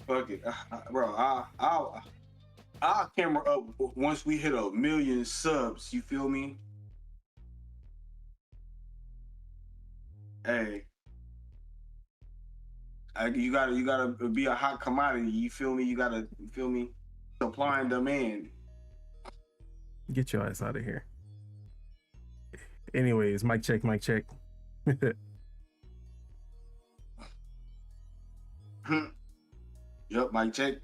Fuck it, bro. I'll camera up once we hit 1 million subs. You feel me? Hey, you gotta be a hot commodity. You feel me? You feel me? Supply and demand. Get your ass out of here. Anyways, mic check. Yep, mic check.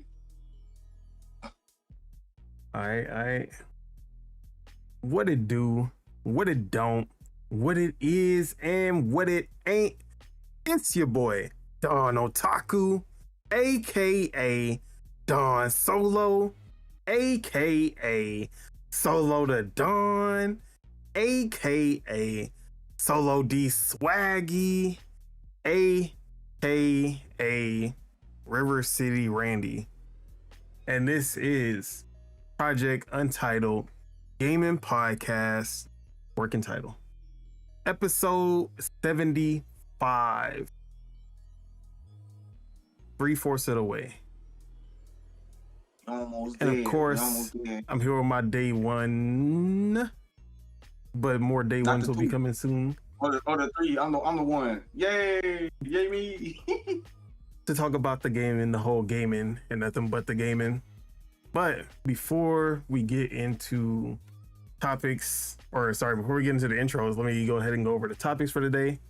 All right. What it do, what it don't, what it is, and what it ain't. It's your boy, Don Otaku, aka Don Solo, aka Solo the Don, aka Solo D Swaggy, aka River City Randy. And this is Project Untitled Gaming Podcast, working title, episode 75. 3/4 of the way. Almost and dead. Of course, I'm here with my day one, but more day Not ones will be coming soon. Or the three. I'm the one. Yay me. To talk about the game and the whole gaming and nothing but the gaming. But before we get into topics, before we get into the intros, let me go ahead and go over the topics for today.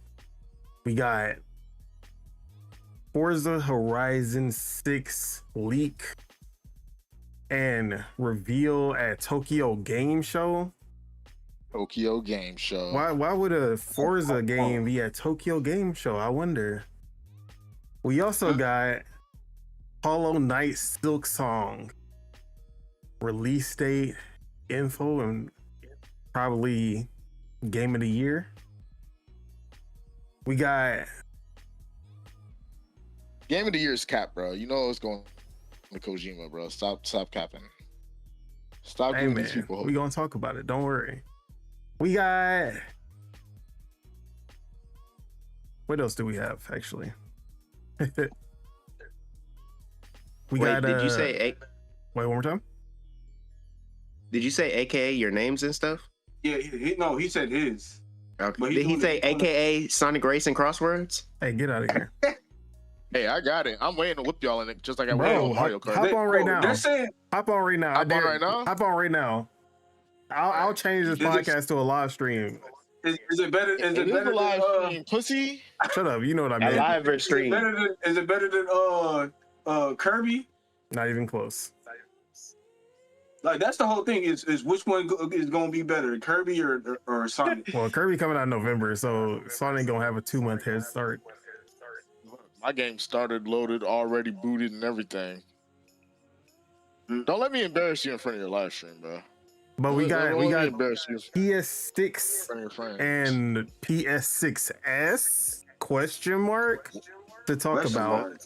We got Forza Horizon 6 leak and reveal at Tokyo Game Show. Tokyo Game Show. Why would a Forza game be at Tokyo Game Show? I wonder. We also got Hollow Knight Silksong release date info and probably game of the year. We got game of the year is cap, bro. You know it's going to Kojima, bro. Stop capping. Stop giving these people hope. We gonna talk about it. Don't worry. We got. What else do we have actually? Did you say? Wait, one more time. Did you say AKA your names and stuff? Yeah, he said his. Okay. Did he say AKA Sonic Racing Crosswords? Hey, get out of here. Hey, I got it. I'm waiting to whip y'all in it, just like I Bro, went on Mario Kart. Hop on right now. They're saying, hop on right now. Hop on right now? Hop on right now. I'll change this podcast to a live stream. Is it better? Is it better a live than stream, pussy? Shut up. You know what I mean. A live stream. Is it better than Kirby? Not even close. Like that's the whole thing. Is which one is going to be better, Kirby or Sonic? Well, Kirby coming out in November, so Sonic gonna have a 2-month head start. My game started, loaded, already booted, and everything. Don't let me embarrass you in front of your live stream, bro. But we got PS6 and PS6S question mark to talk about.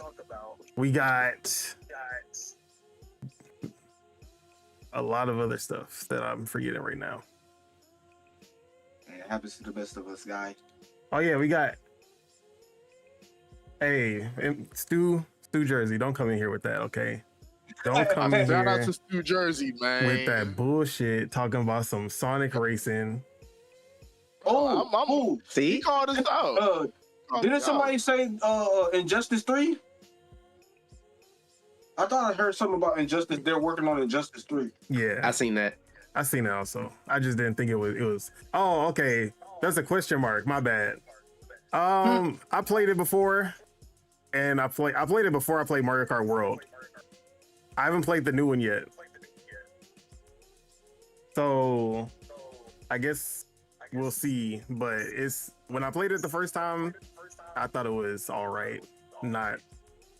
We got a lot of other stuff that I'm forgetting right now. It happens to the best of us, guy. Oh yeah, we got. Hey, Stu Jersey, don't come in here with that, okay? Don't come in Shout out here to New Jersey, man. with that bullshit talking about some Sonic racing. See? He called us out. Didn't somebody say Injustice 3? I thought I heard something about Injustice. They're working on Injustice 3. Yeah, I seen that. I seen it also. I just didn't think it was. Oh, okay. That's a question mark. My bad. I played it before, and I played it before I played Mario Kart World. I haven't played the new one yet. So I guess we'll see. But when I played it the first time, I thought it was all right. Not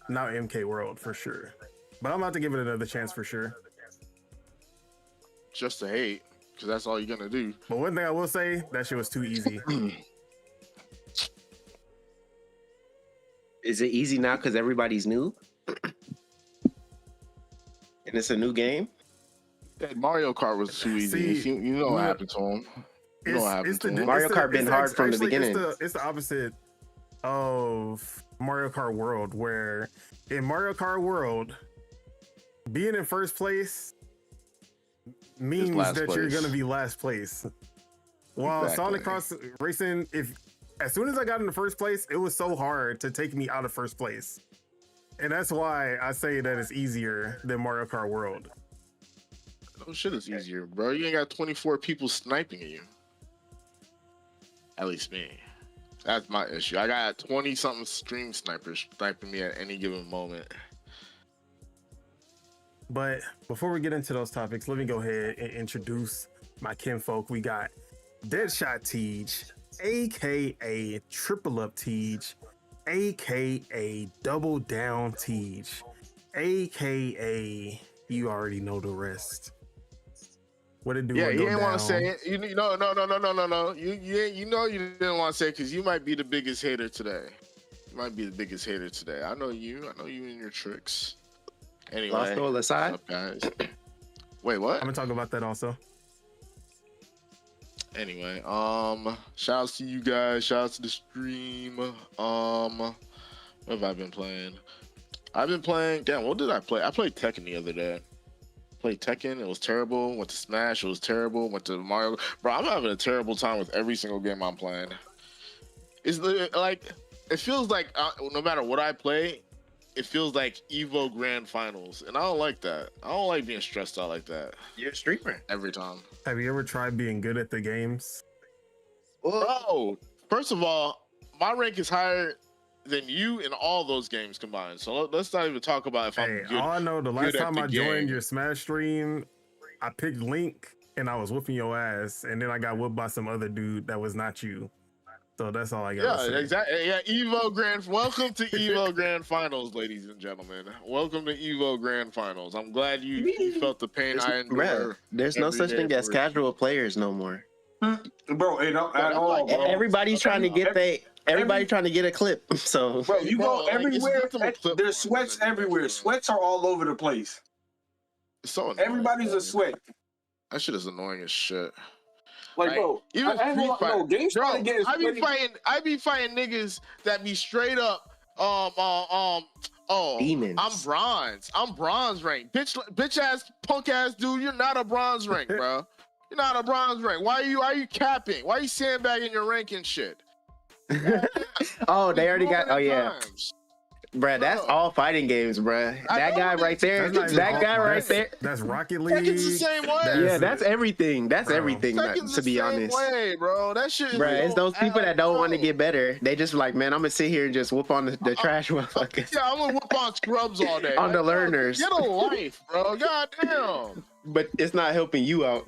MK World for sure. But I'm about to give it another chance for sure. Just to hate, because that's all you're gonna do. But one thing I will say, that shit was too easy. Is it easy now because everybody's new? And it's a new game? That Mario Kart was too easy. See, you know what happened to him. You know what happened to him. Mario Kart been hard from the beginning. It's the opposite of Mario Kart World, where in Mario Kart World, being in first place means that you're gonna be last place. While Sonic Cross Racing, as soon as I got into first place, it was so hard to take me out of first place. And that's why I say that it's easier than Mario Kart World. No shit is easier, bro. You ain't got 24 people sniping at you. At least me. That's my issue. I got 20-something stream snipers sniping me at any given moment. But before we get into those topics, let me go ahead and introduce my kinfolk. We got Deadshot Teej, aka Triple Up Teej, aka Double Down Teej, aka you already know the rest. What it do? Yeah, you didn't want to say it. No. You know you didn't want to say it because you might be the biggest hater today. You might be the biggest hater today. I know you. I know you and your tricks. Anyway, what's up, guys? Wait, what? I'm gonna talk about that also. Anyway, shout outs to you guys. Shout outs to the stream. What have I been playing? I've been playing. Damn, what did I play? I played Tekken the other day. Played Tekken, it was terrible. Went to Smash, it was terrible. Went to Mario. Bro, I'm having a terrible time with every single game I'm playing. It's like, it feels like no matter what I play, it feels like Evo Grand Finals. And I don't like that. I don't like being stressed out like that. You're a streamer. Every time. Have you ever tried being good at the games? Bro, first of all, my rank is higher than you in all those games combined. So let's not even talk about if I'm good. All I know, the last time I joined your Smash stream, I picked Link and I was whooping your ass, and then I got whooped by some other dude that was not you. So that's all I got. Yeah, exactly. Yeah, Evo Grand. Welcome to Evo Grand Finals, ladies and gentlemen. Welcome to Evo Grand Finals. I'm glad you felt the pain I endured. There's no such thing as casual players no more. Bro, at all, bro. Everybody's trying to get Everybody's trying to get a clip. So bro, you go everywhere. There's sweats everywhere. Sweats are all over the place. So annoying, everybody's a sweat. That shit is annoying as shit. Like, bro, even I be fighting niggas that be straight up demons. I'm bronze rank. Bitch ass punk ass dude, you're not a bronze rank, bro. You're not a bronze rank. Why are you capping? Why are you sandbagging your rank and shit? Oh, they already got. Oh yeah, bruh, that's all fighting games, bruh. That guy right there. That guy right there. That's Rocket League. Tekken's the same way. Yeah, that's everything. That's everything. To be honest, way, bro. That shit. Bruh, it's those people that don't want to get better. They just like, man, I'm gonna sit here and just whoop on the trash motherfuckers. Yeah, I'm gonna whoop on scrubs all day. On the learners. Get a life, bro. God damn. But it's not helping you out.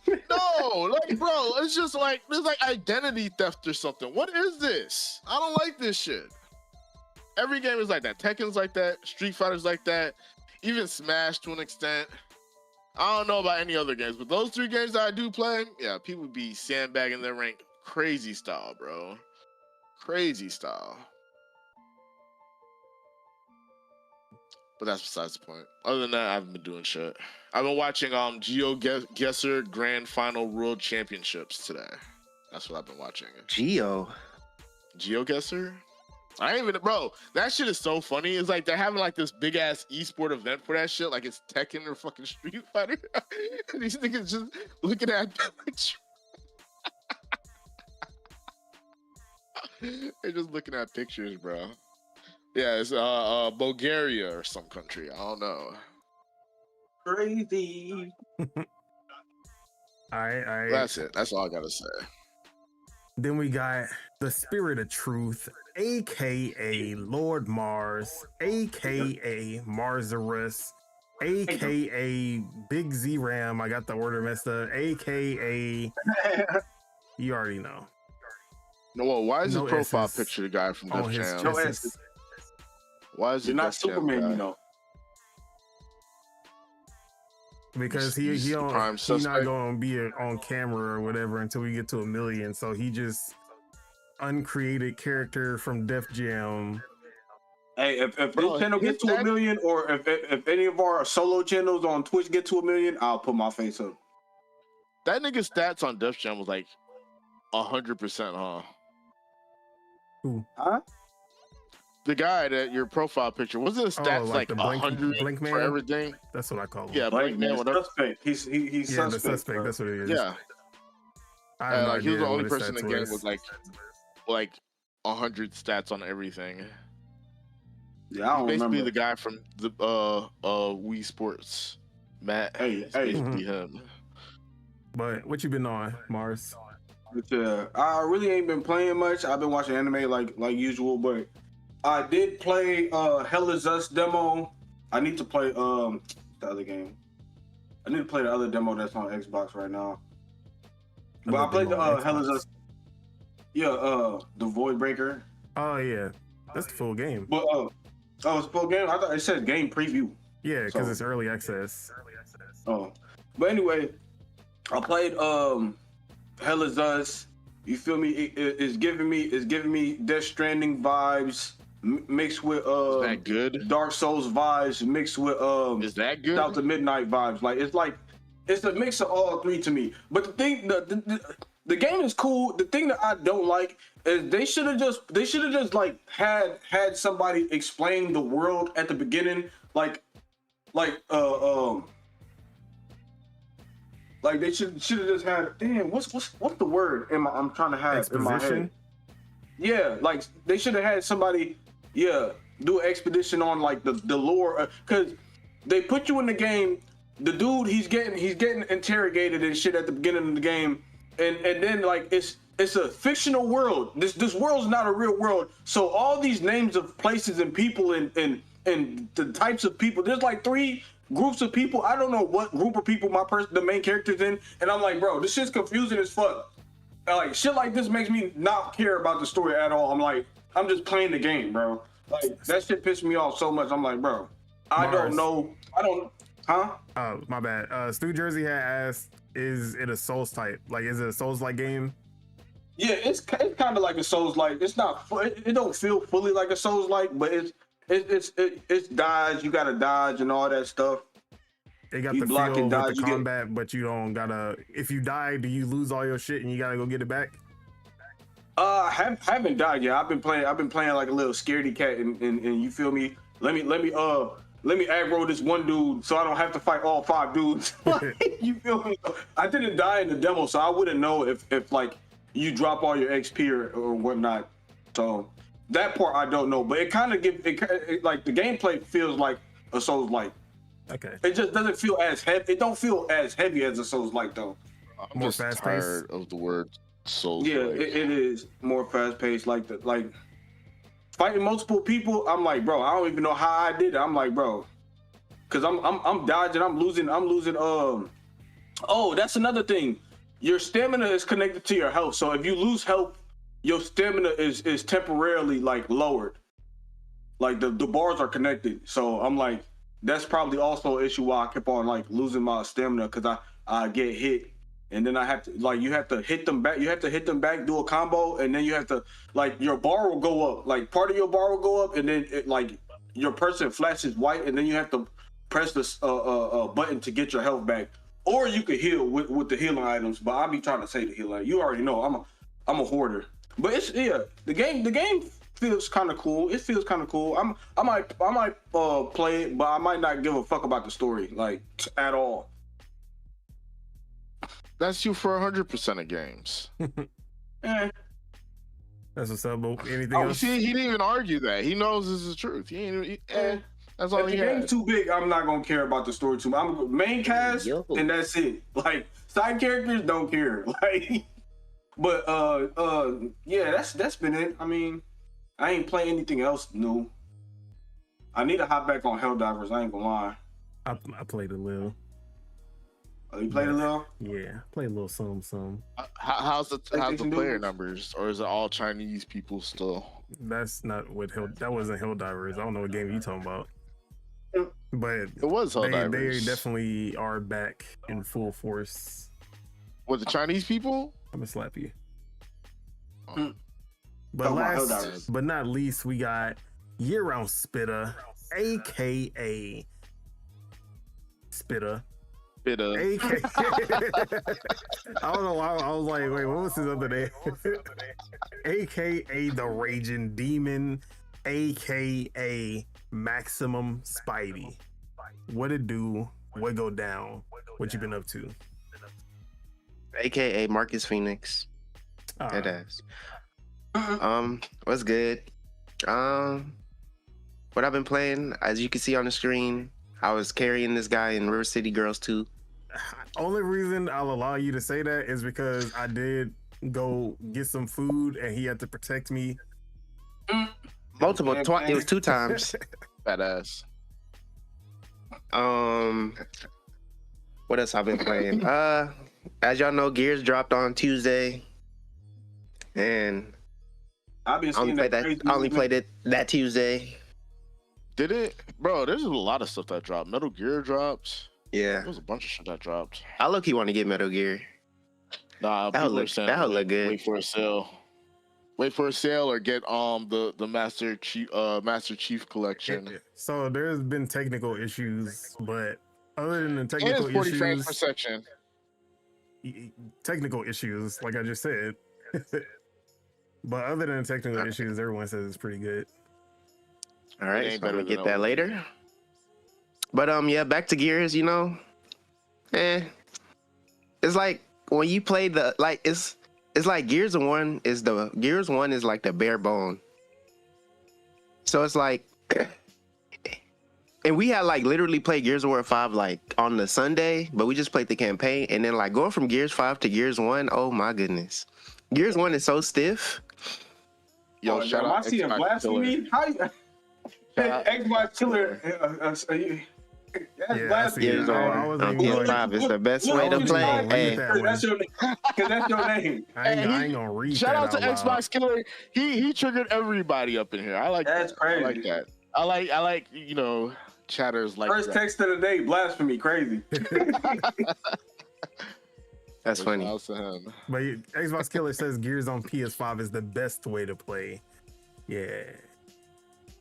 No, like, bro, it's just like there's like identity theft or something. What is this? I don't like this shit. Every game is like that. Tekken's like that. Street Fighter's like that. Even Smash to an extent. I don't know about any other games, but those three games that I do play, yeah, people be sandbagging their rank crazy style, bro. Crazy style. But that's besides the point. Other than that, I haven't been doing shit. I've been watching GeoGuessr Grand Final World Championships today. That's what I've been watching. GeoGuessr? I ain't even, bro, that shit is so funny. It's like they're having like this big ass esport event for that shit, like it's Tekken or fucking Street Fighter. These niggas just looking at they're just looking at pictures, bro. Yeah, it's Bulgaria or some country. I don't know. Crazy. All right. That's it. That's all I gotta say. Then we got the Spirit of Truth, aka Lord Mars, aka Marzarus, aka Big Z Ram. I got the order messed up. Aka you already know. No, well, why is his profile picture the guy from Def Jam? Why is it not Superman, you know? Because he's not going to be on camera or whatever until we get to 1 million. So he just uncreated character from Def Jam. Hey, if this channel gets to 1 million, or if any of our solo channels on Twitch get to 1 million, I'll put my face up. That nigga's stats on Def Jam was like 100%, huh? Who? Huh? the guy that your profile picture was it a stats like 100 Blink for man? everything? That's what I call him. Yeah, Blink man. Whatever. Suspect. He's suspect. The suspect. That's what it is. Yeah. I have no Like he was idea the only what his person in stats the game was. with like 100 stats on everything. Yeah, I don't Basically remember. the guy from the Wii Sports, Matt. Hey, It's basically him. But what you been on, Mars? But, I really ain't been playing much. I've been watching anime like usual, but I did play Hell Is Us demo. I need to play the other game. I need to play the other demo that's on Xbox right now. But I played the Hell Is Us. Yeah, the Void Breaker. Oh yeah, that's the full game. But it's a full game. I thought it said game preview. Yeah, because it's early access. Oh, but anyway, I played Hell Is Us. You feel me? It's giving me Death Stranding vibes mixed with Is that good? Dark Souls vibes mixed with Is that good? South of Midnight vibes. It's a mix of all three to me. But the thing, the game is cool. The thing that I don't like is they should have just like had somebody explain the world at the beginning, like they should have just had. Damn, what's the word? I'm trying to have in my head. Yeah, like they should have had somebody. Yeah, do an expedition on like the lore, because they put you in the game. The dude, he's getting interrogated and shit at the beginning of the game, and then like it's a fictional world. This world's not a real world. So all these names of places and people and the types of people. There's like 3 groups of people. I don't know what group of people the main character's in, and I'm like, bro, this shit's confusing as fuck. Like shit like this makes me not care about the story at all. I'm like, I'm just playing the game, bro. Like that shit pissed me off so much. I'm like, bro, I don't know. Huh? Oh, my bad. Stu Jersey had asked, is it a Souls type? Like, is it a Souls-like game? Yeah, it's kind of like a Souls-like. It's not. It don't feel fully like a Souls-like, but it's dodge. You gotta dodge and all that stuff. It got You the block feel and with dodge, the you combat, but you don't gotta. If you die, do you lose all your shit and you gotta go get it back? Haven't died yet. I've been playing like a little scaredy cat, and you feel me? Let me aggro this one dude so I don't have to fight all 5 dudes. You feel me? I didn't die in the demo, so I wouldn't know if like you drop all your XP or whatnot. So that part I don't know, but it kind of like the gameplay feels like a Souls-like. Okay. It just doesn't feel as heavy. It don't feel as heavy as a Souls-like though. I'm More just fast-paced. tired of the word Souls. Yeah, it is more fast-paced. Like fighting multiple people, I'm like, bro, I don't even know how I did it. I'm like, bro, because I'm dodging, I'm losing. Oh, that's another thing. Your stamina is connected to your health. So if you lose health, your stamina is temporarily like lowered. Like the bars are connected. So I'm like, that's probably also an issue why I kept on like losing my stamina, because I get hit. And then I have to you have to hit them back. You have to hit them back, do a combo, and then you have to your bar will go up. Like part of your bar will go up, and then your person flashes white, and then you have to press this button to get your health back. Or you could heal with the healing items. But I'll be trying to say the healing. You already know I'm a hoarder. But it's the game feels kind of cool. It feels kind of cool. I might play it, but I might not give a fuck about the story like at all. That's you for 100% of games. Eh. That's what's up. Anything else? See, he didn't even argue that. He knows this is the truth. That's all if he the had. game's too big, I'm not gonna care about the story too much. I'm main cast, and that's it. Like side characters, don't care. Like, but yeah, that's been it. I mean, I ain't playing anything else new. I need to hop back on Helldivers. I ain't gonna lie. I played a little. Oh, you played a little? Yeah, played a little some. How's the player numbers, or is it all Chinese people still? That's not what that wasn't Helldivers. I don't know what game you talking about. But it was Helldivers. They definitely are back in full force. With the Chinese people? I'm gonna slap you. Oh. But last but not least, we got Year-Round Spitter, aka Spitter. I don't know why I was like, wait, what was his other name? AKA the Raging Demon, aka Maximum Spidey. What it do? What go down? What you been up to? AKA Marcus Phoenix. That ass. What's good? What I've been playing, as you can see on the screen, I was carrying this guy in River City Girls 2. Only reason I'll allow you to say that is because I did go get some food and he had to protect me. Multiple, it was 2 times. Badass. What else I've been playing? As y'all know, Gears dropped on Tuesday, and I've been seeing that. I only played it that Tuesday. Did it, bro? There's a lot of stuff that dropped. Metal Gear dropped. Yeah, there was a bunch of shit that dropped. I low-key want to get Metal Gear. Nah, that would look good. Wait for a sale. Wait for a sale or get the Master Chief collection. So there's been technical issues, but other than the technical 40 issues, frames per section. Technical issues, like I just said. But other than the technical issues, everyone says it's pretty good. All right, so I'm gonna get that later. But yeah, back to Gears. You know, it's like when you play it's like Gears 1 is like the bare bone. So it's like, and we had like literally played Gears of War 5 like on the Sunday, but we just played the campaign, and then like going from Gears 5 to Gears 1, oh my goodness, Gears 1 is so stiff. Yo, shout out I see a blasphemy. How you? Xbox Killer. Yeah, Gears on PS5 is the best way to play. Hey, that's your name. I ain't gonna read shout that out to Xbox Killer. He triggered everybody up in here. I like that's that. crazy. I like that. I like chatters like first that. text of the day, blasphemy, crazy. That's funny. But Xbox Killer says Gears on PS5 is the best way to play. Yeah,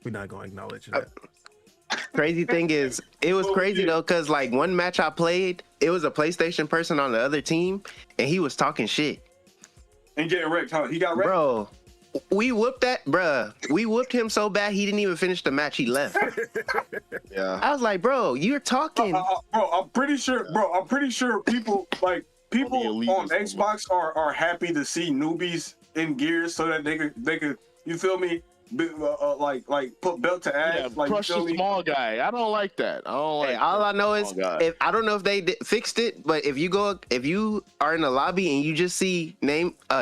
we're not gonna acknowledge that. Crazy thing is, it was crazy though, because like one match I played, it was a PlayStation person on the other team, and he was talking shit. And getting wrecked, huh? He got wrecked? Bro, we whooped him so bad he didn't even finish the match, he left. Yeah. I was like, bro, you're talking. Bro, I'm pretty sure people on Xbox are happy to see newbies in Gears so that they could you feel me? Like put belt to ass, Yeah, like crush the small guy. I don't like that. I don't like. Hey, all I know is I don't know if they fixed it, but if you are in the lobby and you just see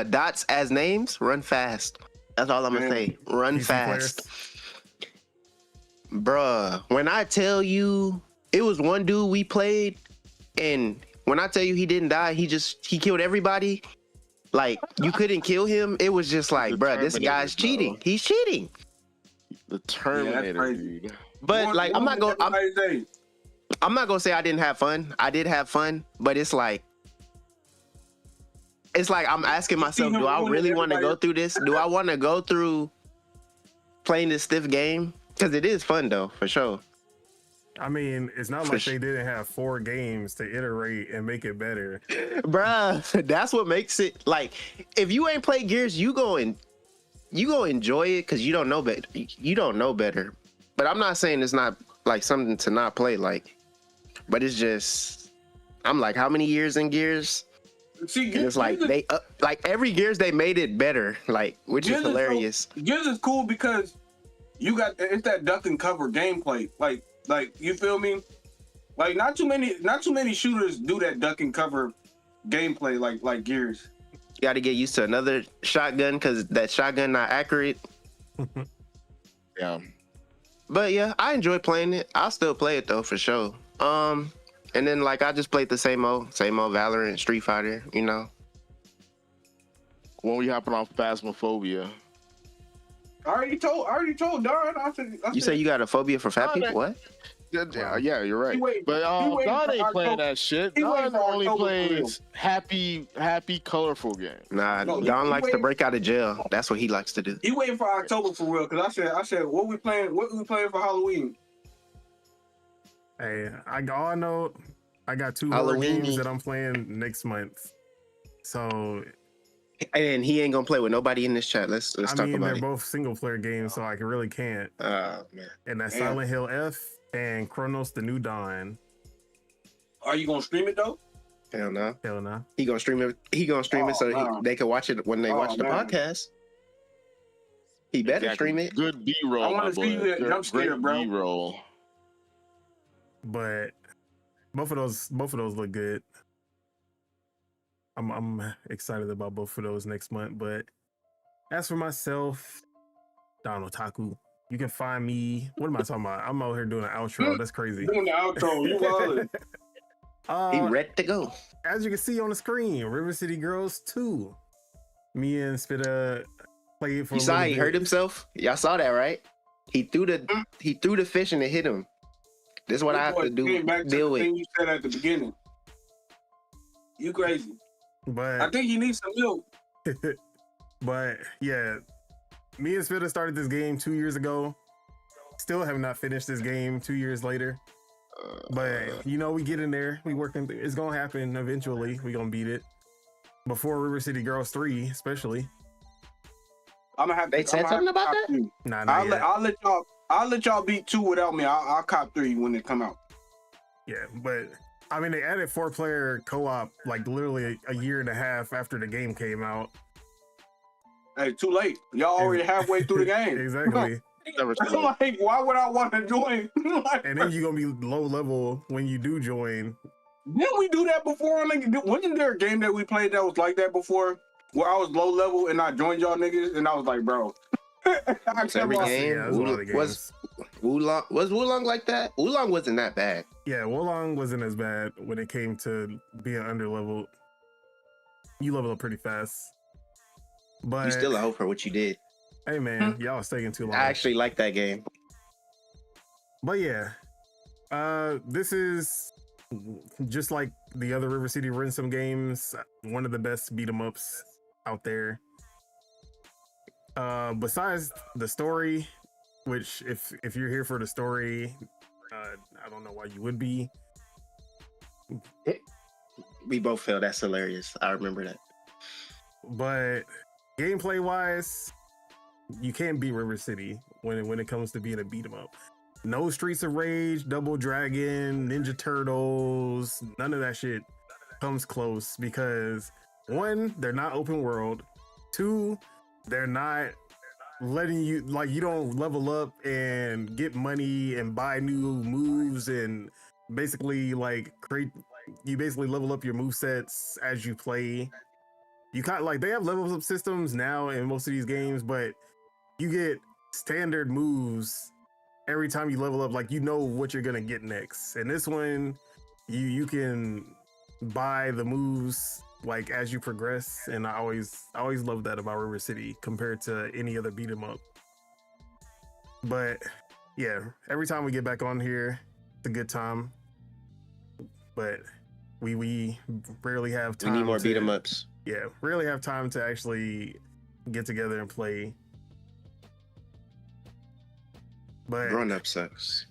dots as names, run fast. That's all I'm gonna say. Run fast, bruh. When I tell you, it was one dude we played, and when I tell you he didn't die, he killed everybody. Like, you couldn't kill him. It was just like, bro, this guy's cheating. He's cheating. The Terminator, dude. But like, I'm not gonna say I didn't have fun. I did have fun, but it's like I'm asking myself, do I really want to go through this? Do I want to go through playing this stiff game? Because it is fun though, for sure. I mean, it's not like they didn't have 4 games to iterate and make it better. Bruh, that's what makes it, like, if you ain't played Gears, you go enjoy it because you don't know better. You don't know better. But I'm not saying it's not like something to not play, like, but it's just, I'm like, how many years in Gears? See, and it's like they like every Gears they made it better, like, which is hilarious. Gears is cool because you got it's that duck and cover gameplay, like you feel me? Like not too many shooters do that duck and cover gameplay like Gears. You got to get used to another shotgun because that shotgun not accurate. Yeah. But yeah, I enjoy playing it. I'll still play it though for sure. And then like I just played the same old Valorant, Street Fighter, you know. When we hopping off Phasmophobia. I already told Don. I said, you say you got a phobia for fat people? What? Yeah, you're right. But Don ain't playing that shit. Don only plays happy, colorful games. Nah, Don likes to break out of jail. That's what he likes to do. He waiting for October for real. Cause I said, what we playing for Halloween? Hey, all I know, I got 2 horror games that I'm playing next month. So And he ain't gonna play with nobody in this chat. Let's talk they're about it. both single player games, so I really can't. Man. And that's Damn. Silent Hill F and Chronos: The New Dawn. Are you gonna stream it though? Hell no. Hell no. He gonna stream it. He gonna stream it so man. they can watch it when they watch the man. podcast. He better Exactly. stream it. Good B-roll. I wanna my see boy. that Good- jump scare, great bro. B-roll. But both of those look good. I'm excited about both of those next month. But as for myself, Don Otaku, you can find me. What am I talking about? I'm out here doing an outro. That's crazy. Doing the outro, you wildin'. He ready to go. As you can see on the screen, River City Girls 2. Me and Spitta played for You a saw little he bit. hurt himself? Y'all saw that, right? He threw the fish and it hit him. This is what I have to do. Came back to Deal the with. thing you said at the beginning. You crazy. I But think he needs some milk. but yeah, me and Spitta started this game 2 years ago. Still have not finished this game 2 years later. But you know, we get in there, we working. It's gonna happen eventually. We gonna beat it before River City Girls 3, especially. I'm gonna have to. They said something about that? Nah, not I'll yet. I'll let y'all beat 2 without me. I'll cop 3 when they come out. Yeah, but I mean, they added 4-player co-op like literally a year and a half after the game came out. Hey, too late. Y'all already halfway through the game. Exactly. Never I'm seen it. like, why would I want to join? Like, And then you're gonna be low level when you do join. didn't we do that before? Like, wasn't there a game that we played that was like that before? Where I was low level and I joined y'all niggas and I was like, bro. I It's every kept on- game. Yeah, there's a lot of Was games. Wulong like that? Wulong wasn't that bad. Yeah, Wolong wasn't as bad when it came to being underleveled. You level up pretty fast. But You still a hoe for what you did. hey man, y'all was taking too long. I actually like that game. But yeah, this is just like the other River City Ransom games, one of the best beat 'em ups out there. Besides the story, which if you're here for the story, I don't know why you would be. We both feel that's hilarious. I remember that. But gameplay wise, you can't beat River City when it comes to being a beat 'em up. No Streets of Rage, Double Dragon, Ninja Turtles, none of that shit comes close because 1, they're not open world. 2, they're not letting you, like, you don't level up and get money and buy new moves and basically like you basically level up your move sets as you play. You kind of like, they have level up systems now in most of these games, but you get standard moves every time you level up. Like, you know what you're gonna get next. And this one, you can buy the moves like as you progress, and I always love that about River City compared to any other beat 'em up. But yeah, every time we get back on here, it's a good time. But we rarely have We time. need more to- beat 'em ups. Yeah, rarely have time to actually get together and play. But Grown up sucks.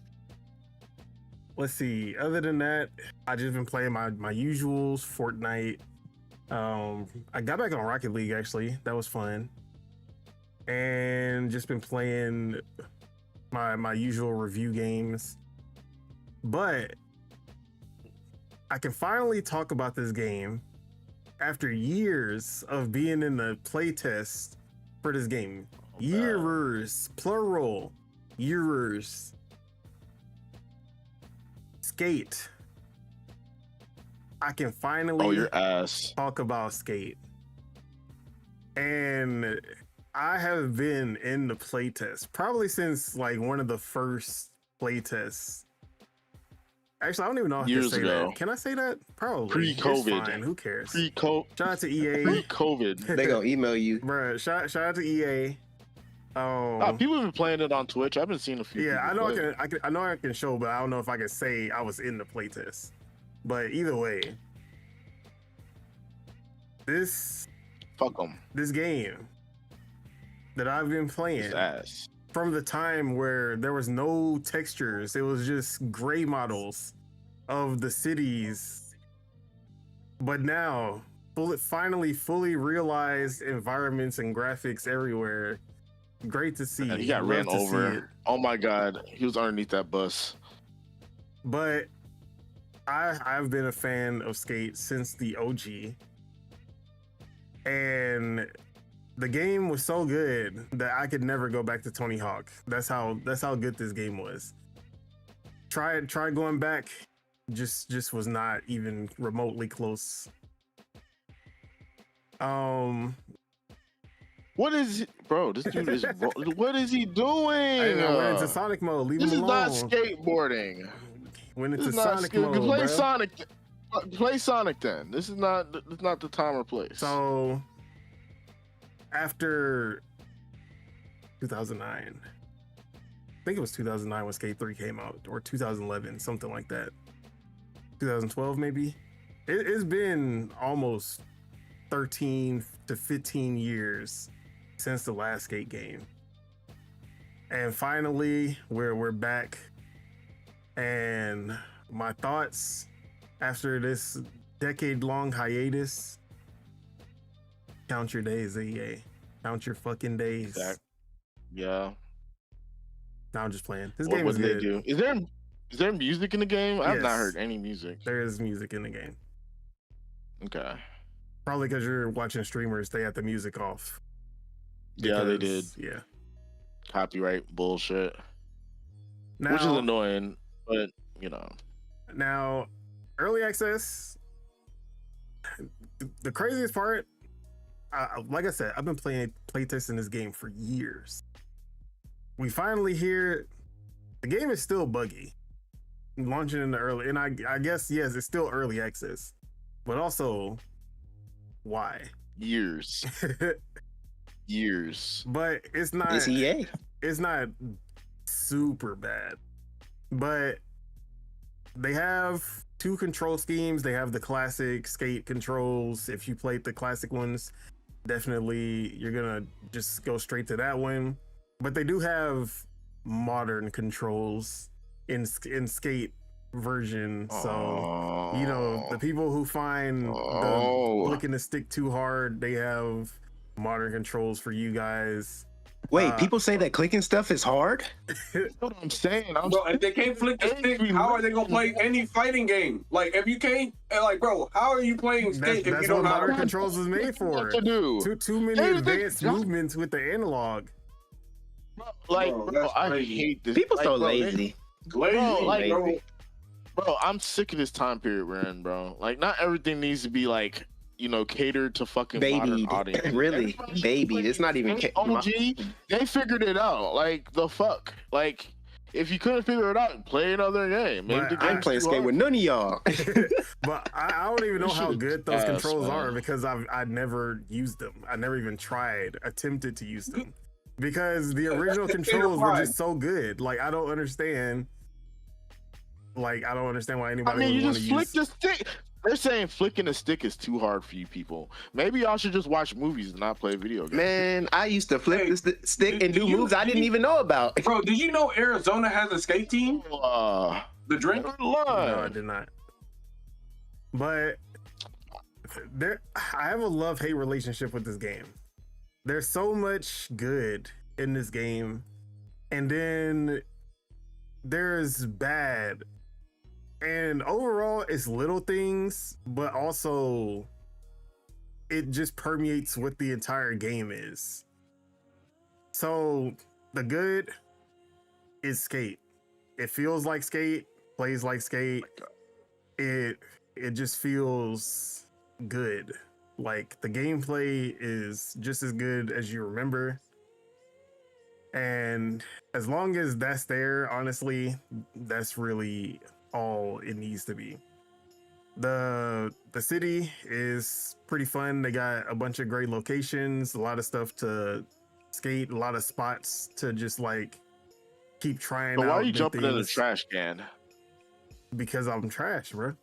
let's see. Other than that, I just been playing my usuals, Fortnite. I got back on Rocket League actually. That was fun. And just been playing my usual review games. But I can finally talk about this game after years of being in the playtest for this game. Years, plural, years. Skate. I can finally Oh, your ass. talk about Skate. And I have been in the playtest probably since like one of the first playtests. Actually, I don't even know if I can Years say ago. that. Can I say that? Probably. Pre-COVID. It's fine. Who cares? Pre-COVID. Shout out to EA. Pre-COVID. They gonna email you. Bruh, shout out to EA. People have been playing it on Twitch. I've been seeing a few. Yeah, I people know play it. I know I can show, but I don't know if I can say I was in the playtest. But either way, this Fuck them. this game that I've been playing His ass. from the time where there was no textures, it was just gray models of the cities. But now finally fully realized environments and graphics everywhere. Great to see. And he got Love ran to see it. over. Oh my god, he was underneath that bus. But I've been a fan of Skate since the OG, and the game was so good that I could never go back to Tony Hawk. That's how good this game was. Try going back, just was not even remotely close. What is bro? This dude is. What is he doing? I know, when it's a Sonic mode, leave This him is alone. not skateboarding. When it's This a is not Sonic skill. mode, Play bro. Sonic. Play Sonic then. This is not the time or place. So after 2009, I think it was 2009 when Skate 3 came out, or 2011, something like that. 2012 maybe. It's been almost 13 to 15 years since the last Skate game, and finally we're back. And my thoughts after this decade-long hiatus: count your days, EA. Count your fucking days. Exactly. Yeah. No, I'm just playing. This What game would is they good. do? Is there music in the game? I've not Yes. heard any music. There is music in the game. Okay. Probably because you're watching streamers, they have the music off. Yeah, they did. Yeah. Copyright bullshit, Now, which is annoying, but you know. Now, early access. The craziest part, like I said, I've been playtesting this game for years. We finally hear the game is still buggy, launching in the early, and I guess yes, it's still early access, but also why? Years. Years. But it's not. It's EA. It's not super bad, but they have two control schemes. They have the classic Skate controls. If you played the classic ones, definitely you're gonna just go straight to that one. But they do have modern controls in Skate version. So you know, the people who find the flicking the stick too hard, they have modern controls for you guys. Wait, people say that clicking stuff is hard? That's what I'm saying. Bro, if they can't flick the stick, how are they gonna play any fighting game? Like, if you can't, like, bro, how are you playing Skate if That's you don't what know how modern to? controls is made for. What to do? Too many Hey, advanced that's- movements with the analog. Like, Bro, bro, that's I crazy. hate this. People like, so bro, lazy. Lazy, like, bro. Bro, I'm sick of this time period we're in, bro. Like, not everything needs to be like, you know, catered to fucking modern Baby, audience. really, Everybody baby. plays It's not even OG. They figured it out. Like, the fuck. Like, if you couldn't figure it out, play another game. Maybe But the I ain't game's playing too skate hard. with none of y'all. But I don't even know This how shit is good those ass, controls man. are because I never used them. I never even attempted to use them because the original controls were just so good. Like, I don't understand. Like, I don't understand why anybody I mean, would you want to just flick use. the stick. They're saying flicking the stick is too hard for you people. Maybe y'all should just watch movies and not play video games. Man, I used to flip Hey, the stick and do you- moves I didn't even know about. Bro, did you know Arizona has a skate team? The drink? Good No, I Lord. did not. But I have a love-hate relationship with this game. There's so much good in this game, and then there's bad. And overall, it's little things, but also it just permeates what the entire game is. So the good is Skate. It feels like Skate, plays like Skate. It just feels good. Like, the gameplay is just as good as you remember. And as long as that's there, honestly, that's really all it needs to be. The city is pretty fun. They got a bunch of great locations, a lot of stuff to skate, a lot of spots to just like keep trying So out. why are you new jumping in the things. trash can? Because I'm trash, bro.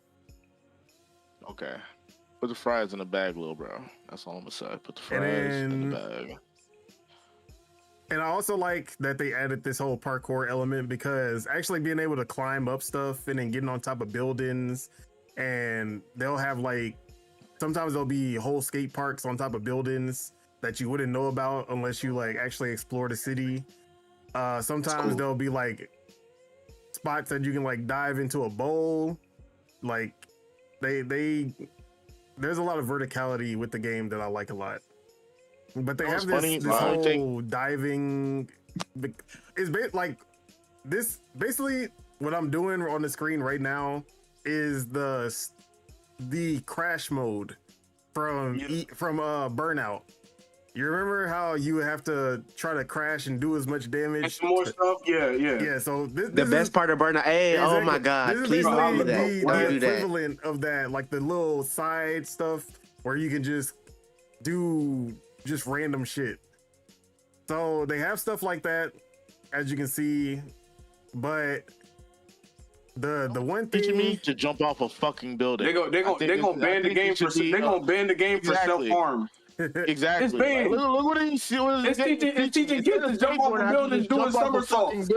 Okay. Put the fries in the bag, little bro. That's all I'm gonna say. Put the fries And in the bag. And I also like that they added this whole parkour element because actually being able to climb up stuff and then getting on top of buildings, and they'll have like sometimes there'll be whole skate parks on top of buildings that you wouldn't know about unless you like actually explore the city. Sometimes cool. there'll be like spots that you can like dive into a bowl. Like there's a lot of verticality with the game that I like a lot. But they have this whole diving. It's like this. Basically, what I'm doing on the screen right now is the crash mode from Burnout. You remember how you would have to try to crash and do as much damage? And some more stuff, yeah. So this The best part of Burnout. Hey, exactly, oh my God! this is Please don't do that. the Don't do that. equivalent of that, like the little side stuff where you can just do just random shit. So they have stuff like that, as you can see, but the one Teaching me thing to jump off a fucking building. They're gonna ban the game for self harm. Exactly. It's banned. Look what he's doing. It's teaching kids to jump off a building doing somersaults.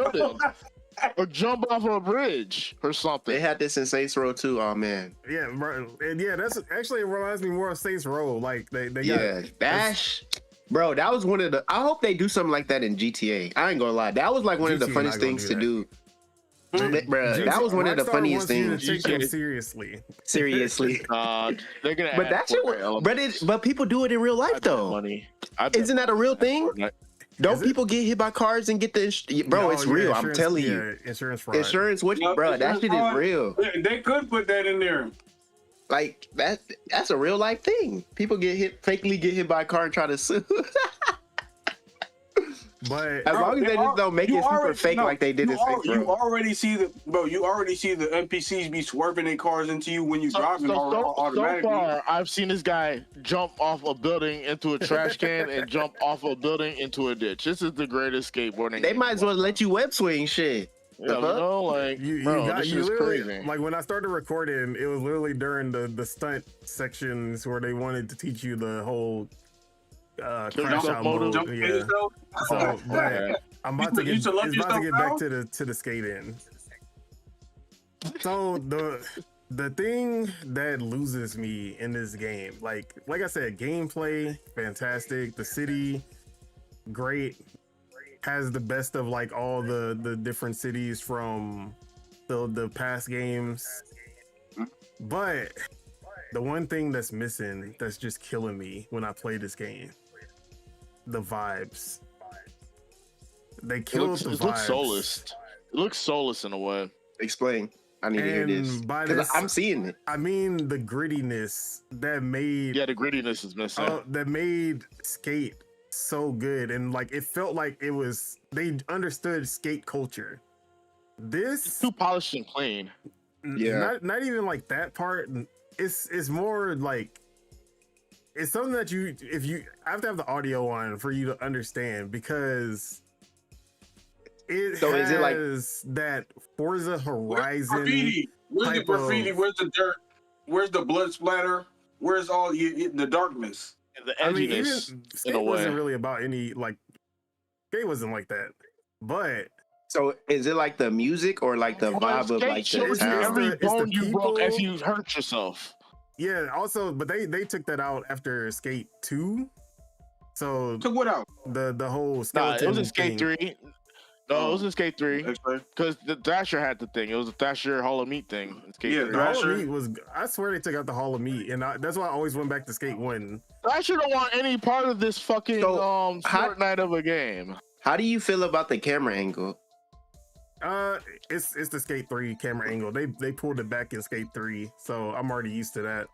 Or jump off a bridge or something. They had this in Saints Row too. Oh man. Yeah, bro, and yeah, that's actually it reminds me more of Saints Row. Like they got Dash. Bro, that was one of the. I hope they do something like that in GTA. I ain't gonna lie, that was like one of the GTA funniest things to do. Bro, GTA that was one of the Rockstar funniest wants you to things. take them seriously. Seriously. They're gonna. But add that shit, Fortnite but people do it in real life though. Money. Isn't that a real thing? Fortnite. Don't people get hit by cars and get the bro? No, It's yeah, real. I'm telling you. yeah, insurance fraud. Insurance, what, Yeah, bro? That insurance shit is fraud. real. They could put that in there. Like that's a real life thing. People fakely get hit by a car and try to sue. But As long as they just don't make it super fake like they did in Saints You Row. already see the NPCs be swerving their cars into you when you're driving automatically. So far, I've seen this guy jump off a building into a trash can and jump off a building into a ditch. This is the greatest skateboarding. They game. might as well let you web swing shit. Yeah, you know, like, bro, this is literally, crazy. like when I started recording, it was literally during the stunt sections where they wanted to teach you the whole crash out mode. Jump Yeah. yourself. So, but I'm about to You get, love it's about to yourself get now? back to the skate in. So the thing that loses me in this game, like I said, gameplay fantastic, the city great, has the best of like all the different cities from the past games, but the one thing that's missing, that's just killing me when I play this game, the vibes. They killed the vibes. It looks soulless. It looks soulless in a way. Explain. I need to hear this. By Because this, I'm seeing it. I mean the grittiness that made Yeah, the grittiness is missing. that made skate so good, and like it felt like they understood skate culture. It's This too polished and clean. Yeah. not even like that part. It's more like it's something that I have to have the audio on for you to understand, because it So has is it like that Forza Horizon Graffiti. Where's the type graffiti? of- Where's the dirt? Where's the blood splatter? Where's all the darkness? And the I mean, even edginess skate in a way. wasn't really about any like skate wasn't like that, but so is it like the music or like the vibe of like Skate the shows you town? every It's the bone you broke people. if you hurt yourself. yeah. Also, but they took that out after Skate 2, so Took what out? the whole Nah, skeleton it was in Skate thing. 3. No, it was in Skate 3. Explain. Because the Thrasher had the thing. It was a Thrasher Hall of Meat thing. In Skate Yeah, 3. The Hall of Thrasher. Meat was. I swear they took out the Hall of Meat, and that's why I always went back to Skate 1. Thrasher don't want any part of this fucking So, how- Fortnite of a game. How do you feel about the camera angle? It's the Skate 3 camera angle. They pulled it back in Skate 3, so I'm already used to that.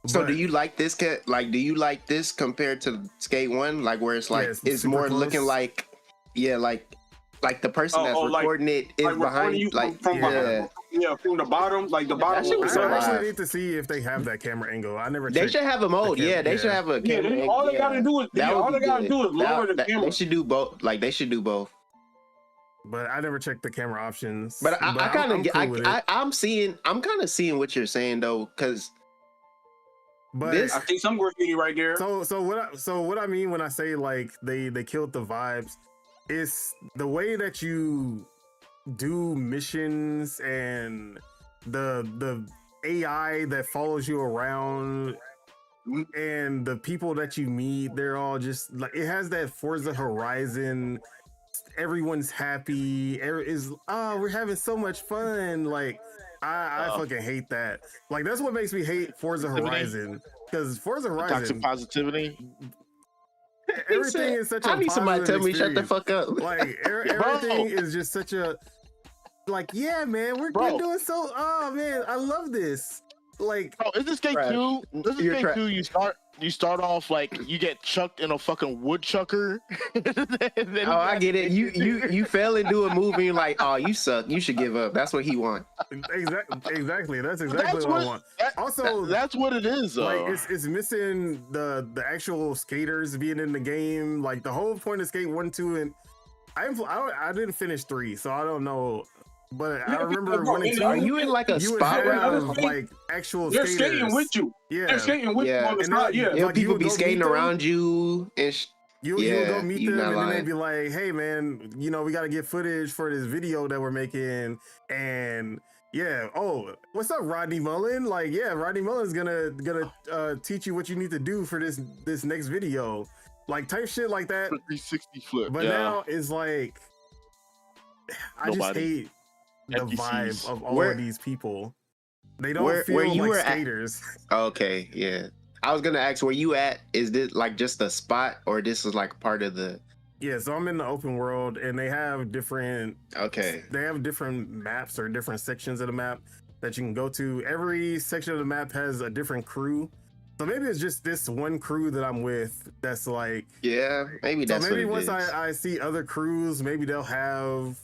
So But- do you like this do you like this compared to Skate 1? Like where it's like Yeah, it's it's super more close. looking like like the person that's like- recording it is Like behind recording you like from yeah. behind. Yeah, from the bottom, like the bottom. shit was so I live. actually need to see if they have that camera angle. I never. they checked. should have a mode. camera- Yeah, they yeah. should have a Yeah, camera angle. all they gotta do is That would all be they gotta good. do is lower the That- camera. They should do both. Like they should do both. But I never checked the camera options. But I I'm kind cool of with it. I'm kind of seeing what you're saying though, because But this- I see some graffiti right there. so what I mean when I say like they killed the vibes, is the way that you do missions and the AI that follows you around, and the people that you meet, they're all just like, it has that Forza Horizon. Everyone's happy. We're having so much fun. Like, I fucking hate that. Like, that's what makes me hate Forza Horizon. Because Forza Toxic Horizon, positivity. everything is such a I need somebody to tell me shut the experience. fuck up. Like, everything is just such a, like, yeah, man, we're doing so, oh man, I love this. Like, Bro, is this game Trash. 2? This is You're game trash. 2. You start off like you get chucked in a fucking woodchucker. Oh, I get it. You fell into a movie and you're like, oh, you suck. You should give up. That's what he want. exactly. That's exactly what I want. Also, that's what it is. Like, it's missing the actual skaters being in the game. Like, the whole point of Skate 1, 2, and I didn't finish 3, so I don't know. But I remember 1 and 2. Are you in like a you would spot right have now? like actual They're skaters. skating with you. Yeah, They're skating with you on the And spot. then, Yeah. like, Yeah, you people would be go skating meet them. around you and You would go meet you them, not and then lying. they'd be like, "Hey, man, you know, we got to get footage for this video that we're making." And yeah, oh, what's up, Rodney Mullen? Like, yeah, Rodney Mullen's gonna teach you what you need to do for this next video, like type shit like that. 360 flip. But now it's like, I just hate the vibe of all of these people. They don't feel like skaters. Okay, yeah. I was gonna ask where you at. Is this like just a spot, or this is like part of the? Yeah, so I'm in the open world, and they have different. Okay. They have different maps or different sections of the map that you can go to. Every section of the map has a different crew. So maybe it's just this one crew that I'm with that's like. Yeah, maybe that's so maybe what it once is. I see other crews, maybe they'll have.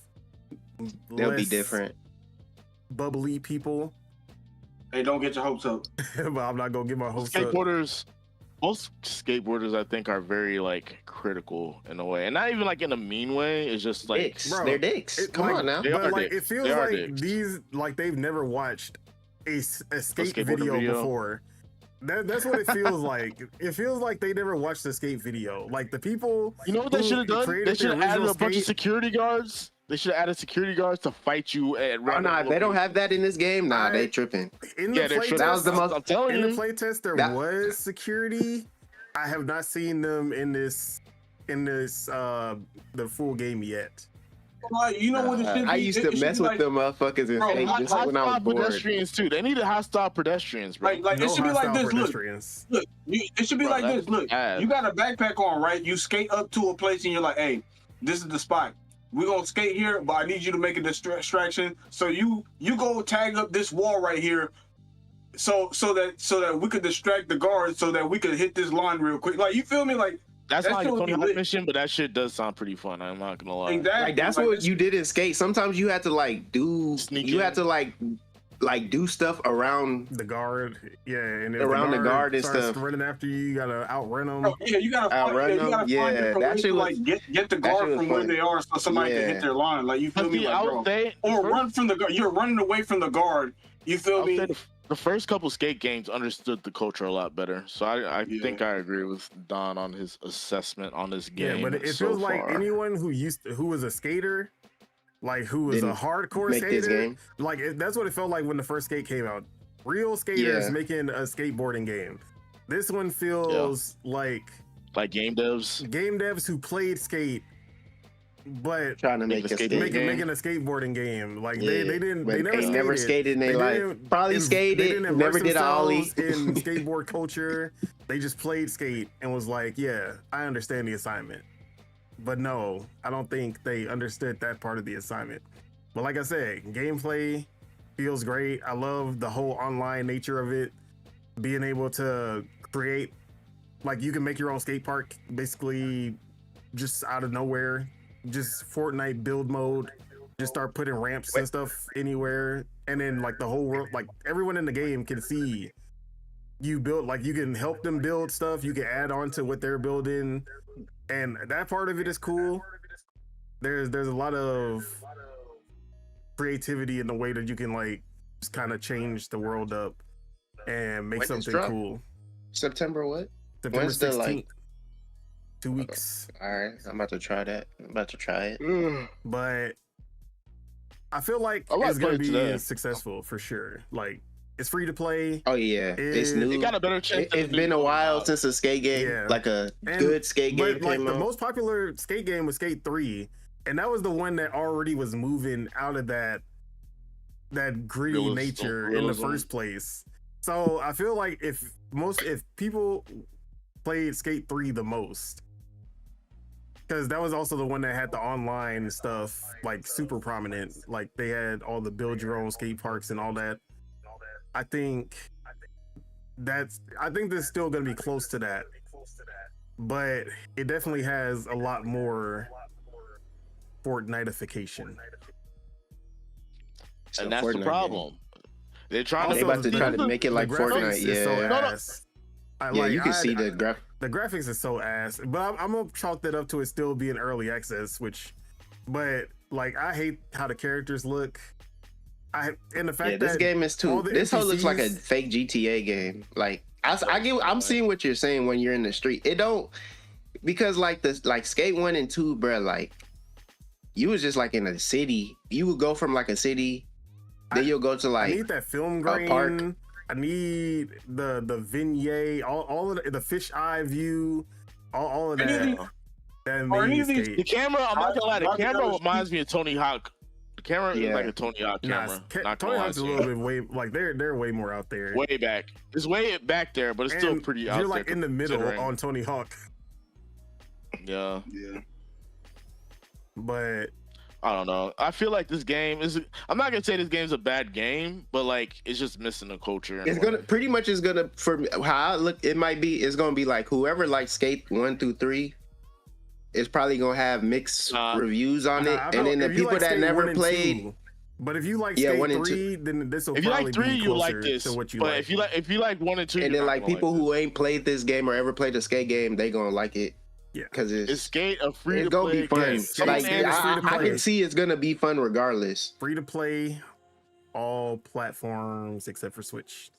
They'll be less different. Bubbly people. Hey, don't get your hopes up. But I'm not gonna get my hopes up. Most skateboarders, I think, are very like critical in a way, and not even like in a mean way. It's just like, Dicks. bro, They're dicks. Come like, on now. They But are like, dicks. it feels They are like dicks. these, like they've never watched a skate skateboarding video video. before. That's what it feels like. It feels like they never watched the skate video. Like the people. You know what they who should have done? created They should have the added a original bunch of skate- security guards. They should have added security guards to fight you at Oh, random nah, if they don't have that in this game, nah, they tripping. In the Yeah, they play should. That was test, the most. I'm telling in the you. play test, there That- was security. I have not seen them in this the full game yet. Like, you know what it should be? I used to It should mess be with like, them motherfuckers in Bro, skate hot- just when I was Hostile bored. pedestrians too. They need hostile pedestrians, bro. Like No it should be like hostile this. Look, pedestrians. it should be Bro, like this. that's Look, bad. you got a backpack on, right? You skate up to a place and you're like, hey, this is the spot. We're gonna skate here, but I need you to make a distraction. So you go tag up this wall right here, so that we could distract the guards, so that we could hit this line real quick. Like, you feel me? Like, That's that not shit a would Tony be Hawk lit. mission, but that shit does sound pretty fun. I'm not gonna lie. exactly. Like that's Like, what you did in skate. Sometimes you had to like do. Sneak You in. had to like do stuff around. The guard, yeah, and if Around the guard and starts stuff. running after you, you gotta outrun them. Bro, yeah, you gotta Outrun find, them? you gotta Yeah, find different that ways shit to was- like get the that guard shit was from where fun. they are, so somebody can Yeah. hit their line. Like, you feel But me? see, Like, I bro. would say, Or run from the guard. You're running away from the guard. You feel I'll me? say the first couple skate games understood the culture a lot better. So I Yeah. think I agree with Don on his assessment on this Yeah, game. but it so feels like far. anyone who was a skater, like who was a Didn't hardcore make this skater, game. like that's what it felt like when the first skate came out. Real skaters Yeah. making a skateboarding game. This one feels like game devs. game devs who played skate, but Trying to Make make the a skate skate. game. making a skateboarding game. Like Yeah, they didn't but they never they skated. never skated in their They life. didn't Probably they skated, didn't never immerse did a ollie. themselves in skateboard culture. They just played skate and was like, yeah, I understand the assignment. But no, I don't think they understood that part of the assignment. But like I said, gameplay feels great. I love the whole online nature of it. Being able to create, like, you can make your own skate park basically just out of nowhere. Just Fortnite build mode. Just start putting ramps and stuff anywhere. And then, like, the whole world, like, everyone in the game can see you build, like, you can help them build stuff. You can add on to what they're building. And that part of it is cool. There's a lot of creativity in the way that you can, like, just kind of change the world up and make When does something drop? cool. September what? September When's the, 16th. like- 2 weeks. All right, I'm about to try that. I'm about to try it. But I feel like I might it's going to play it be today. successful for sure. Like, It's free to play. Oh yeah, it's new. It got a better chance. It's been a while since a skate game, like a good skate game came out. The out. most popular skate game was Skate 3, and that was the one that already was moving out of that gritty nature in the first place. So I feel like if people played Skate 3 the most, because that was also the one that had the online stuff like super prominent. Like they had all the build your own skate parks and all that. I think this is still going to be close to that, but it definitely has a lot more Fortniteification. And that's the problem. They're trying to make it like Fortnite. Yeah, you can see the graphics is so ass, but I'm gonna chalk that up to it still being early access. But like I hate how the characters look. And the fact that this game is too. This whole looks like a fake GTA game. Like I'm seeing what you're saying when you're in the street. It don't, because like Skate 1 and 2, bro. Like you was just like in a city. You would go from like a city, then you'll go to like I need that film grain. Park. I need the vignette, all of the fisheye view, all of that. The camera, I'm not gonna lie, the camera reminds me of Tony Hawk. The camera is like a Tony Hawk camera. Tony Hawk's a little bit like they're way more out there. Way back. It's way back there, but it's still pretty out there. You're like in the middle on Tony Hawk. Yeah. But I don't know. I feel like this game is. I'm not gonna say this game's a bad game, but like it's just missing the culture. It's gonna pretty much is gonna, for how I look, it might be. It's gonna be like whoever likes Skate 1 through 3 is probably gonna have mixed reviews on it, and then the people that never played. But if you like Skate 3, then this will probably be closer you like this, to what you but like. if you like 1 and 2, and then like people who ain't played this game or ever played a skate game, they gonna like it. Yeah, because it's Skate a free to play. It's gonna be fun. Like I can see it's gonna be fun regardless. Free to play, all platforms except for Switch.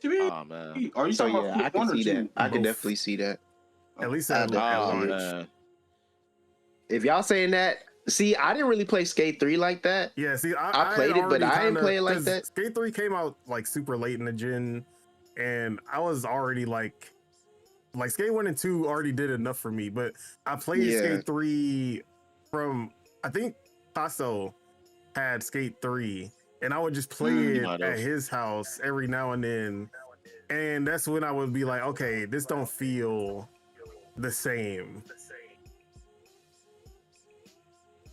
Oh man, are you talking about I can see that. I can definitely see that. At least at launch. If y'all saying that, see, I didn't really play Skate 3 like that. Yeah, see, I played it, but I didn't play it like that. Skate 3 came out like super late in the gen, and I was already like Skate 1 and 2 already did enough for me, but I played Skate 3 from, I think Tasso had Skate 3, and I would just play it at his house every now and then, and that's when I would be like, okay, this don't feel the same.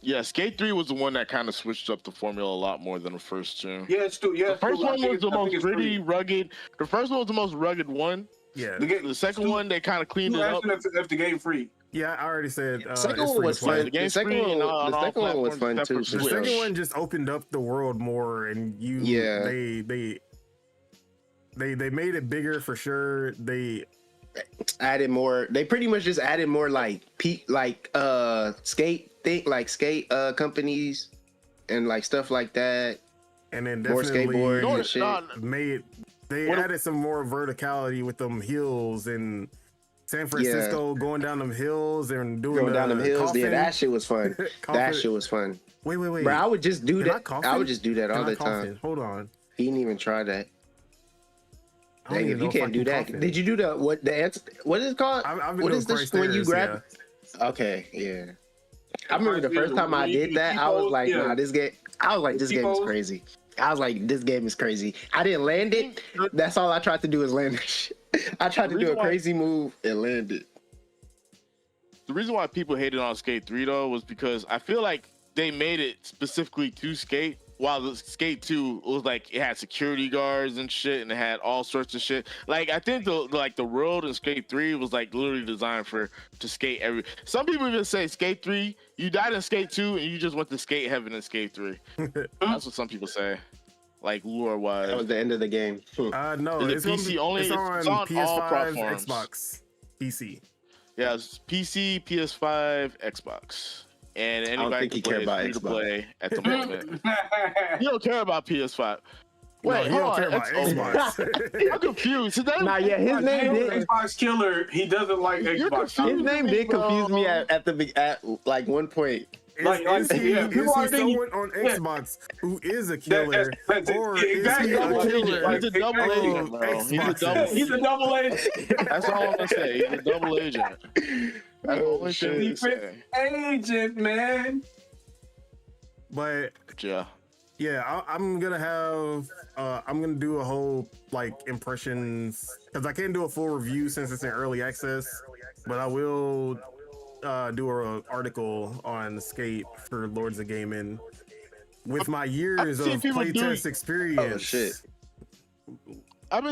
Yeah, Skate 3 was the one that kind of switched up the formula a lot more than the first two. Yeah, the first one was the most gritty, rugged. The first one was the most rugged one. Yeah. The second one, they kind of cleaned it up. If the game free. Yeah, I already said. The second one was fun. The second one was fun too. The second one just opened up the world more, and they made it bigger for sure. They added more. They pretty much just added more skate companies and like stuff like that. And then more skateboard and shit. They added some more verticality with them hills and San Francisco going down them hills and doing down them hills. Coffin. Yeah, that shit was fun. That shit was fun. Wait. Bro, I would just do that. I would just do that all the time. Hold on. He didn't even try that. Dang, if you can't do that, did you do what is it called? What is this when you grab? Yeah. Okay, yeah. I remember the first time I did that, I was like, nah, this game. I was like, this game is crazy. I was like, this game is crazy. I didn't land it. That's all I tried to do is land it. I tried to do a crazy move and land it. The reason why people hated on Skate 3 though was because I feel like they made it specifically to skate, while the Skate 2 was like it had security guards and shit, and it had all sorts of shit. Like I think the world in Skate 3 was like literally designed to skate every. Some people even say Skate 3, you died in Skate 2 and you just went to skate heaven in Skate 3. That's what some people say. Like lore wise. That was the end of the game. No, it's PC only. It's on PS5, all platforms. Xbox, PC. Yeah, it's PC, PS5, Xbox. And anybody can play free to play at the moment. You don't care about PS5. Wait, no, hold on. Xbox. I'm confused. His name did Xbox Killer. He doesn't like Xbox. His name did confuse me at like one point. people are thinking, someone on Xbox who is a That- killer, that's it. or Yeah, is exactly. he a Double agent. killer? He's a double Exactly. agent, bro. He's a Xboxes. double. he's a double agent. That's all I'm gonna say. He's a double agent. That's the only thing to say. Agent, man. But Yeah. yeah, I'm gonna have I'm gonna do a whole like impressions because I can't do a full review since it's in early access, but I will do an article on Skate for Lords of Gaming with my years of seen people playtest doing- experience. Oh, shit. I've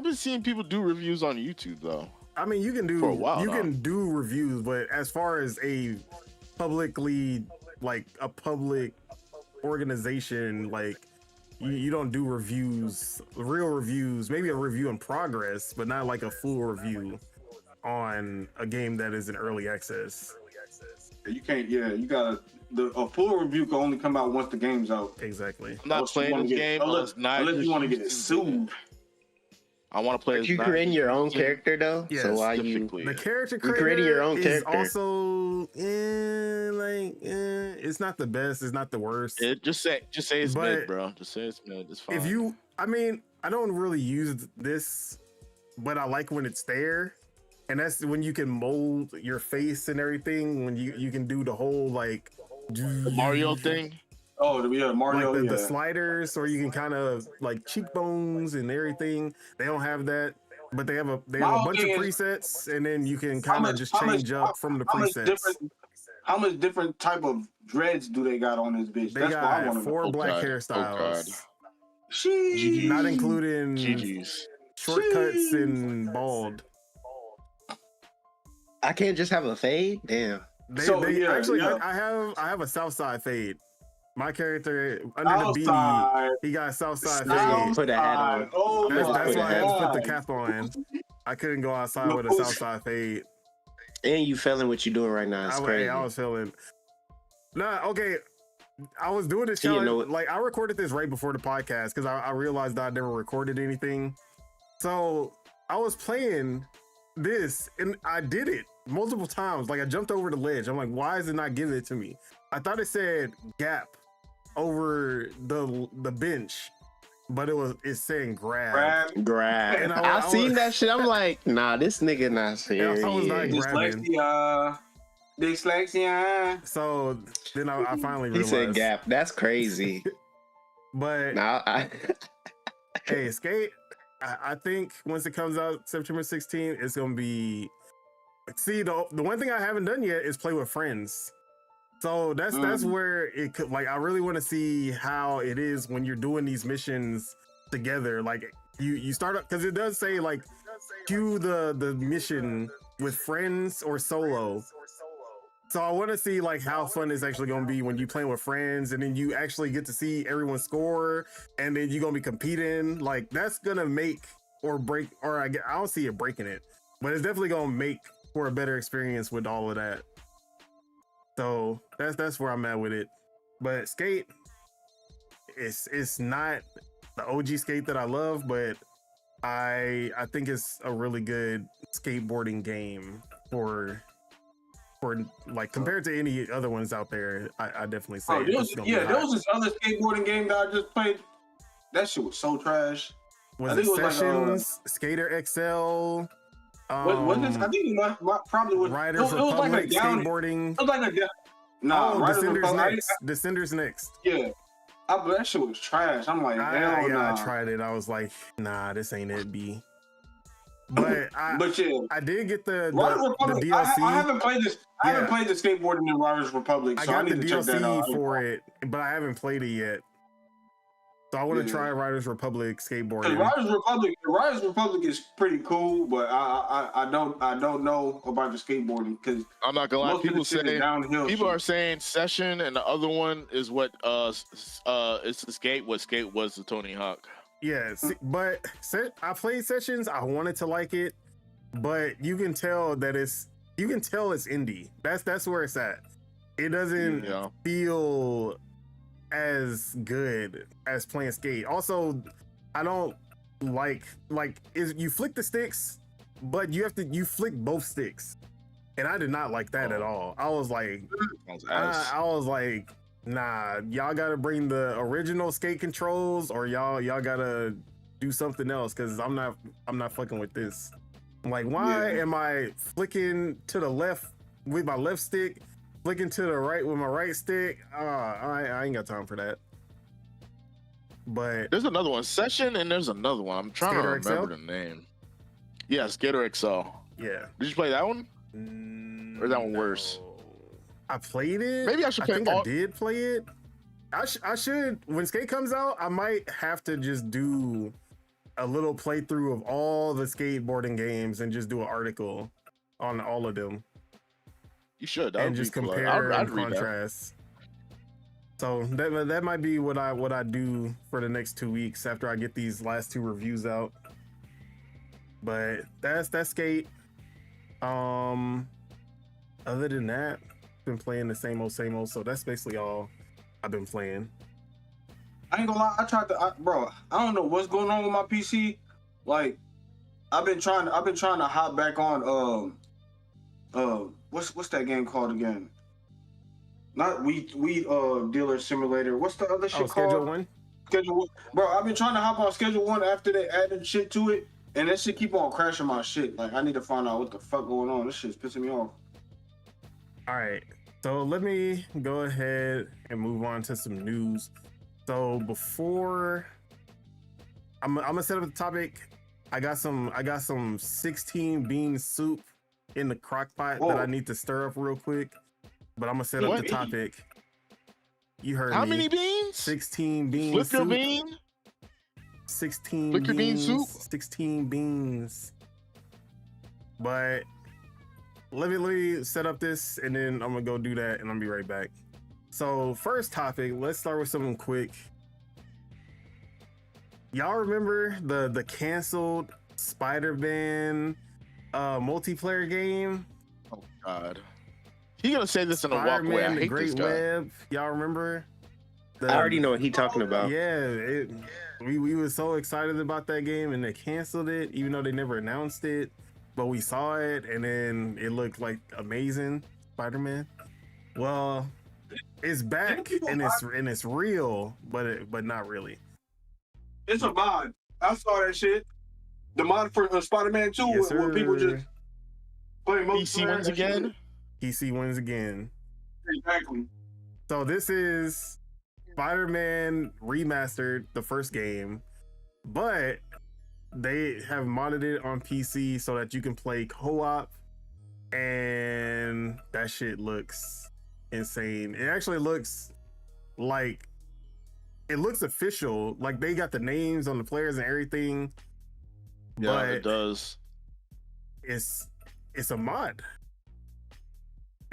been seeing people do reviews on YouTube though. I mean, you can do For a while you now. can do reviews, but as far as a publicly like a public organization, like you don't do reviews, real reviews, maybe a review in progress, but not like a full review on a game that is in early access. You can't. Yeah, you gotta. A full review can only come out once the game's out. Exactly. I'm not Unless you playing wanna this get- game unless you want to get sued. I want to play. But you creating your own character though. Yes, So why you? specifically. The character You creator creating your own is character. also it's not the best, it's not the worst. Just say it's But mid, bro. Just say it's mid. It's fine. If you, I mean, I don't really use this, but I like when it's there, and that's when you can mold your face and everything. When you can do the whole like the Mario thing. Oh, yeah, Mario. like yeah. the sliders, or you can kind of like cheekbones and everything. They don't have that, but they have a My bunch of thing is- presets, and then you can How kind of much- just how much- change up from the how much presets. How much different type of dreads do they got on this bitch? They That's what I got want to know. 4 black God. hairstyles, Sheesh. not including GG's. shortcuts and bald. I can't just have a fade. Damn. Actually, yeah. I have a Southside fade. My character under the Outside. beanie, he got a Southside Outside. fade. Put a hat on. Oh, That's my why I had to put the God. cap on. I couldn't go outside with a No. Southside fade. And you feeling what you doing right now? It's crazy. I was feeling. Nah, okay. I was doing this So you challenge. know it- Like I recorded this right before the podcast because I realized that I never recorded anything. So I was playing this and I did it multiple times. Like I jumped over the ledge. I'm like, why is it not giving it to me? I thought it said gap over the bench, but it's saying grab. Grab. And I I seen was- that shit. I'm like, nah, this nigga not And serious. I was like, grabbing. Dyslexia. So then I finally He realized. said gap. That's crazy. But Nah, hey, Skate, I think once it comes out September 16th, it's gonna be. See, the one thing I haven't done yet is play with friends. So that's where it could, like, I really want to see how it is when you're doing these missions together. Like you start up because it does say like do the mission with friends or solo. So I want to see like how fun it's actually going to be when you playing with friends, and then you actually get to see everyone score, and then you're going to be competing. Like that's going to make or break, or I don't see it breaking it, but it's definitely going to make for a better experience with all of that. So that's where I'm at with it. But Skate, it's not the OG Skate that I love, but I think it's a really good skateboarding game for like compared to any other ones out there. I definitely say There it's was, gonna be there hot. was this other skateboarding game that I just played. That shit was so trash. Was I it think it was like, Sessions, Skater XL? Was this? I think it probably was. Riders it was like a Republic down. skateboarding. It was like a nah. Oh, Riders Descenders Republic, next. Descenders next. Yeah, but that shit was trash. I'm like, hell nah. I tried it. I was like, nah, this ain't it, B. But But yeah, I did get the Riders Republic. DLC. I haven't played this. I haven't Yeah. played the skateboarding in Riders Republic, I so I got need the to check that out. DLC for it, but I haven't played it yet. So I want to Yeah. try Riders Republic Cause skateboarding. Riders Republic is pretty cool, but I don't know about the skateboarding because I'm not gonna lie. most of People the shit is say downhill. people shit. are saying Session, and the other one is what it's the Skate. What Skate was the Tony Hawk. Yeah, but I played Sessions. I wanted to like it, but you can tell that it's indie. That's where it's at. It doesn't Yeah. feel as good as playing Skate. Also, I don't like is you flick the sticks, but you flick both sticks. and I did not like that at all. I was like, Sounds ass. I was like, nah, y'all gotta bring the original skate controls, or y'all gotta do something else, because I'm not fucking with this. I'm like, why am I flicking to the left with my left stick, flicking to the right with my right stick? I ain't got time for that. But There's another one, Session, and there's another one. I'm trying Skater to remember XL? the name. Yeah, Skater XL. yeah. Did you play that one? Or is that one worse? I played it. Maybe I should play think all- I did play it. I should, when Skate comes out, I might have to just do a little playthrough of all the skateboarding games and just do an article on all of them You should. That and would just be cool. compare I'd and read that. contrast. So that might be what I do for the next 2 weeks after I get these last 2 reviews out. But that's Skate. Other than that, been playing the same old, so that's basically all I've been playing. I ain't gonna lie. Bro, I don't know what's going on with my PC. Like, I've been trying to hop back on. What's that game called again? Not weed dealer simulator. What's the other shit called? Schedule 1. Schedule 1. Bro, I've been trying to hop on Schedule 1 after they added shit to it, and that shit keep on crashing my shit. Like, I need to find out what the fuck going on. This shit's pissing me off. All right, so let me go ahead and move on to some news. So before I'm gonna set up the topic, I got some 16 bean soup in the crock pot that I need to stir up real quick. But I'm gonna set up What? the topic. You heard How me. many beans? 16 beans. Flip your soup. bean? 16 Flick your bean beans. soup? 16 beans. But let me set up this, and then I'm gonna go do that, and I'll be right back. So first topic, let's start with something quick. Y'all remember the canceled Spider-Man multiplayer game? Oh God. He gonna say this in a walkway. I Spider-Man: The hate Great this guy. Web. Y'all remember? I already know what he talking about. Yeah, we were so excited about that game, and they canceled it, even though they never announced it. But we saw it, and then it looked like amazing Spider-Man. Well, it's back, and it's real, but not really. It's a mod. I saw that shit. The mod for Spider-Man 2, Yes, where people sir. just play PC wins again. PC wins again. Exactly. So this is Spider-Man Remastered, the first game, but they have modded it on PC so that you can play co-op, and that shit looks insane. It actually looks like it looks official. Like they got the names on the players and everything. Yeah, but it does. It's a mod.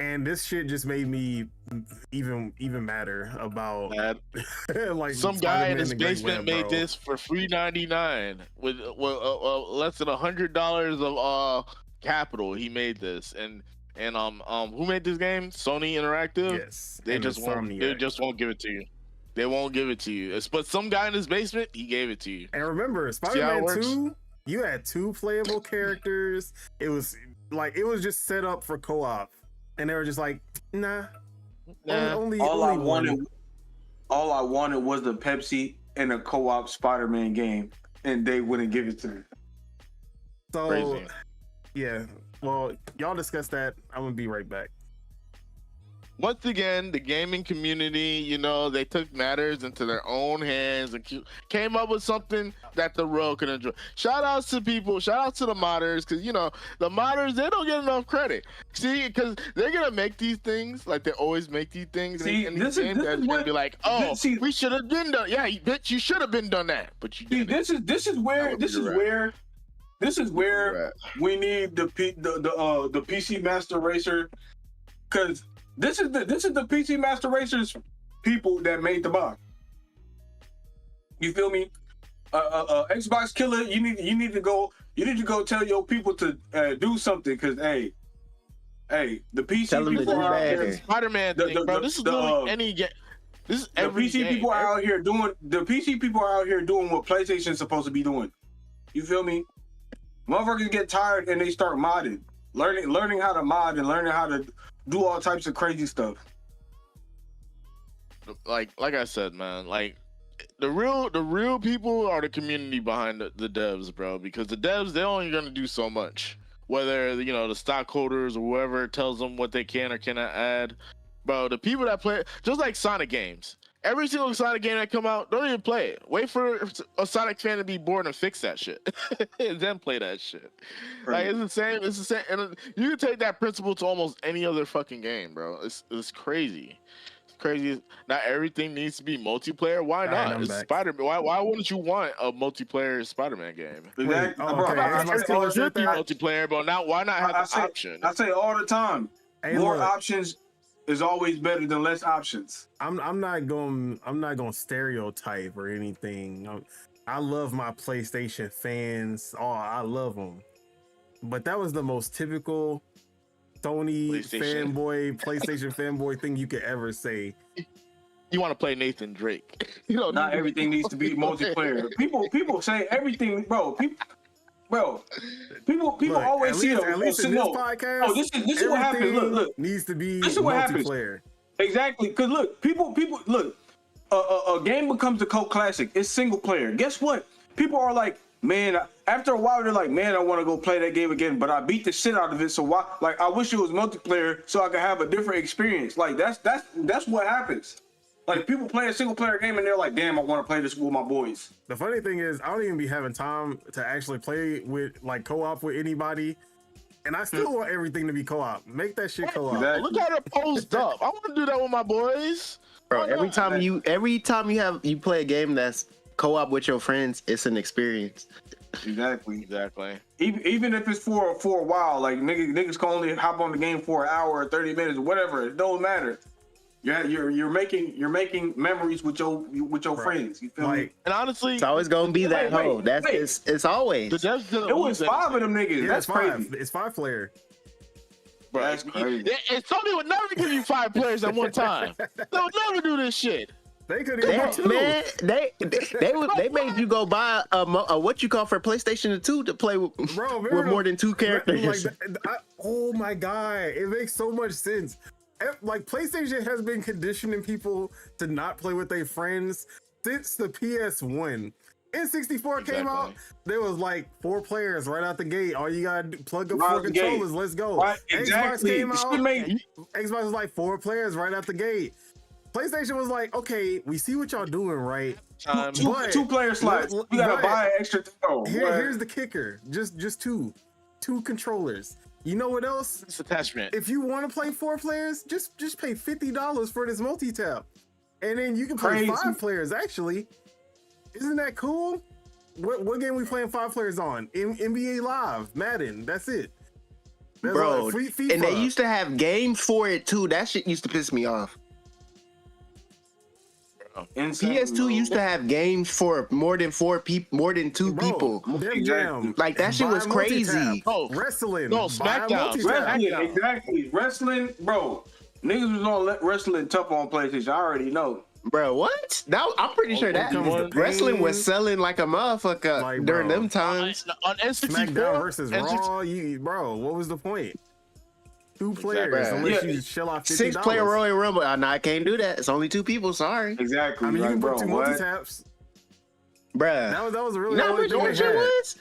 And this shit just made me even madder about Mad. like Some guy in Spider-Man: his The Great basement Web, made bro. this for $3.99 with less than $100 of capital. He made this, and who made this game? Sony Interactive. Yes, They and just won't. Insomniac. They just won't give it to you. They won't give it to you. But some guy in his basement, he gave it to you. And remember, how it Spider-Man works? 2, you had 2 playable characters. It was just set up for co-op, and they were just like, nah. Nah. Only All I one. wanted was the Pepsi and a co-op Spider-Man game, and they wouldn't give it to me. So Crazy. yeah. Well, y'all discuss that. I'm gonna be right back. Once again, the gaming community, they took matters into their own hands and came up with something that the world could enjoy. Shout outs to people, shout out to the modders, because, the modders, they don't get enough credit. See, because they're going to make these things, like they always make these things. See, and this these is games that's going what- to be like, oh, see- we should have been done. Yeah, bitch, you should have been done that, but you See, didn't. this is where we need the PC Master Racer, because this is the PC Master Racer's people that made the mod. You feel me? Xbox killer, you need to go tell your people to do something, because hey, the PC Tell them to people do are out better. here. Spider-Man thing, bro. This is literally any game. This is The every PC game. people are out here doing. The PC people are out here doing what PlayStation's supposed to be doing. You feel me? Motherfuckers get tired and they start modding. learning how to mod and learning how to do all types of crazy stuff. Like I said, man, like the real people are the community behind the devs, bro. Because the devs, they're only gonna do so much. Whether the stockholders or whoever tells them what they can or cannot add, bro. The people that play, just like Sonic games. Every single Sonic game that come out, don't even play it. Wait for a Sonic fan to be bored and fix that shit, and then play that shit. Right. Like it's the same. It's the same. And you can take that principle to almost any other fucking game, bro. It's crazy. It's crazy. Not everything needs to be multiplayer. Why not? It's Spider-Man. Why wouldn't you want a multiplayer Spider-Man game? Exactly. Oh, Bro, okay. I Should be multiplayer, but now why not have the option? I say all the time, more options is always better than less options. I'm not going stereotype or anything. I love my PlayStation fans. Oh, I love them. But that was the most typical Sony PlayStation fanboy thing you could ever say. You want to play Nathan Drake? Not everything needs to be multiplayer. People say everything, bro. People Look, always see at least in this podcast. Oh, this is what happens. Look, needs to be this is what happens. multiplayer. Exactly, because look, people look. A game becomes a cult classic. It's single player. Guess what? People are like, man. After a while, they're like, man, I want to go play that game again, but I beat the shit out of it. So why? Like, I wish it was multiplayer so I could have a different experience. Like, that's what happens. Like, people play a single player game and they're like, damn, I want to play this with my boys. The funny thing is, I don't even be having time to actually play with like co-op with anybody, and I still want everything to be co-op. Make that shit co-op. Exactly. Look at it posed up. I want to do that with my boys. Bro, every time you play a game that's co-op with your friends, it's an experience. Exactly. Even if it's for a while, like niggas can only hop on the game for an hour or 30 minutes or whatever. It don't matter. You're making memories with your friends. You feel me? And honestly, it's always gonna be that hoe. It's always. It was 5 of them niggas. Yeah, That's crazy. It's 5 player. bro, That's crazy. Sony would never give you 5 players at one time. They'll never do this shit. They could even do 2. Man, they made you go buy a what you call for PlayStation 2 to play with, with more than 2 characters. Oh my god, it makes so much sense. Like, PlayStation has been conditioning people to not play with their friends since the PS1. N64 came out, there was like 4 players right out the gate. All you gotta do, plug up 4 controllers, let's go. Right, exactly. Xbox came out, Xbox was like 4 players right out the gate. PlayStation was like, okay, we see what y'all doing, right? Two player slots. We gotta buy an extra throw. Here's the kicker: just two controllers. You know what else? It's attachment. If you want to play 4 players, just pay $50 for this multi-tap, and then you can play 5 players. Actually, isn't that cool? What game we playing 5 players on? NBA Live, Madden. That's it. Bro, and they used to have games for it too. That shit used to piss me off. PS2 used to have games for more than 2 people. Exactly. Like, that shit was crazy. Oh, wrestling. No, SmackDown. Exactly. Wrestling, bro. Niggas was on wrestling tough on PlayStation. I already know. Bro, what? I'm pretty sure that wrestling was selling like a motherfucker during them times. On N64 SmackDown versus Raw, bro, what was the point? 2 players, unless you shell out $50. 6-player Royal Rumble. No, I can't do that. It's only 2 people. Sorry. Exactly. I mean, you can put 2 multi-taps. Bruh. That was really what the shit was?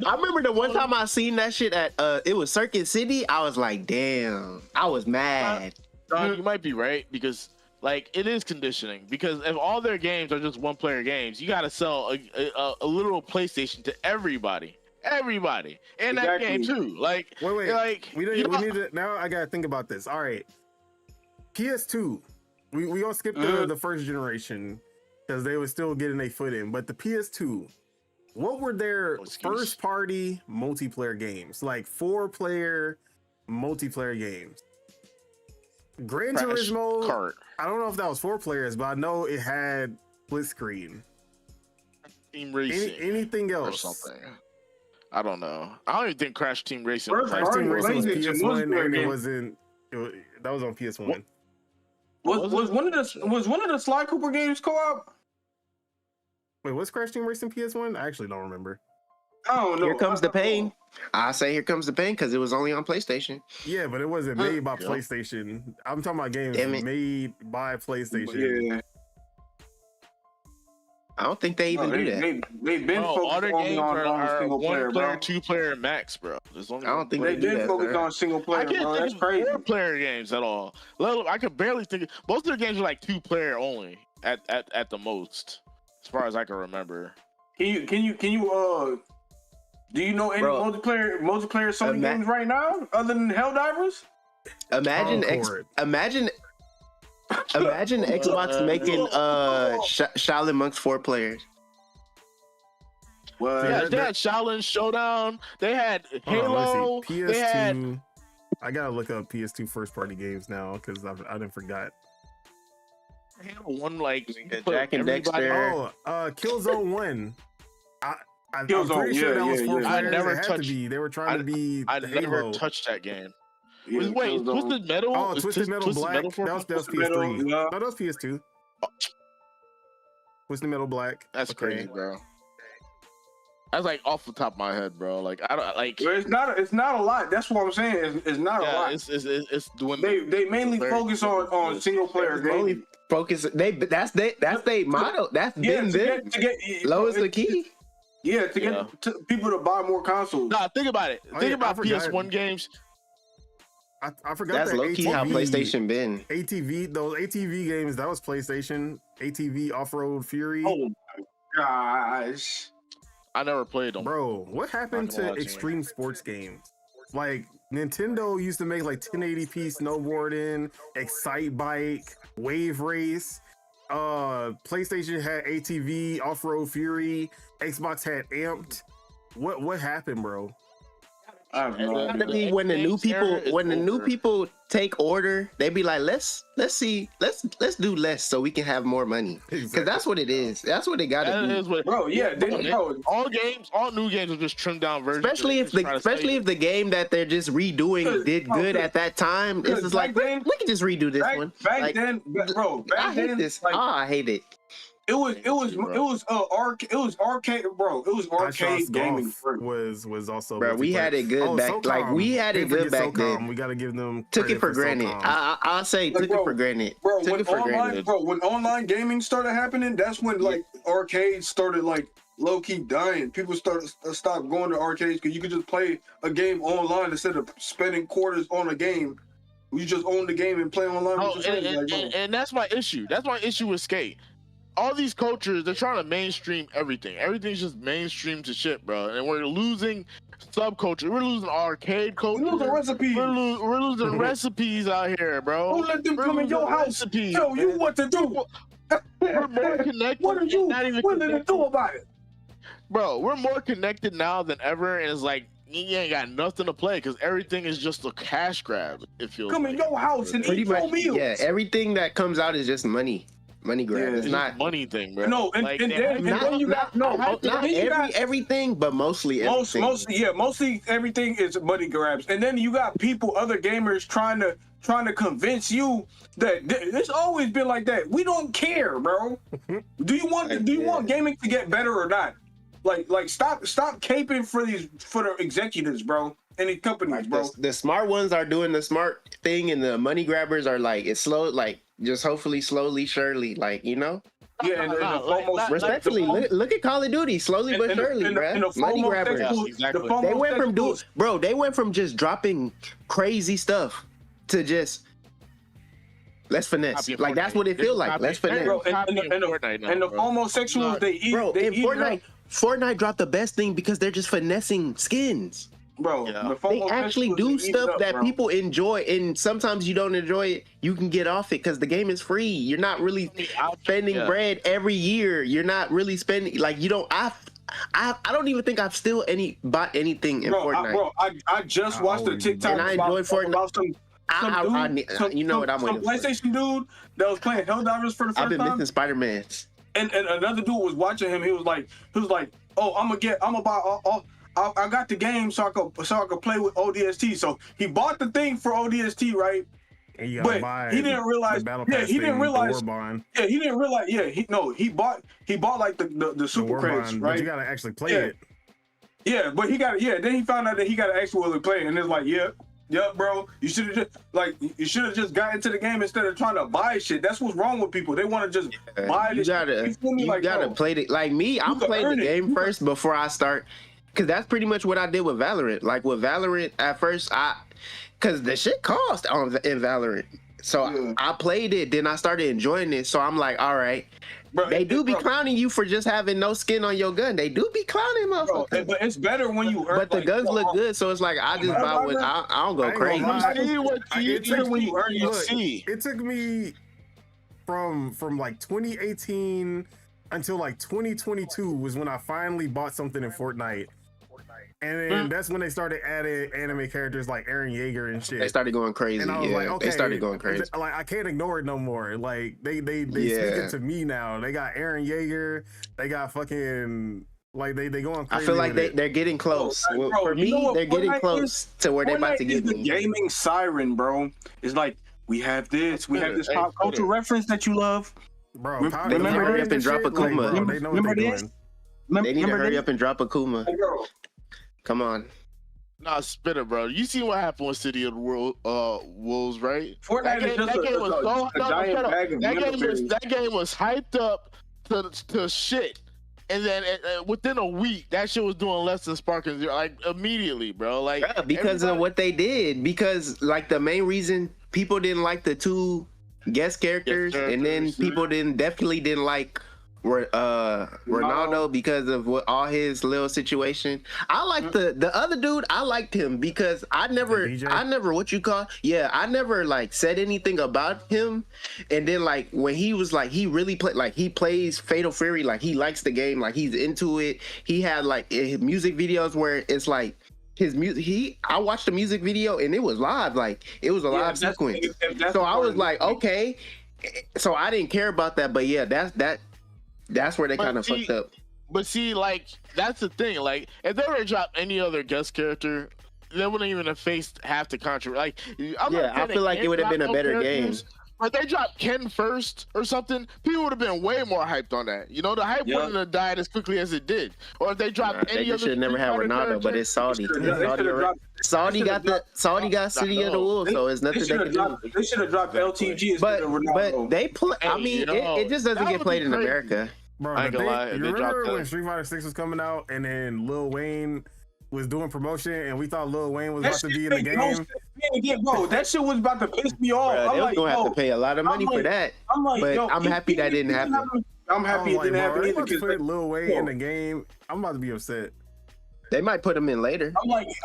I remember the one time I seen that shit at it was Circuit City. I was like, damn. I was mad. Don, you might be right, because like, it is conditioning, because if all their games are just 1-player games, you gotta sell a literal PlayStation to everybody, and that game too. Like, wait, like we need to. Now I gotta think about this. All right, PS2. We gonna skip the first generation because they were still getting their foot in. But the PS2, what were their first party multiplayer games? Like 4-player multiplayer games. Gran Turismo. Kart. I don't know if that was 4 players, but I know it had split screen. Team Racing. Anything else? Or something. I don't know. I don't even think Crash Team Racing. Crash Team Racing was PS1, and it wasn't. That was on PS1. Was one of the Sly Cooper games co-op? Wait, was Crash Team Racing PS1? I actually don't remember. I don't know. Here Comes the Pain. I say Here Comes the Pain because it was only on PlayStation. Yeah, but it wasn't made by PlayStation. I'm talking about games made by PlayStation. Yeah. I don't think they even do that. They've been all their focused games on are single player, one player, bro. 2 player max, bro. There's only I don't think They've they do been that, focused bro. on single I player, can't bro. think That's of crazy. 4 player games at all. I could barely think. Most of the games are like 2 player only at the most, as far as I can remember. Can you do you know any Bro, multiplayer Sony games right now other than Helldivers? Imagine Xbox making Shaolin Monks 4 players. Well, Yeah, they had Shaolin Showdown. They had Halo. PS2. They had. I gotta look up PS2 first party games now because I didn't forgot. One like Jack and Dexter. Oh, Killzone 1. I'm Killzone, pretty sure that was 4 yeah. I players. never It had to touched- be. They were trying to be I Halo. never touched that game. yeah, Wait, Killzone. Twisted Metal? Oh, Is Twisted Metal Black. Metal That was Twisted PS3. Metal, yeah. No, that was PS2. Twisted Metal Black. That's Okay. crazy, bro. That's like off the top of my head, bro. Like I don't like. Well, it's not a lot. That's what I'm saying. It's not a Yeah, lot. it's doing. They mainly focus on single player games. Only focus. That's their motto. That's Yeah, been to them. get Low is the key. Yeah, to get people to buy more consoles. Nah, think about it. Oh, Think yeah, about I forgot. PS1 games. I forgot That's that low key how ATV PlayStation been. those ATV games, that was PlayStation. ATV Off-Road Fury. Oh my gosh. I never played them. Bro, what happened Not gonna to lie to you. extreme sports games? Like Nintendo used to make like 1080p snowboarding, Excite Bike, Wave Race. PlayStation had ATV, Off-Road Fury. Xbox had Amped. What happened, bro? I have no And Gotta idea. be when the new Era is new over. people take order, they be like, let's do less so we can have more money. Because that's what it is. That's what they gotta That do. is what. Bro, yeah, bro. All new games are just trimmed down versions. Especially if the game that they're just redoing did good at that time. It's just like, back then- we can just redo this one. Back Like, then, bro. I Back hate then, this. like, I hate it. it was arcade, bro. It was arcade gaming. Was also Bro, we had it good back. Like we had it good back then. We gotta give them Took credit it for granted. SOCOM. I'll say Like, took it for granted. Bro, Took when it for granted. online gaming started happening, that's when like arcades started like low key dying. People stopped going to arcades because you could just play a game online instead of spending quarters on a game. You just own the game and play online. Oh, with your friends. Like, bro. and that's my issue. That's my issue with skate. All these cultures, they're trying to mainstream everything. Everything's just mainstream to shit, bro. And we're losing subculture. We're losing arcade culture. We losing recipes. We're losing recipes out here, bro. Don't let them We're come in your losing house. recipes, Tell you man. what to do. We're more connected. What are you not even willing to connected. do about it? Bro, we're more connected now than ever, and it's like you ain't got nothing to play because everything is just a cash grab. It feels Come like. in your house and Pretty eat your much. meals. Yeah, everything that comes out is just money. Money grab. Yeah, It's It's not just money thing, bro. No, and Like, then you got everything, but mostly everything. mostly everything is money grabs, and then you got people, other gamers trying to convince you that it's always been like that. We don't care, bro. Do you want gaming to get better or not? Like stop caping for the executives, bro, and these companies, Like bro. the smart ones are doing the smart thing, and the money grabbers are like it's slow, like just hopefully slowly, surely, like Yeah, and respectfully, look at Call of Duty, slowly but surely, bro. Money grabbers. Yeah, exactly. They went from just dropping crazy stuff to just let's finesse. Copy of Like that's Fortnite. what it feels like. Copy- Let's finesse. Bro, Copy of Fortnite now, and the bro. homosexuals, they eat. Bro, they in eat Fortnite dropped the best thing because they're just finessing skins. bro. Yeah. The They actually homosexuals, do they eat stuff up, that bro. people enjoy, and sometimes you don't enjoy it. You can get off it because the game is free. You're not really spending bread every year. You're not really spending like you don't. I don't even think I've still bought anything in Fortnite. I just watched the TikTok And I enjoy Fortnite. about some you know what I'm some waiting for. PlayStation dude that was playing Helldivers for the first I've been time. missing Spider-Mans. And another dude was watching him. He was like, oh, I'm gonna buy. I got the game so I could play with ODST. So he bought the thing for ODST, right? And you gotta But buy he didn't realize. the Battle Yeah, Pass he didn't thing, realize. the War Bond. Yeah, he didn't realize. Yeah, he bought like the The super War credits, Bond, right? but you gotta actually play Yeah. it. Yeah, but then he found out that he got to actually play, and it's like, yeah, bro, you should have just got into the game instead of trying to buy shit. That's what's wrong with people. They want to just buy this shit. You gotta play it. Like me, I'm playing the game first before I start, because that's pretty much what I did with Valorant. Like with Valorant, at first, because the shit cost in Valorant. So I played it, then I started enjoying it. So I'm like, all right. Bro, they do be clowning you for just having no skin on your gun. They do be clowning, motherfucker. But it's better when you earn. But the guns look good, so it's like I just buy what I don't go crazy. It took me from like 2018 until like 2022 was when I finally bought something in Fortnite. And then that's when they started adding anime characters like Eren Yeager and shit. They started going crazy. And I was like, okay, they started going crazy. Like I can't ignore it no more. Like they speak it to me now. They got Eren Yeager. They got fucking like they going crazy. I feel like they're getting close. Bro, for me, they're getting close to where they're about to get the gaming siren, bro. It's like we have this pop culture reference that you love. Bro, remember hurry up and drop a Kuma. Bro, they know what they're doing. They need to hurry up and drop a Kuma. Come on. Nah, spitter, bro. You see what happened with City of the Wolves, right? Fortnite that game was hyped up to shit, and then within a week, that shit was doing less than Sparking Zero, like immediately, bro. Like because of what they did. Because like the main reason people didn't like the two guest characters, and then people definitely didn't like Ronaldo because of all his little situation. I like the other dude. I liked him because I never like said anything about him. And then like when he was like he really he plays Fatal Fury, like he likes the game, like he's into it. He had like his music videos where it's like his music. I watched the music video and it was live, like it was a live sequence. So I was like, okay. So I didn't care about that, but yeah, that's where they kind of fucked up. But see, like, that's the thing. Like, if they were to drop any other guest character, they wouldn't even have faced half the controversy. Like, I feel like it would have been a better game. But they dropped Ken first or something, people would have been way more hyped on that. You know, the hype wouldn't have died as quickly as it did. Or if they dropped any other. They should never have Ronaldo, but it's Saudi. Saudi got City of the Wolves, so it's nothing they can do. They should have dropped LTG instead of Ronaldo. But they play. I mean, it just doesn't get played in America. Bro, I ain't gonna lie. You remember when Street Fighter 6 was coming out and then Lil Wayne was doing promotion and we thought Lil Wayne was about to be in the game? Bro, that shit was about to piss me off. Bro, they was gonna have to pay a lot of money for that. I'm happy that didn't happen. I'm happy it didn't happen either. Because put Lil Wayne in the game, I'm about to be upset. They might put him in later.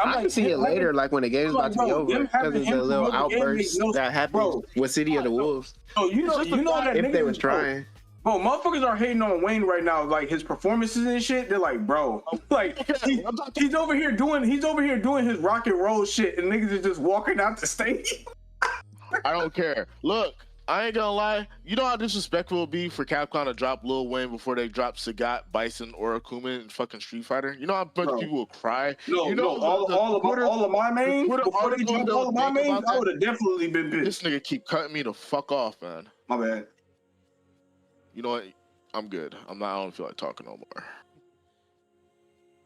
I can see it later, like when the game's about to be over, because of the little outburst that happened with City of the Wolves. You know that if they was trying. Bro, motherfuckers are hating on Wayne right now, like his performances and shit. They're like, bro, like he's over here doing his rock and roll shit, and niggas is just walking out the stadium. I don't care. Look, I ain't gonna lie. You know how disrespectful it would be for Capcom to drop Lil Wayne before they drop Sagat, Bison, or Akuma in fucking Street Fighter? You know how much people will cry? All of my mains, before they dropped all of my mains, I would have definitely been pissed. This nigga keep cutting me the fuck off, man. My bad. You know what? I'm good. I don't feel like talking no more.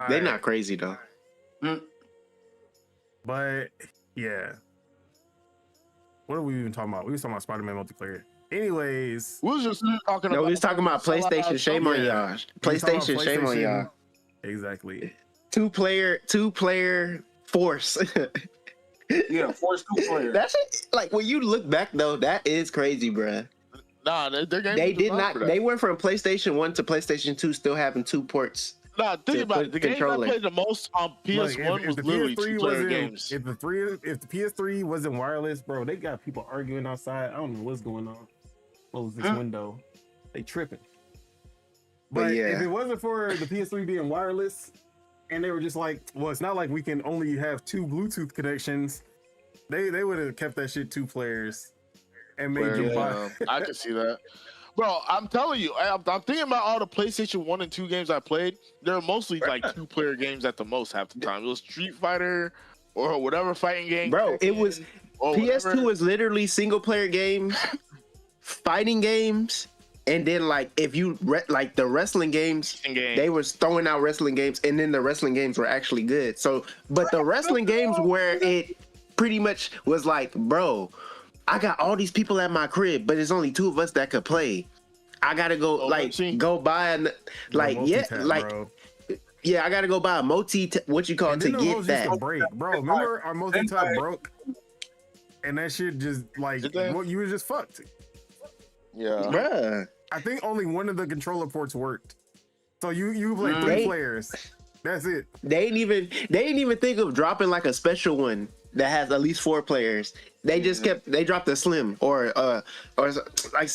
They're not crazy though. But yeah. What are we even talking about? We were talking about Spider-Man multiplayer. Anyways. We was just talking about. No, we was talking about PlayStation. Shame on y'all. PlayStation. Shame on y'all. Exactly. Two player Force. Yeah, Force 2 player. That's it. Like when you look back though, that is crazy, bruh. Nah, they did not. They went from PlayStation 1 to PlayStation 2, still having 2 ports. Nah, think about it. The games I played the most on PS1 was literally 2-player games. If the PS3 wasn't wireless, bro, they got people arguing outside. I don't know what's going on. Close this window. They tripping. But if it wasn't for the PS3 being wireless, and they were just like, well, it's not like we can only have 2 Bluetooth connections. They would have kept that shit 2 players. And made you buy. I can see that, bro. I'm telling you, I'm thinking about all the PlayStation 1 and 2 games I played. They're mostly like 2-player games at the most half the time. It was Street Fighter or whatever fighting game. Bro, it was PS2 was literally single-player games, fighting games, And then like if you like the wrestling games, they was throwing out wrestling games, and then the wrestling games were actually good. So, but the wrestling games where it pretty much was like, bro, I got all these people at my crib, but there's only 2 of us that could play. I gotta go go buy like bro. Yeah, I gotta go buy a what you call it to get that. To break, bro. Remember our multi-tap broke, and that shit just like you were just fucked. Yeah, bruh. I think only one of the controller ports worked. So you play 3 players. That's it. They didn't even think of dropping like a special one that has at least 4 players. They just they dropped a slim or like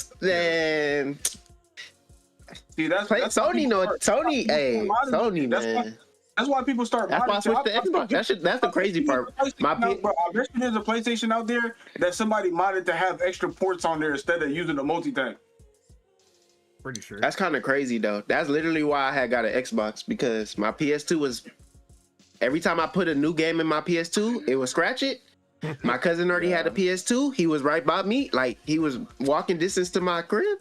See, that's Sony. Sony, hey, Sony, man. That's why people start. That's why I switched to Xbox. That's the crazy part. Bro, I bet there's a PlayStation out there that somebody modded to have extra ports on there instead of using the multi-tank. Pretty sure. That's kind of crazy though. That's literally why I had got an Xbox, because my PS2 was. Every time I put a new game in my PS2, it would scratch it. My cousin already had a PS2. He was right by me, like he was walking distance to my crib.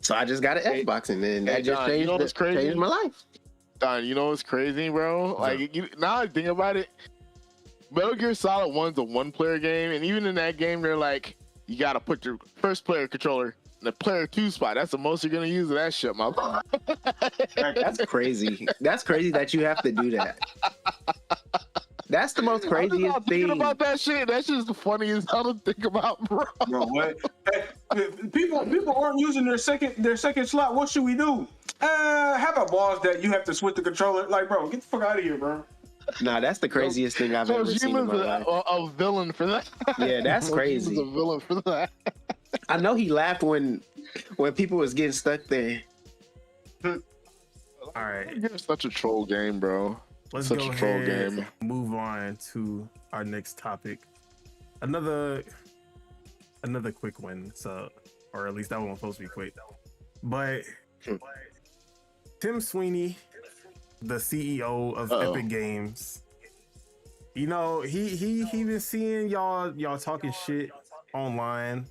So I just got an Xbox, and then that just changed my life. Don, you know what's crazy, bro? Like now I think about it, Metal Gear Solid 1's a 1-player game, and even in that game, they're like, you gotta put your first player controller in the player 2 spot. That's the most you're gonna use of that shit, my boy. That's crazy. That's crazy that you have to do that. That's the most craziest thing. Thinking about that shit, that's just the funniest hell to think about, bro. What? People aren't using their second slot. What should we do? Have a boss that you have to switch the controller. Like, bro, get the fuck out of here, bro. Nah, that's the craziest thing I've ever seen in my life. A villain for that. Yeah, that's crazy. A villain for that. I know he laughed when people was getting stuck there. All right, it's such a troll game, bro. Let's go ahead and move on to our next topic. Another quick one, so, or at least that one was supposed to be quick. But Tim Sweeney, the CEO of Epic Games, you know, he been seeing y'all talking shit online,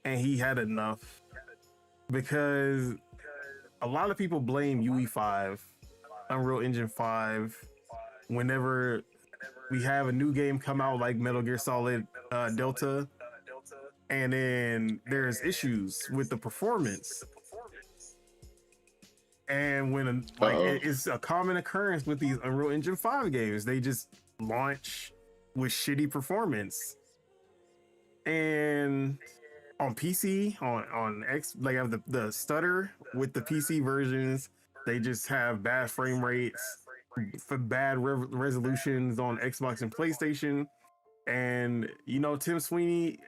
and he had enough, because a lot of people blame UE5, Unreal Engine 5, whenever we have a new game come out like Metal Gear Solid Delta, and then there's issues with the performance. And when it's a common occurrence with these Unreal Engine 5 games, they just launch with shitty performance. And on PC, on X, like have the stutter with the PC versions. They just have bad frame rates, for bad resolutions on Xbox and PlayStation. And, you know, Tim Sweeney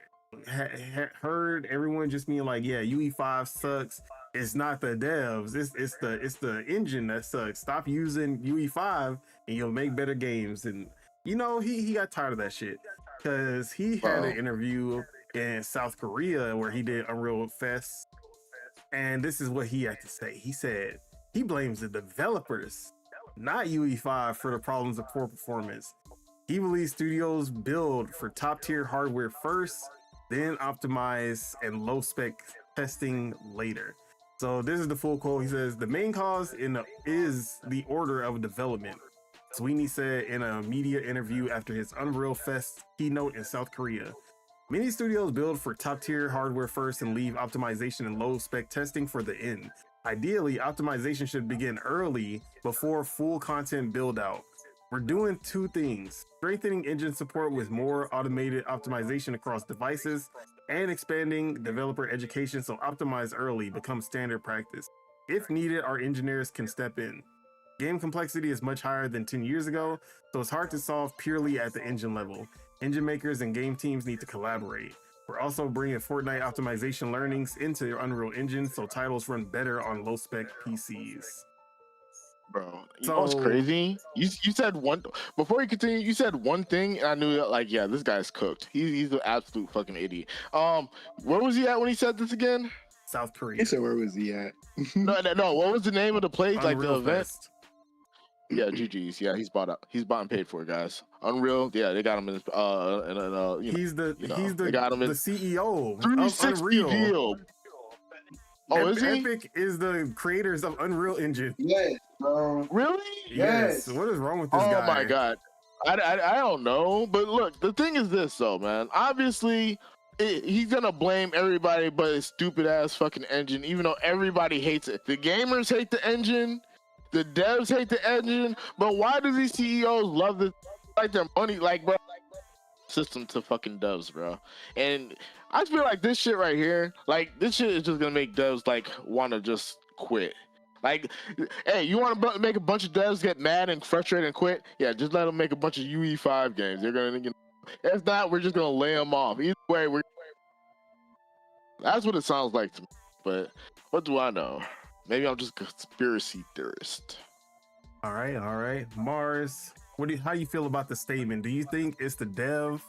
heard everyone just being like, yeah, UE5 sucks. It's not the devs. It's the engine that sucks. Stop using UE5 and you'll make better games. And, you know, he got tired of that shit, because he had an interview in South Korea where he did Unreal Fest. And this is what he had to say. He said, he blames the developers, not UE5, for the problems of poor performance. He believes studios build for top-tier hardware first, then optimize and low-spec testing later. So this is the full quote. He says, the main cause is the order of development, Sweeney said in a media interview after his Unreal Fest keynote in South Korea. Many studios build for top-tier hardware first and leave optimization and low-spec testing for the end. Ideally, optimization should begin early before full content build out. We're doing 2 things: strengthening engine support with more automated optimization across devices, and expanding developer education so optimize early becomes standard practice. If needed, our engineers can step in. Game complexity is much higher than 10 years ago, so it's hard to solve purely at the engine level. Engine makers and game teams need to collaborate. We're also bringing Fortnite optimization learnings into Unreal Engine so titles run better on low-spec PCs. Bro, you know what's crazy? You said one, before you continue, you said one thing, and I knew that, like, yeah, this guy's cooked. He's an absolute fucking idiot. Where was he at when he said this again? South Korea. He said, where was he at? No. What was the name of the place? Unreal like the event? Fest. Yeah, GG's. Yeah, he's bought and paid for it, guys. Unreal. Yeah, they got him in. You know, He's the they got him in the CEO 360 of Unreal. deal. Oh, is he? Epic is the creators of Unreal Engine. Yes, bro. Really? Yes. What is wrong with this Oh guy? my god. I don't know, but look, the thing is this though, man. Obviously, he's gonna blame everybody but his stupid ass fucking engine, even though everybody hates it. The gamers hate the engine, the devs hate the engine, but why do these CEOs love the like their money, like bro? System to fucking devs, bro. And I feel like this shit right here, like this shit is just gonna make devs like want to just quit. Like, hey, you want to make a bunch of devs get mad and frustrated and quit? Yeah, just let them make a bunch of UE5 games. They're gonna, if not, we're just gonna lay them off. Either way, that's what it sounds like to me. But what do I know? Maybe I'm just a conspiracy theorist. All right, Mars. How do you feel about the statement? Do you think it's the dev,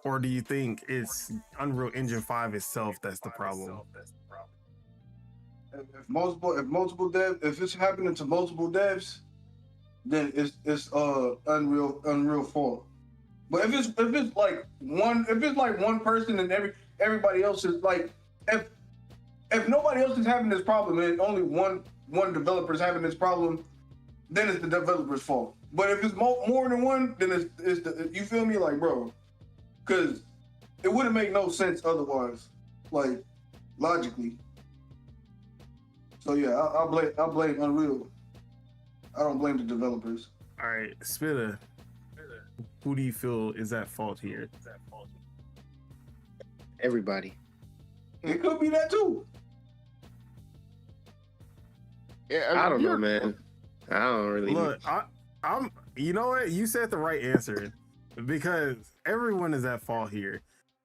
or do you think it's Unreal Engine 5 itself that's the problem? If multiple devs, if it's happening to multiple devs, then it's Unreal fault. But if it's like one person and everybody else is like, if nobody else is having this problem and only one developer is having this problem, then it's the developer's fault. But if it's more than one, then it's the, you feel me, like, bro, because it wouldn't make no sense otherwise, like, logically. So yeah, I blame Unreal. I don't blame the developers. All right, Spitter, who do you feel is at fault here? Everybody. It could be that too. Yeah, I don't know, man. I don't really look. I'm. You know what? You said the right answer because everyone is at fault here,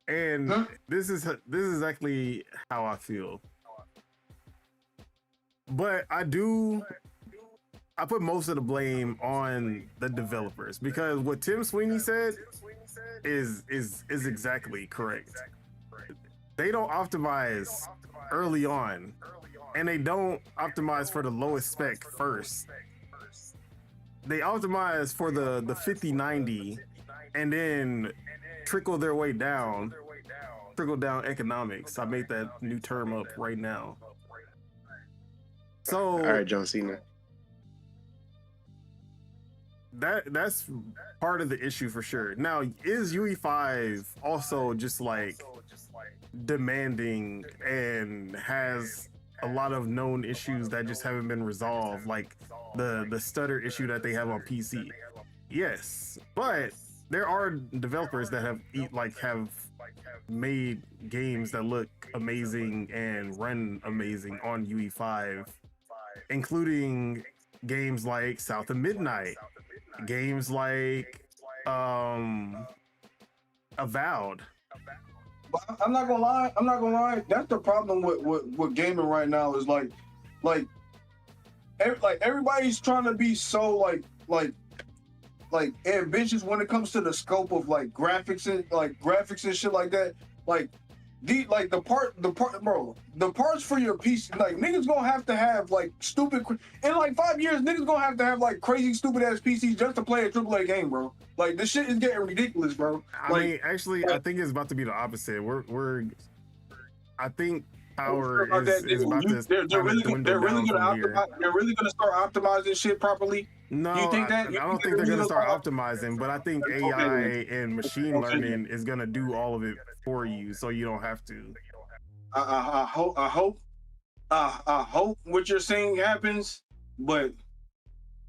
and this is exactly how I feel. But I put most of the blame on the developers because what Tim Sweeney said is exactly correct. They don't optimize early on, and they don't optimize for the lowest spec first. They optimize for the 5090 and then trickle their way down. Trickle down economics. I made that new term up right now. So all right, John Cena. That's part of the issue for sure. Now, is UE5 also just like demanding and has a lot of known issues that just haven't been resolved, like the stutter issue that they have on PC? Yes, but there are developers that have made games that look amazing and run amazing on UE5, including games like South of Midnight, games like Avowed. I'm not gonna lie. That's the problem with gaming right now. Is like everybody's trying to be so like ambitious when it comes to the scope of like graphics and shit like that. The parts for your PC, like niggas gonna have to have like stupid in like 5 years, niggas gonna have to have like crazy stupid ass PCs just to play a AAA game, bro. Like this shit is getting ridiculous, bro. I mean, actually, I think it's about to be the opposite. I think power is about to. They're really gonna start optimizing shit properly. No, you think that? I don't think they're gonna start optimizing, but I think AI and machine learning is gonna do all of it for you, so you don't have to. I hope what you're saying happens, but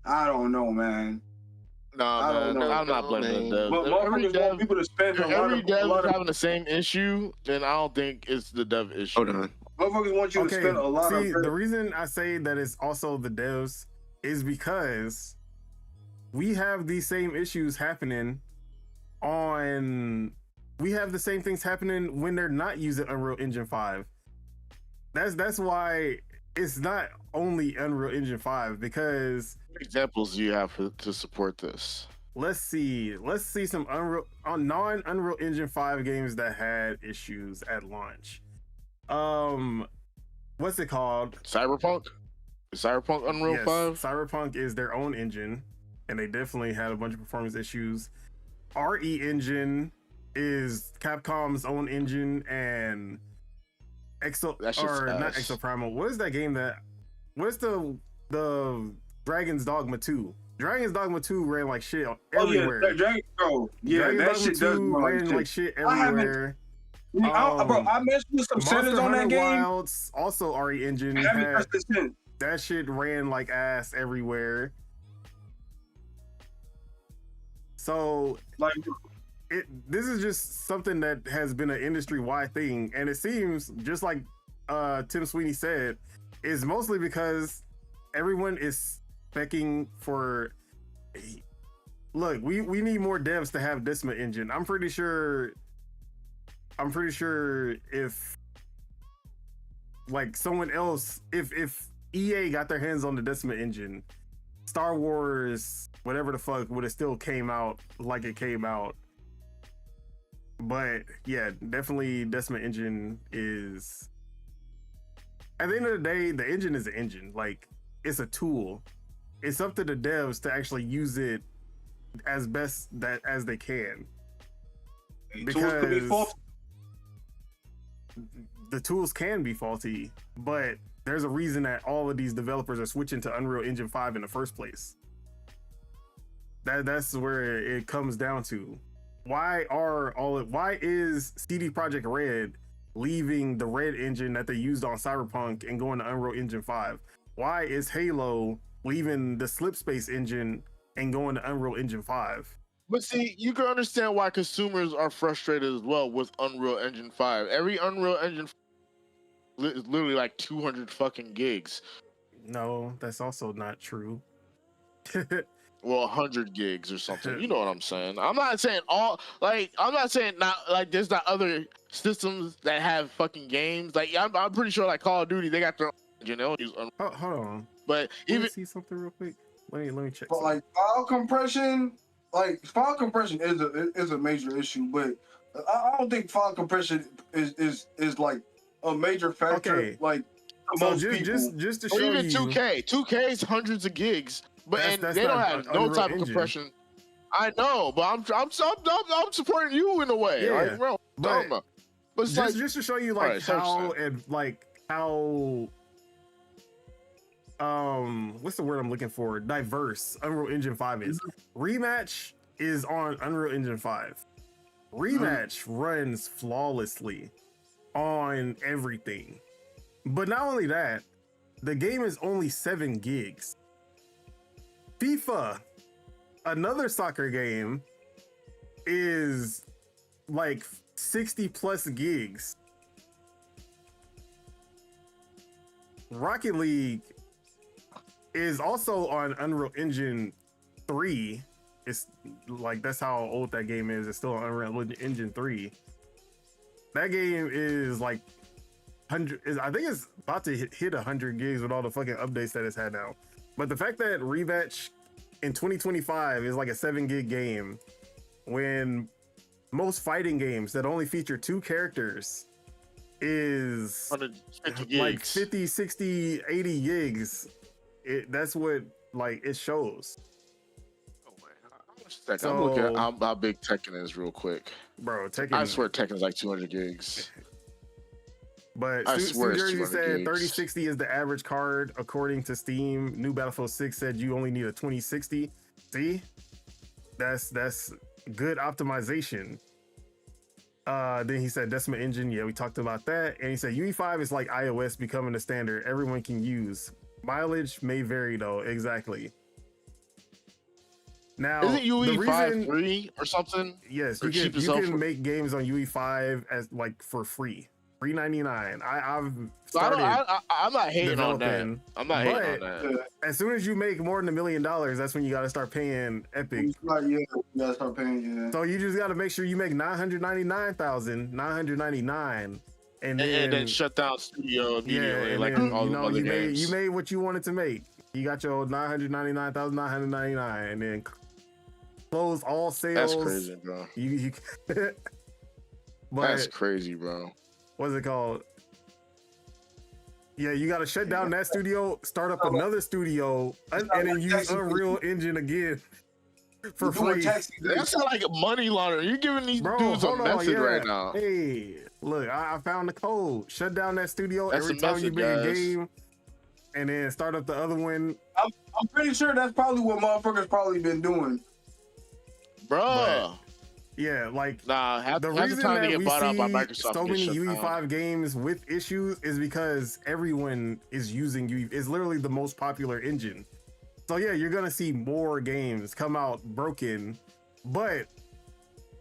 I don't know, man. No, I'm not blaming the devs. Every dev, people to spend every dev is having the same issue, then I don't think it's the dev issue. Hold on. Motherfuckers want you to spend a lot of. The reason I say that it's also the devs is because we have these same issues happening we have the same things happening when they're not using Unreal Engine 5. That's why it's not only Unreal Engine 5, because what examples do you have to support this? Let's see some non-Unreal Engine 5 games that had issues at launch. What's it called? Cyberpunk? Is Cyberpunk Unreal 5? Cyberpunk is their own engine, and they definitely had a bunch of performance issues. RE Engine is Capcom's own engine, and Exo That shit's or not ass. Exo Primal. What is that game that? What's the Dragon's Dogma 2? Dragon's Dogma 2 ran like shit everywhere. Oh yeah, Dragon, bro. Yeah, Dragon's that Dogma shit does 2 run ran like shit I haven't- everywhere. bro, I messed with some Monster settings on Hunter that game. Wilds, also RE Engine. I haven't touched this since. That shit ran like ass everywhere. So Like, this is just something that has been an industry-wide thing, and it seems just like Tim Sweeney said, is mostly because everyone is specking for. Look, we need more devs to have Decima engine. I'm pretty sure if like someone else, if EA got their hands on the Decima engine, Star Wars, whatever the fuck, would have still came out like it came out. But yeah, definitely Decima engine is, at the end of the day, the engine is an engine. Like, it's a tool. It's up to the devs to actually use it as best as they can. tools could be faulty. The tools can be faulty, but there's a reason that all of these developers are switching to Unreal Engine 5 in the first place. That's where it comes down to. Why is CD Projekt Red leaving the Red engine that they used on Cyberpunk and going to Unreal Engine 5? Why is Halo leaving the Slipspace engine and going to Unreal Engine 5? But see, you can understand why consumers are frustrated as well with Unreal Engine 5. Every Unreal Engine is literally like 200 fucking gigs. No, that's also not true. Well, 100 gigs or something. You know what I'm saying? I'm not saying I'm not saying not like there's not other systems that have fucking games. Like I'm pretty sure like Call of Duty, they got their own engine. They don't use Unreal. Hold on. But Let even me see something real quick. Let me check. But something. like file compression is a major issue. But I don't think file compression is like a major factor. Okay. Like So most people. just to or show even you, 2K. 2K is hundreds of gigs, but That's they don't not have an no Unreal type of Engine. compression. I know, but I'm supporting you in a way. Yeah, Like, bro, but but it's like just to show you like Alright, how and like how what's the word I'm looking for? Diverse Unreal Engine 5 is. Rematch is on Unreal Engine 5. Rematch runs flawlessly on everything. But not only that, the game is only 7 gigs. FIFA, another soccer game, is like 60 plus gigs. Rocket League is also on Unreal Engine 3. It's like, that's how old that game is. It's still on Unreal Engine 3. That game is like I think it's about to hit 100 gigs with all the fucking updates that it's had now. But the fact that Rematch in 2025 is like a 7 gig game, when most fighting games that only feature 2 characters is 150 gigs. like 50, 60, 80 gigs. That's what like it shows. I'm looking at how big Tekken is real quick. Bro, Tekken. I swear Tekken is like 200 gigs. But I swear it's Jersey 200 said gigs. 3060 is the average card according to Steam. New Battlefield 6 said you only need a 2060. See? That's good optimization. Then he said Decima Engine. Yeah, we talked about that. And he said UE5 is like iOS becoming the standard everyone can use. Mileage may vary though. Exactly. Now, Isn't the UE5 reason- free or something? Yes, Or you cheap can, as you hell can for- make games on UE5 as like for free. $3.99. I've So started I'm not hating on that. developing, I'm not hating on but that. as soon as you make more than $1 million, that's when you got to start paying Epic. Like, yeah, you gotta start paying. Yeah. So you just got to make sure you make $999,999, and And then shut down studio immediately, and like then, all the other you games. made what you wanted to make. You got your $999,999, and then close all sales. That's crazy, bro. You but That's crazy, bro. what's it called? Yeah, you got to shut down that studio, start up another studio, and then use Unreal Engine again. for doing free. taxi. That's not like a money laundering. You're giving these Bro, dudes a hold on, method yeah. right now. Hey, look, I found the code. Shut down that studio That's every a time you method, make a guys. game, and then start up the other one. I'm pretty sure that's probably what motherfuckers probably been doing. Bruh. Yeah, like Nah, half the the reason time they that get we bought out by see Microsoft. so and get many shut UE5 down. games with issues is because everyone is using UE. It's literally the most popular engine. So yeah, you're gonna see more games come out broken, but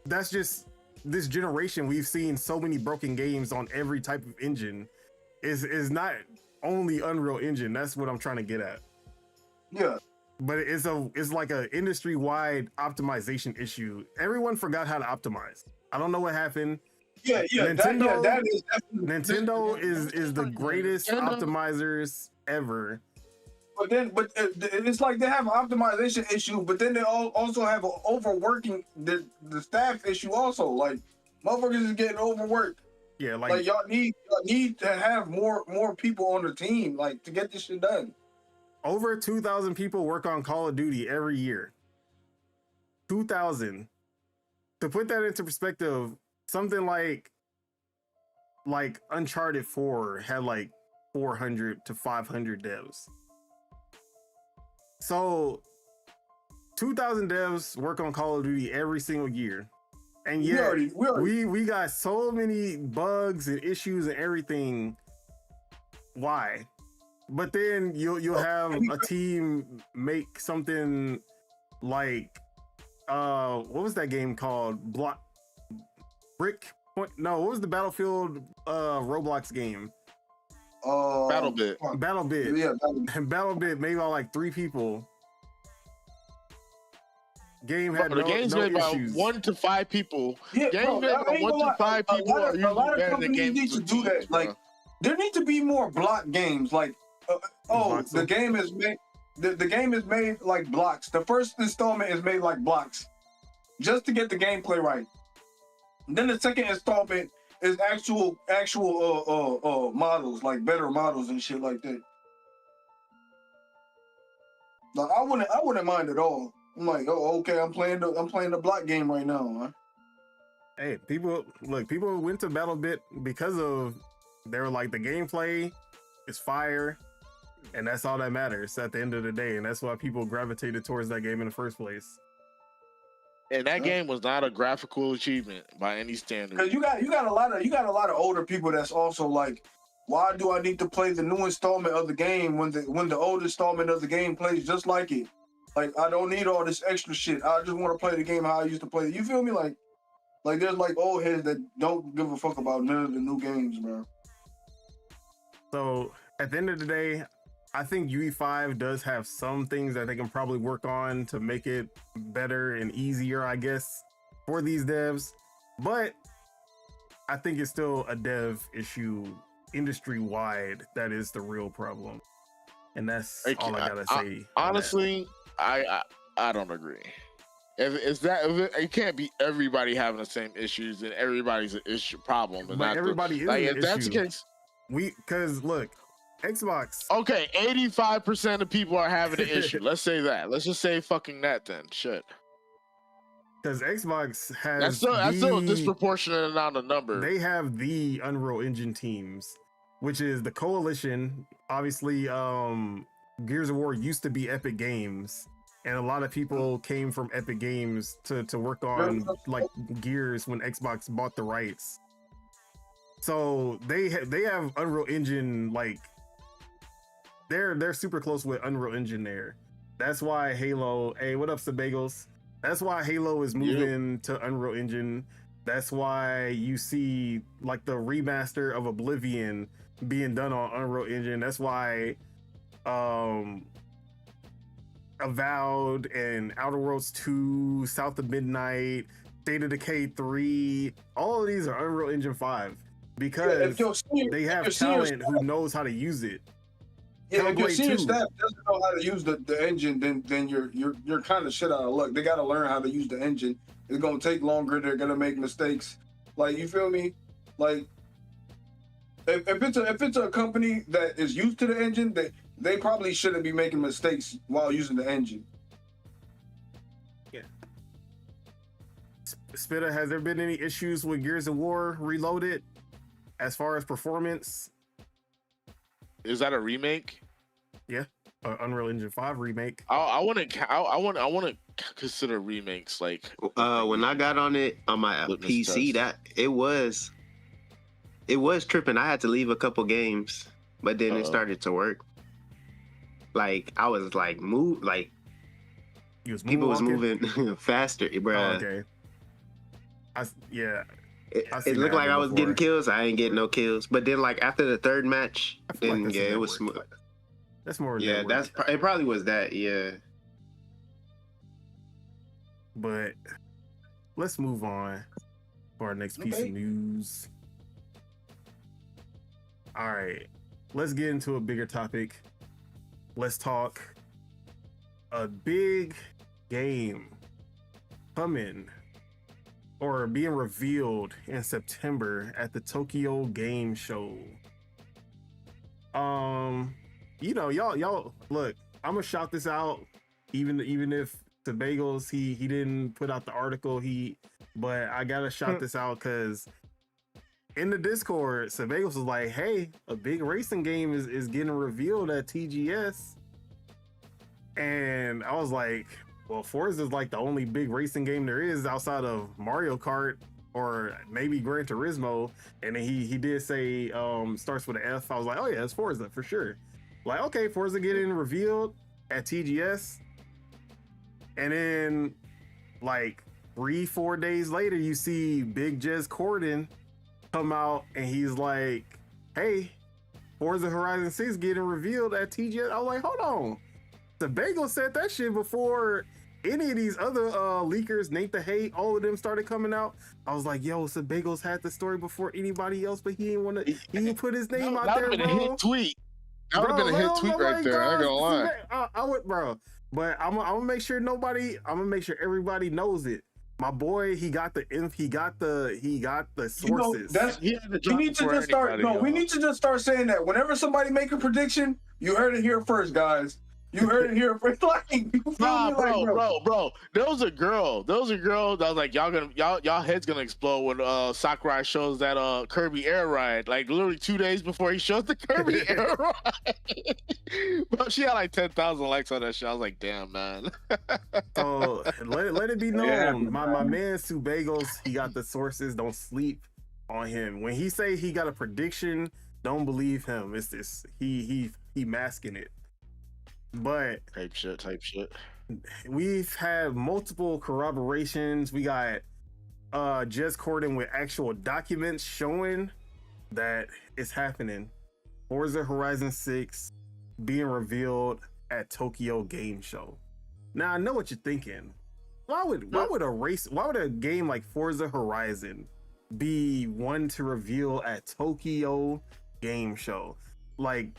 that's just this generation. We've seen so many broken games on every type of engine. Is not only Unreal Engine. That's what I'm trying to get at. Yeah. But it's like a industry wide optimization issue. Everyone forgot how to optimize. I don't know what happened. Yeah. Nintendo- That is definitely, Nintendo is the greatest Nintendo- optimizers ever. But it's like they have an optimization issue, but then they also have an overworking the staff issue also. Like motherfuckers is getting overworked. Yeah, Like y'all need to have more people on the team, like to get this shit done. over 2,000 people work on Call of Duty every year. 2,000. To put that into perspective, something like Uncharted 4 had like 400 to 500 devs. So 2,000 devs work on Call of Duty every single year. And yet we got so many bugs and issues and everything. Why? But then you'll have a team make something like what was that game called? Brick Point? No, what was the Battlefield Roblox game? BattleBit. BattleBit. Yeah, And BattleBit made by like 3 people. Game had The game's made by issues. 1 to 5 people. yeah, Games made by 1 to 5 people are a lot usually of better than companies games need to with do teams, that. Like bro. there need to be more block games. Like the game is made. The game is made like blocks. The first installment is made like blocks, just to get the gameplay right. And then the second installment is actual models, like better models and shit like that. Like I wouldn't mind at all. I'm like, oh, okay, I'm playing the block game right now, huh? Hey, people went to BattleBit because of they were like the gameplay is fire, and that's all that matters at the end of the day, and that's why people gravitated towards that game in the first place. And that game was not a graphical achievement by any standard. Because you got a lot of older people that's also like, why do I need to play the new installment of the game when the old installment of the game plays just like it? Like I don't need all this extra shit. I just want to play the game how I used to play it. You feel me? Like there's like old heads that don't give a fuck about none of the new games, bro. So at the end of the day, I think UE5 does have some things that they can probably work on to make it better and easier, I guess, for these devs. But I think it's still a dev issue industry-wide that is the real problem. And that's all I gotta say. Honestly, I don't agree. If it can't be everybody having the same issues and everybody's an issue problem. And But everybody is like, an if that's the issue. case, Because look, Xbox. okay, 85% of people are having an issue. Let's say that. Let's just say fucking that then. Shit. Because Xbox has That's still a disproportionate amount of number. They have the Unreal Engine teams, which is the Coalition. Obviously, Gears of War used to be Epic Games, and a lot of people came from Epic Games to work on like Gears when Xbox bought the rights. So they have Unreal Engine, like they're super close with Unreal Engine there. That's why Halo. Hey, what up, Sabagos? That's why Halo is moving to Unreal Engine. That's why you see like the remaster of Oblivion being done on Unreal Engine. That's why Avowed and Outer Worlds 2, South of Midnight, State of Decay 3, all of these are Unreal Engine 5 because they have talent who knows how to use it. Yeah, if your Hellblade senior 2. staff doesn't know how to use the engine, then you're kind of shit out of luck. They got to learn how to use the engine. It's gonna take longer. They're gonna make mistakes. Like, you feel me? Like, if it's a company that is used to the engine, they probably shouldn't be making mistakes while using the engine. Yeah, Spitta, has there been any issues with Gears of War Reloaded as far as performance? Is that a remake? Yeah, Unreal Engine 5 remake. I want to consider remakes like. When I got on it on my PC, that it was tripping. I had to leave a couple games, but then it started to work. Like I was like people was moving faster, bro. Oh, okay. It looked like I was getting kills. I ain't getting no kills. But then, like after the third match, then like it was smooth. That's more. Yeah, it probably was that. Yeah. But let's move on for our next piece of news. All right, let's get into a bigger topic. Let's talk a big game coming or being revealed in September at the Tokyo Game Show. Y'all look, I'm gonna shout this out, even if Sebagos he didn't put out the article, but I gotta shout this out because in the Discord, Sebagos was like, hey, a big racing game is getting revealed at TGS. And I was like, well, Forza is like the only big racing game there is outside of Mario Kart or maybe Gran Turismo. And then he did say starts with an F. I was like, oh yeah, it's Forza for sure. Like, okay, Forza getting revealed at TGS. And then like 3-4 days later, you see Big Jez Corden come out and he's like, hey, Forza Horizon 6 getting revealed at TGS. I was like, hold on. The Bagel said that shit before any of these other leakers, Nate the Hate, all of them started coming out. I was like, yo, so Bagels had the story before anybody else, but he didn't put his name out there, bro. That would have been a hit tweet. That would have been a hit tweet right there. I ain't gonna lie. I would, bro. But I'm gonna make sure everybody knows it. My boy, he got the sources. We need to just start. We need to just start saying that whenever somebody make a prediction, you heard it here first, guys. You heard it here first. Like, bro. There was a girl that was like, y'all head's gonna explode when Sakurai shows that Kirby Air Ride. Like literally 2 days before he shows the Kirby Air Ride. Bro, she had like 10,000 likes on that shit. I was like, damn, man. So let it be known. Yeah. My man Sue Bagels, he got the sources. Don't sleep on him. When he say he got a prediction, don't believe him. It's this he masking it. But type shit. We've had multiple corroborations. We got Jez Corden with actual documents showing that it's happening. Forza Horizon 6 being revealed at Tokyo Game Show. Now I know what you're thinking. Why would a game like Forza Horizon be one to reveal at Tokyo Game Show? Like,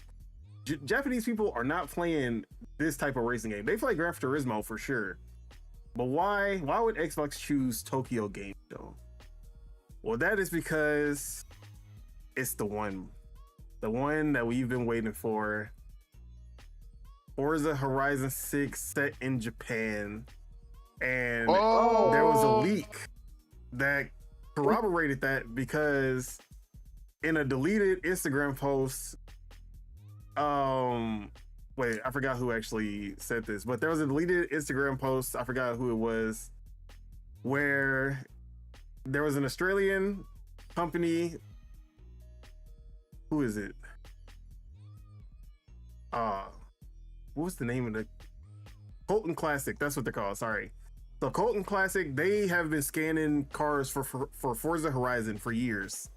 Japanese people are not playing this type of racing game. They play Gran Turismo for sure. But why would Xbox choose Tokyo Game Show? Well, that is because it's the one that we've been waiting for. Forza Horizon 6 set in Japan. And there was a leak that corroborated that because in a deleted Instagram post, wait, I forgot who actually said this, but there was a deleted Instagram post, I forgot who it was, where there was an Australian company. Who is it? What was the name of the Colton Classic? That's what they're called. Sorry. So Colton Classic, they have been scanning cars for Forza Horizon for years.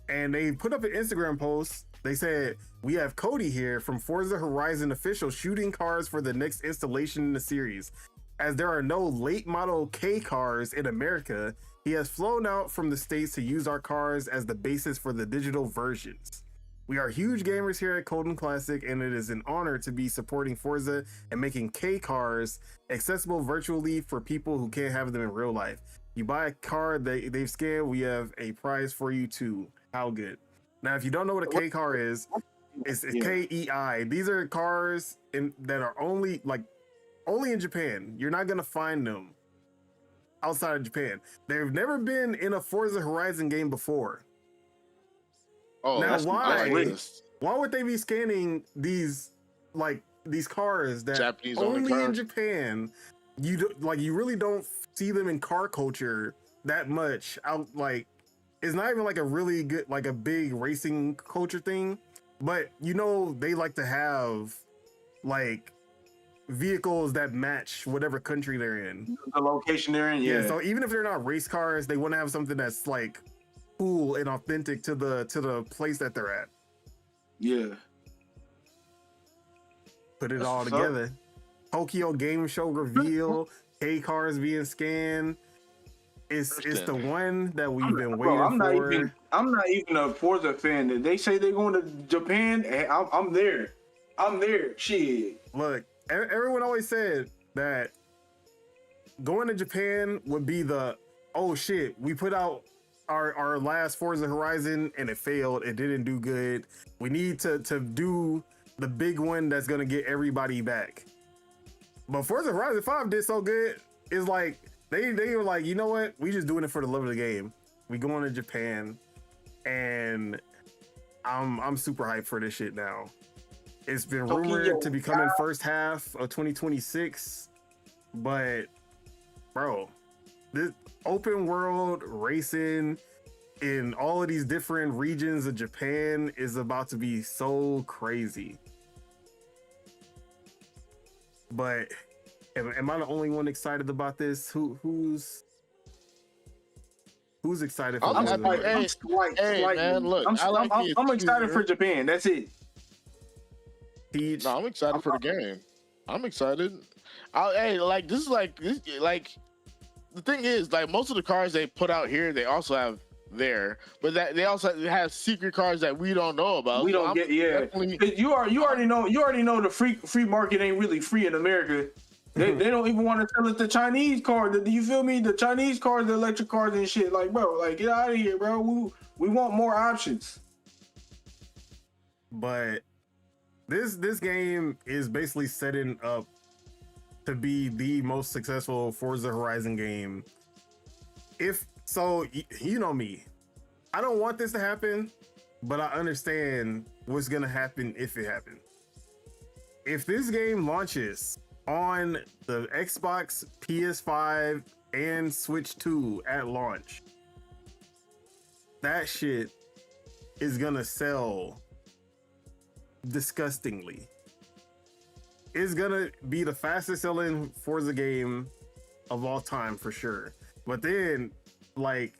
And they put up an Instagram post. They said, we have Cody here from Forza Horizon Official shooting cars for the next installation in the series. As there are no late model K cars in America, he has flown out from the States to use our cars as the basis for the digital versions. We are huge gamers here at Colton Classic, and it is an honor to be supporting Forza and making K cars accessible virtually for people who can't have them in real life. You buy a car they've scanned, we have a prize for you too. How good. Now, if you don't know what a K car is, it's KEI. These are cars that are only in Japan. You're not gonna find them outside of Japan. They've never been in a Forza Horizon game before. Oh, Now, that's why? ridiculous. Why would they be scanning these cars that Japanese only only in cars? Japan? You really don't see them in car culture that much. It's not even like a really good, like a big racing culture thing, but they like to have like vehicles that match whatever country they're in. The location they're in, yeah. So even if they're not race cars, they want to have something that's like cool and authentic to the place that they're at. Yeah. Put it That's all what's up. together. Tokyo Game Show reveal, K cars being scanned. It's the one that we've been waiting for. I'm not even a Forza fan. They say they're going to Japan, and I'm there. I'm there. Shit. Look, everyone always said that going to Japan would be oh shit, we put out our last Forza Horizon and it failed. It didn't do good. We need to do the big one that's gonna get everybody back. But Forza Horizon 5 did so good. It's like they were like, you know what? We just doing it for the love of the game. We going to Japan, and I'm super hyped for this shit now. It's been rumored to be coming first half of 2026, but bro, this open world racing in all of these different regions of Japan is about to be so crazy. But am I the only one excited about this? Who's excited for this? Man, look, I'm excited for Japan. That's it. Peach. No, I'm excited for the game. I'm excited. The thing is, like, most of the cars they put out here, they also have there, but that they also have secret cars that we don't know about. We don't get, yeah. You already know the free market ain't really free in America. They don't even want to sell it the Chinese car. Do you feel me? The Chinese cars, the electric cars and shit. Like, bro, like, get out of here, bro. We want more options. But this game is basically setting up to be the most successful Forza Horizon game. If so, you know me, I don't want this to happen, but I understand what's gonna happen if it happens. If this game launches on the Xbox, PS5, and Switch 2 at launch, that shit is gonna sell disgustingly. It's gonna be the fastest selling Forza game of all time for sure. But then, like,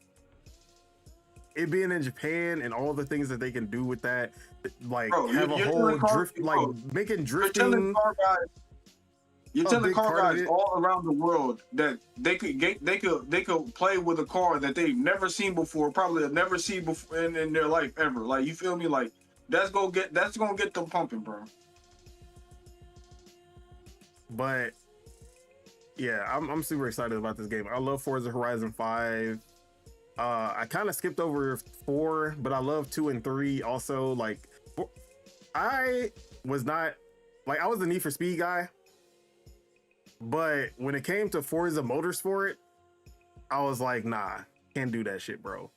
it being in Japan and all the things that they can do with that, like, bro, have a whole drift, like, making drifting. You're telling car guys all around the world that they could play with a car that they've never seen before, probably have never seen before in their life ever. Like, you feel me? Like, that's gonna get them pumping, bro. But yeah, I'm super excited about this game. I love Forza Horizon 5. I kind of skipped over 4, but I love 2 and 3 also. Like, I was not, like, I was the Need for Speed guy, but when it came to Forza Motorsport, I was like, nah, can't do that shit, bro.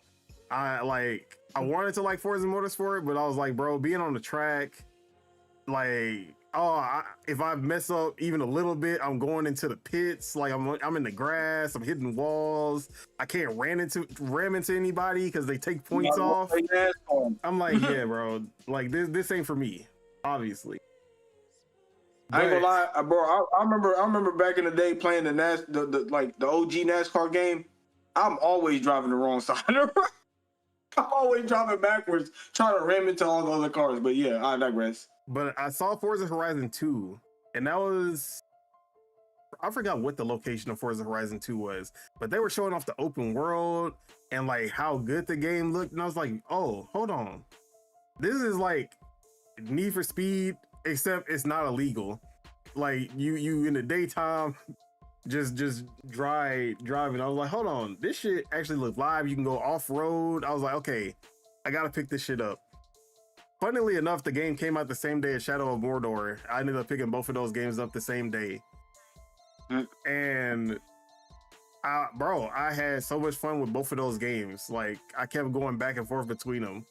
I wanted to like Forza Motorsport, but I was like, bro, being on the track, like, if I mess up even a little bit, I'm going into the pits. Like, I'm in the grass. I'm hitting walls. I can't ram into anybody because they take points off. I'm like, yeah, bro. Like, this ain't for me, obviously. I ain't gonna lie, bro. I remember back in the day playing the OG NASCAR game. I'm always driving the wrong side of the road. I'm always driving backwards, trying to ram into all the other cars. But yeah, I digress. But I saw Forza Horizon 2, and that was, I forgot what the location of Forza Horizon 2 was, but they were showing off the open world and like how good the game looked. And I was like, oh, hold on. This is like Need for Speed, except it's not illegal. Like, you in the daytime, just driving. I was like, hold on, this shit actually looks live. You can go off-road. I was like, okay, I gotta pick this shit up. Funnily enough, the game came out the same day as Shadow of Mordor. I ended up picking both of those games up the same day. And Bro, I had so much fun with both of those games. Like, I kept going back and forth between them.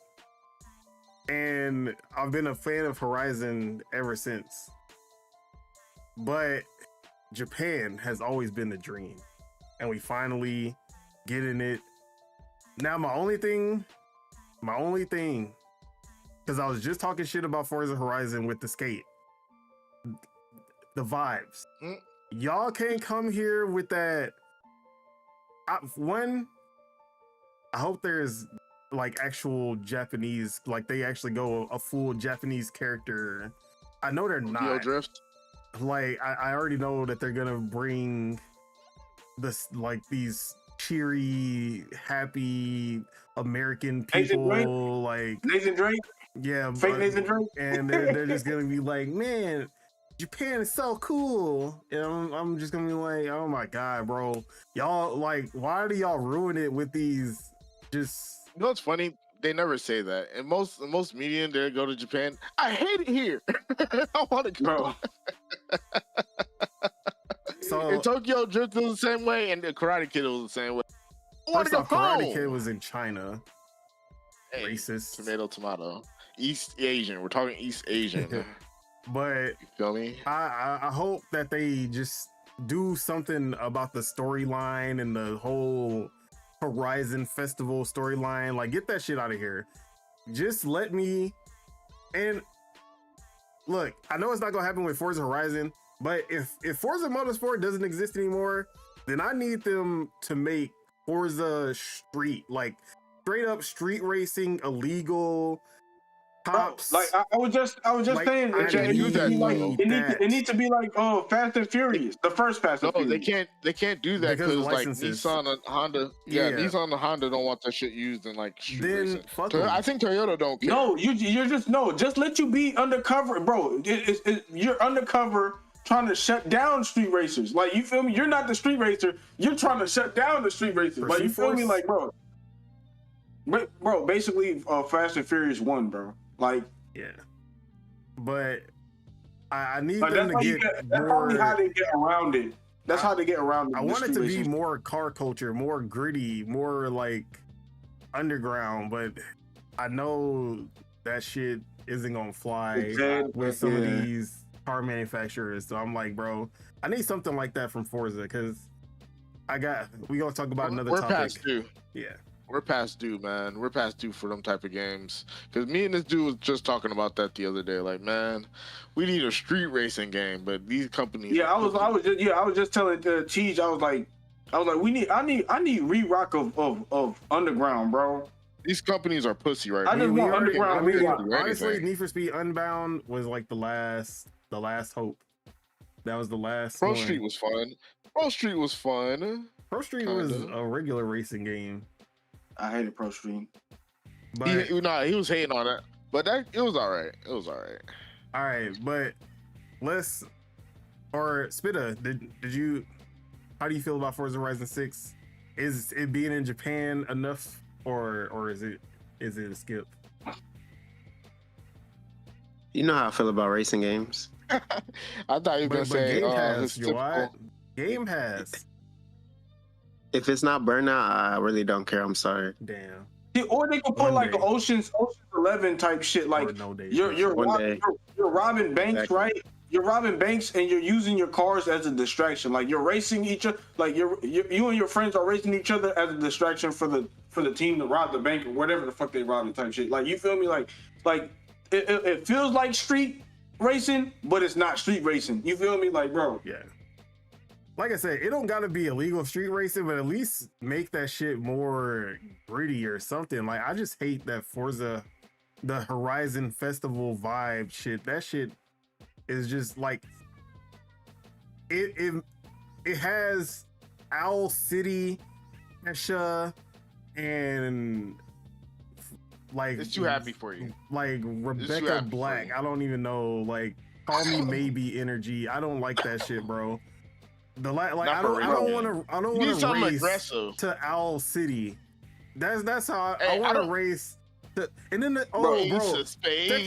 And I've been a fan of Horizon ever since. But Japan has always been the dream. And we finally get in it. Now, my only thing, because I was just talking shit about Forza Horizon with the skate. The vibes. Y'all can't come here with that. I hope there's like actual Japanese, like they actually go a full Japanese character. I know they're not. Drift. Like I already know that they're gonna bring this, like these cheery, happy American people, like Nathan Drake. Yeah, Fake Nathan Drake. And they're just gonna be like, man, Japan is so cool. And I'm just gonna be like, oh my god, bro, y'all, like, why do y'all ruin it with these? Just, you know what's funny? They never say that. And most media, they go to Japan. I hate it here. I want to go. So and Tokyo Drift was the same way, and the Karate Kid was the same way. First off, Karate Kid was in China. Hey, racist. Tomato. East Asian. We're talking East Asian. But you feel me? I hope that they just do something about the storyline and the whole Horizon Festival storyline. Like, get that shit out of here. Just let me. And look, I know it's not gonna happen with Forza Horizon, but if Forza Motorsport doesn't exist anymore, then I need them to make Forza Street, like straight up street racing, illegal. Cops. Like I was just like, saying, it needs to be like Fast and Furious, the first Fast and Furious. They can't do that because like Nissan and Honda, Nissan and Honda don't want that shit used in like street racing. I think Toyota don't care. No, you're just let you be undercover, bro. You're undercover trying to shut down street racers. Like, you feel me? You're not the street racer. You're trying to shut down the street racers. Like, you feel me? Like, bro. Bro, basically, Fast and Furious 1, bro. Like, yeah, but I need them to get more. That's probably how they get around it. That's how they get around it. I want it to be more car culture, more gritty, more like underground. But I know that shit isn't gonna fly with some of these car manufacturers. So I'm like, bro, I need something like that from Forza, because we gonna talk about another topic. Past due. Yeah. We're past due, man. We're past due for them type of games. Because me and this dude was just talking about that the other day. Like, man, we need a street racing game, but these companies. Yeah, I was just telling Cheese. I was like, I need re-rock of Underground, bro. These companies are pussy right now. I just want Underground re-rock. Honestly, Need for Speed Unbound was like the last hope. That was the last. Pro Street was fun. Pro Street was was a regular racing game. I hated Pro Stream. But he was hating on it, but it was all right. All right, but Spitta, did you? How do you feel about Forza Horizon 6? Is it being in Japan enough, or is it a skip? You know how I feel about racing games. I thought you were gonna say Game Pass. If it's not Burnout, I really don't care. I'm sorry. Damn. Yeah, or they could put like an Ocean's 11 type shit. Like, you're robbing banks, exactly. Right? You're robbing banks and you're using your cars as a distraction. Like, you're racing each other. Like, you and your friends are racing each other as a distraction for the team to rob the bank or whatever the fuck they robbing type shit. Like, you feel me? Like it feels like street racing, but it's not street racing. You feel me? Like, bro. Yeah. Like I said, it don't gotta be illegal street racing, but at least make that shit more gritty or something. Like, I just hate that Forza, the Horizon Festival vibe shit. That shit is just like it has Owl City, Kesha, and like it's too happy for you. Like Rebecca Black. I don't even know. Like, Call Me Maybe Energy. I don't like that shit, bro. I don't want to race aggressive to Owl City. That's how I want to race. And then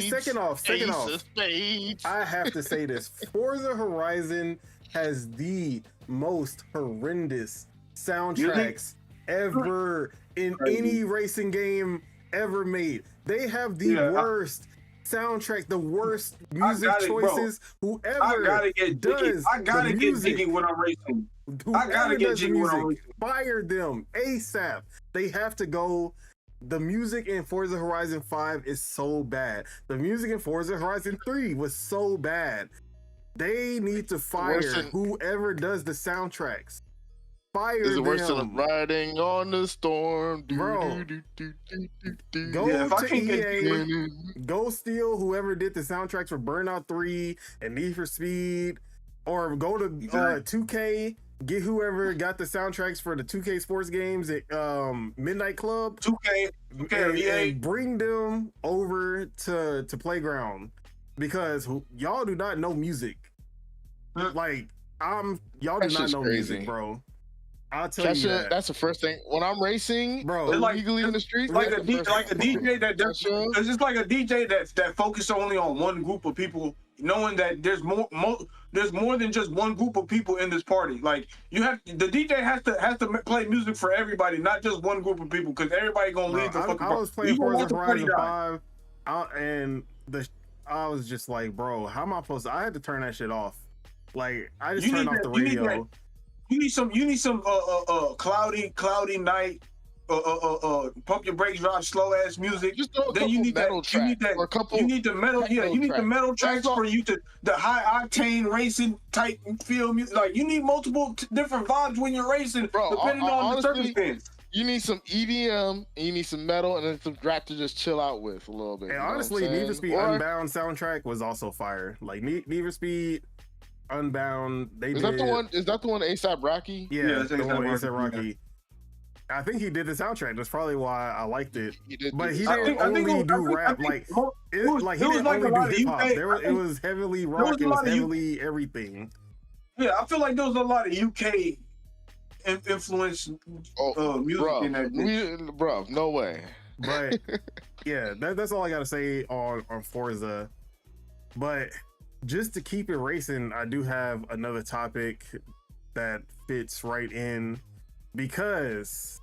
second off, I have to say this: Forza Horizon has the most horrendous soundtracks ever in any racing game ever made. They have the worst soundtrack, the worst music choices. Whoever I gotta get does I gotta get jiggy when I'm racing. I gotta get jiggy when I'm racing. Fire them ASAP. They have to go. The music in Forza Horizon 5 is so bad. The music in Forza Horizon 3 was so bad. They need to fire whoever does the soundtracks. Fire them. Is it worse than riding on the storm? Bro, go to EA, go steal whoever did the soundtracks for Burnout 3 and Need for Speed, or go to 2K, get whoever got the soundtracks for the 2K sports games at Midnight Club. 2K, and bring them over to Playground, because y'all do not know music. Like, y'all do not know music, bro. I'll tell you that. That's the first thing when I'm racing, bro. Legally in the streets, like a DJ that does. It's just like a DJ that focuses only on one group of people, knowing that there's more than just one group of people in this party. Like, the DJ has to play music for everybody, not just one group of people, because everybody gonna leave the fucking. I was playing Forza Horizon 5, and I was just like, bro, how am I supposed to? I had to turn that shit off. Like, I just turned off the radio. You need some cloudy night, pump your brakes, drive slow ass music. Then you need metal tracks. You need the metal. Yeah, you need the metal tracks for you to the high octane racing type feel music. Like, you need multiple different vibes when you're racing, depending on the circumstance. You need some EDM, and you need some metal, and then some track to just chill out with a little bit. And honestly, Need for Speed Unbound soundtrack was also fire. Like, Need for Speed Unbound, Is that the one A$AP Rocky? Yeah, the one with A$AP Rocky. I think he did the soundtrack. That's probably why I liked it. But he didn't only do rap. Like, he didn't only do hip hop. It was heavily rock. It was heavily everything. Yeah, I feel like there was a lot of UK influence music in that. Bro, no way. But yeah, that's all I gotta say on Forza. But just to keep it racing, I do have another topic that fits right in, because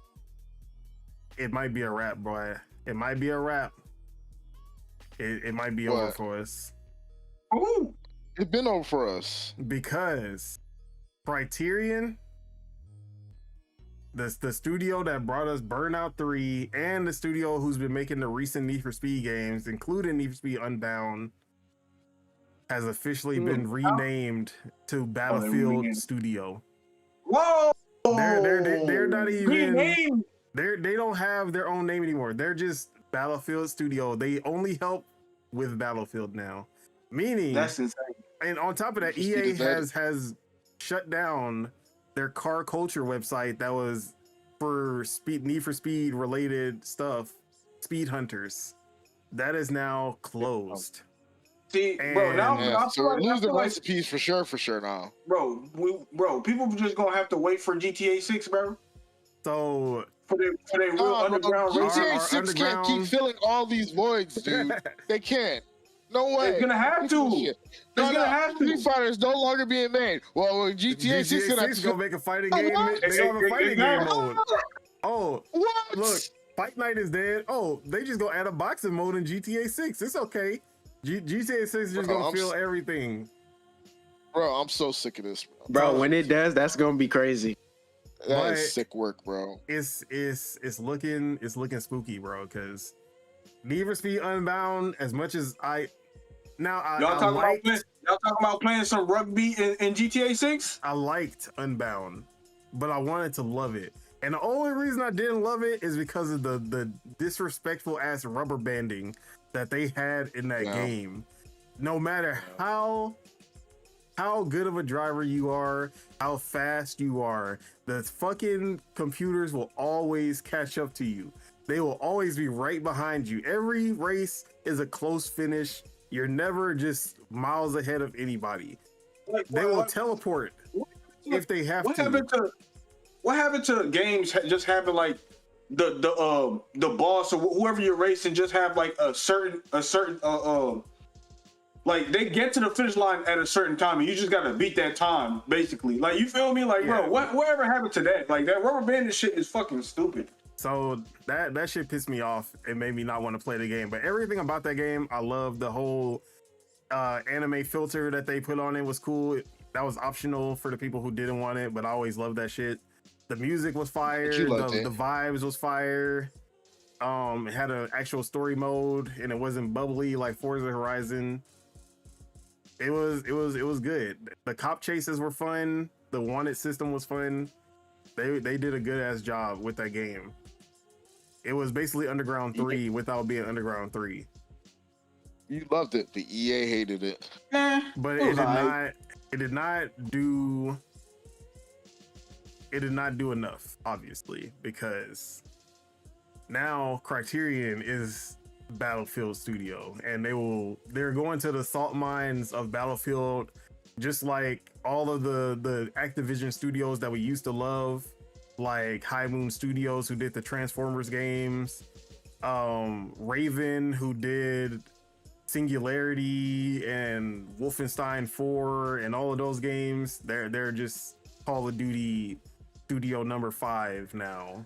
it might be a wrap, boy. It might be a wrap. It might be over for us. Ooh, it's been over for us. Because Criterion, the studio that brought us Burnout 3, and the studio who's been making the recent Need for Speed games, including Need for Speed Unbound, has officially been renamed to Battlefield Studio. Whoa! They're not even. They don't have their own name anymore. They're just Battlefield Studio. They only help with Battlefield now. Meaning, that's insane. And on top of that, EA has shut down their car culture website that was for Need for Speed related stuff, Speed Hunters. That is now closed. See, bro, now so we're losing recipes for sure now. Bro, people just gonna have to wait for GTA 6, bro. So for their real underground GTA 6 can't keep filling all these voids, dude. They can't. No way. It's gonna have to. It's gonna have to. Street Fighter is no longer being made. Well, GTA 6 is gonna make a fighting game. They have a fighting game mode. Oh, what? Look, Fight Night is dead. Oh, they just gonna add a boxing mode in GTA 6. It's okay. GTA 6 is just gonna fill everything. Bro, I'm so sick of this, bro. When it does, that's gonna be crazy. That is sick work, bro. It's looking spooky, bro. Because Need for Speed Unbound, as much as y'all talking about playing some rugby in GTA 6? I liked Unbound, but I wanted to love it. And the only reason I didn't love it is because of the disrespectful ass rubber banding that they had in that game. No matter how good of a driver you are, how fast you are, the fucking computers will always catch up to you. They will always be right behind you. Every race is a close finish. You're never just miles ahead of anybody. They will teleport if they have to. What happened to games just having like the boss or whoever you're racing just have like a certain Like they get to the finish line at a certain time, and you just gotta beat that time, basically. Like you feel me? Like bro, whatever happened to that? Like that rubber banding shit is fucking stupid. So that shit pissed me off. It made me not want to play the game. But everything about that game, I love. The whole anime filter that they put on it was cool. That was optional for the people who didn't want it, but I always loved that shit. The music was fire. The vibes was fire. It had an actual story mode, and it wasn't bubbly like Forza Horizon. It was good. The cop chases were fun. The wanted system was fun. They did a good ass job with that game. It was basically Underground 3 without being Underground 3. You loved it. The EA hated it. But it did not do enough, obviously, because now Criterion is Battlefield Studio, and they're going to the salt mines of Battlefield, just like all of the Activision studios that we used to love, like High Moon Studios, who did the Transformers games, Raven, who did Singularity and Wolfenstein 4 and all of those games. They're just Call of Duty Studio number 5 now.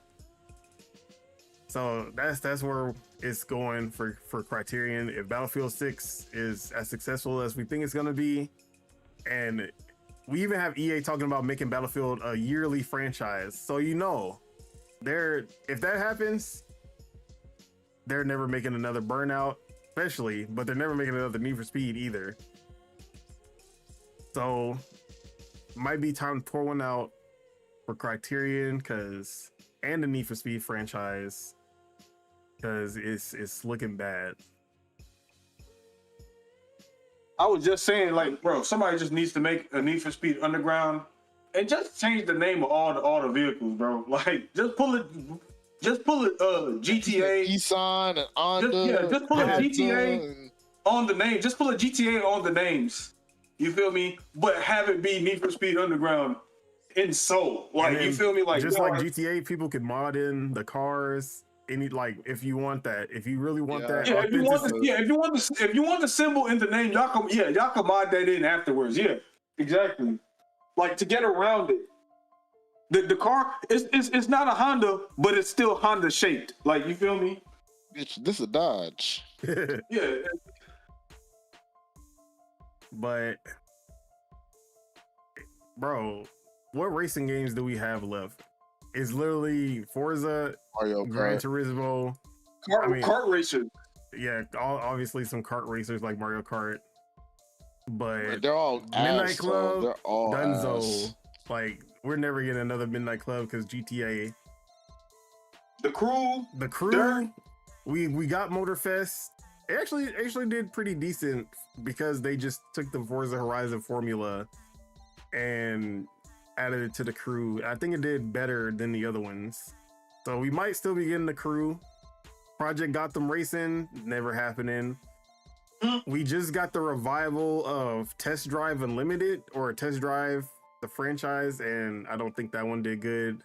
So that's where it's going for Criterion. If Battlefield 6 is as successful as we think it's gonna be, and we even have EA talking about making Battlefield a yearly franchise, so if that happens, they're never making another Burnout, especially, but they're never making another Need for Speed either. So might be time to pour one out for Criterion, and the Need for Speed franchise, because it's looking bad. I was just saying, like, bro, somebody just needs to make a Need for Speed Underground and just change the name of all the vehicles, bro. Like, just pull it GTA. Nissan and Honda. Just pull a GTA on the name. Just pull a GTA on the names. You feel me? But have it be Need for Speed Underground in Seoul. Like, you feel me? Like, just like GTA, people could mod in the cars. If you want that, if you really want that, if you want the symbol in the name, y'all can mod that in afterwards. Yeah, exactly. Like, to get around it. The car it's not a Honda, but it's still Honda shaped. Like, you feel me? Bitch, this is a Dodge. Yeah. But bro, what racing games do we have left? It's literally Forza, Mario Kart, Gran Turismo, kart racers. Yeah, obviously some kart racers like Mario Kart. But they're all Midnight Club, they're all Dunzo. ass. Like, we're never getting another Midnight Club because GTA. The crew. Dirt. We got Motorfest. It actually did pretty decent because they just took the Forza Horizon formula and added it to the crew. I think it did better than the other ones. So we might still be getting the crew. Project Gotham Racing, never happening. We just got the revival of Test Drive Unlimited, or Test Drive, the franchise, and I don't think that one did good.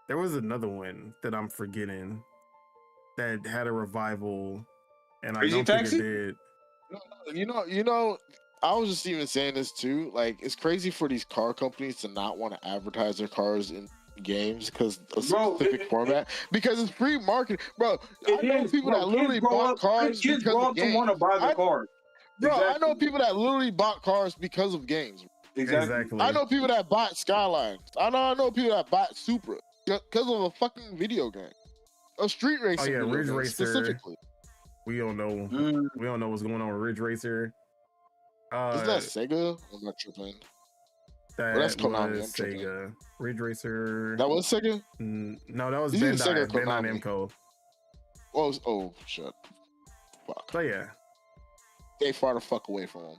There was another one that I'm forgetting that had a revival, and I don't think it did. You know, I was just even saying this too. Like, it's crazy for these car companies to not want to advertise their cars in games because a specific format, because it's free marketing, bro. I know people that literally bought cars because of games. Want to buy the car. Bro, I know people that literally bought cars because of games. Exactly. I know people that bought Skylines. I know people that bought Supra because of a fucking video game, a street racing. Oh yeah, Ridge Racer specifically. We don't know. We don't know what's going on with Ridge Racer. Is that Sega? I'm not tripping. That that's Konami. was Sega. Ridge Racer. That was Sega? No, that was Bandai Namco. Oh, shit. Fuck. So yeah. They far the fuck away from them.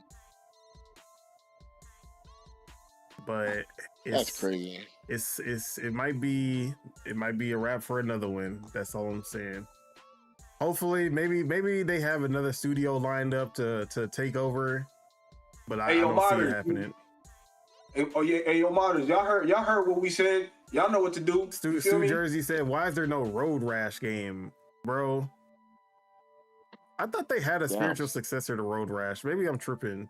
But that's crazy. It might be a wrap for another one. That's all I'm saying. Hopefully, maybe they have another studio lined up to take over. But I don't see it happening. Hey, yo, modders, y'all heard what we said. Y'all know what to do. Stu Jersey said, "Why is there no Road Rash game, bro?" I thought they had a spiritual successor to Road Rash. Maybe I'm tripping,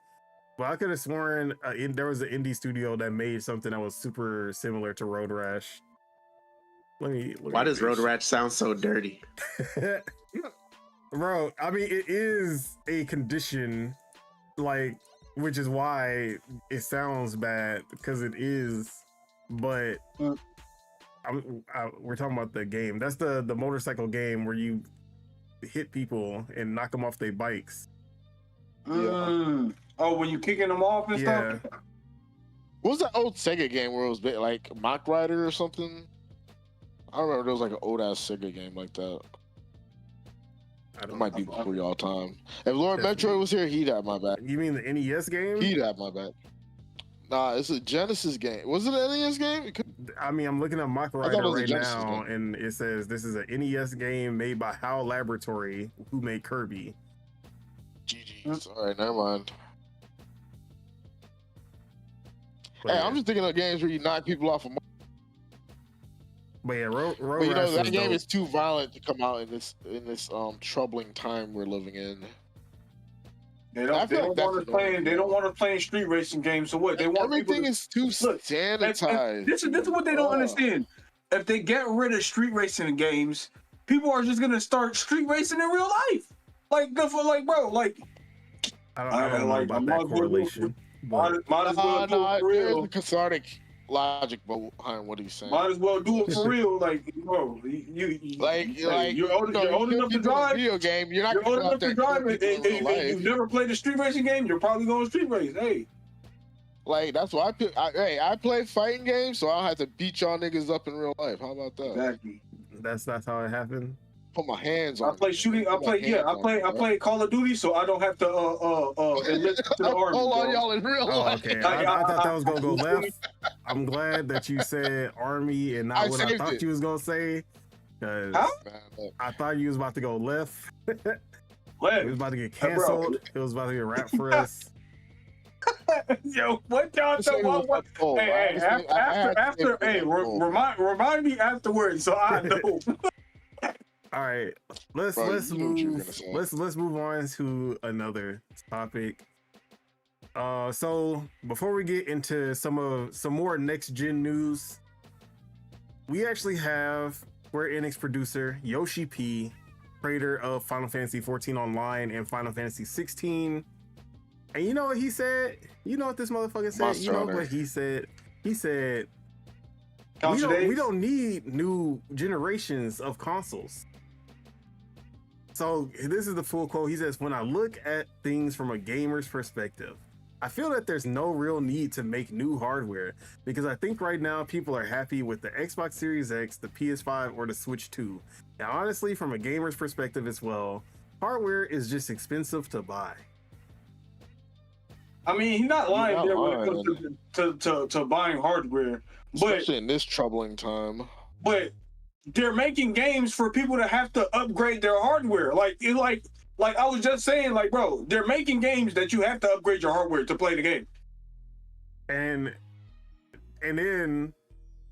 but I could have sworn there was an indie studio that made something that was super similar to Road Rash. Why does Road Rash sound so dirty? Bro, I mean, it is a condition, like, which is why it sounds bad, because it is, but we're talking about the game. That's the motorcycle game where you hit people and knock them off their bikes. Oh, when you kicking them off and stuff? What was that old Sega game where it was like Mock Rider or something? I don't remember. There was like an old ass Sega game like that. It might be before y'all time. If Lord Metroid was here, he'd have my back. You mean the NES game? He'd have my back. Nah, it's a Genesis game. Was it an NES game? I mean, I'm looking at Mock Rider right now, and it says this is an NES game made by HAL Laboratory, who made Kirby. GG's. All right, never mind. Hey, I'm just thinking of games where you knock people off of. But yeah, Road but you know that game dope. is too violent to come out in this troubling time we're living in. They don't want to play street racing games. So what? They want everything is too sanitized. This is what they don't understand. If they get rid of street racing games, people are just gonna start street racing in real life. Bro, I don't know about that correlation. Might as well do it for real. There's a cathartic logic behind what he's saying. Might as well do it for real, bro. You're old enough to drive. Video game. You're not old enough to drive, and you've never played a street racing game. You're probably going to street race. Hey, like that's why I play fighting games, so I'll have to beat y'all niggas up in real life. How about that? Exactly. That's how it happened. Put my hands on. I play shooting. I play Call of Duty, so I don't have to enlist to the army. Hold on, y'all in real life. Okay, I thought that was gonna go left. I'm glad that you said army and not what I thought you was gonna say. Cause I thought you was about to go left. It was about to get canceled. It was about to get wrapped for us. Yo, what y'all talking? Hey, after, remind me afterwards so I know. All right, let's move on to another topic. So before we get into some more next gen news, we actually have Square Enix producer Yoshi P, creator of Final Fantasy 14 Online and Final Fantasy 16. And you know what he said? You know what this motherfucker said? You know what he said? He said, we don't need new generations of consoles. So this is the full quote. He says, when I look at things from a gamer's perspective, I feel that there's no real need to make new hardware because I think right now people are happy with the Xbox Series X, the PS5, or the Switch 2. And honestly, from a gamer's perspective as well, hardware is just expensive to buy. I mean, he's not lying there when it comes to buying hardware. Especially in this troubling time. But they're making games for people to have to upgrade their hardware. Like I was just saying, bro, they're making games that you have to upgrade your hardware to play the game. And then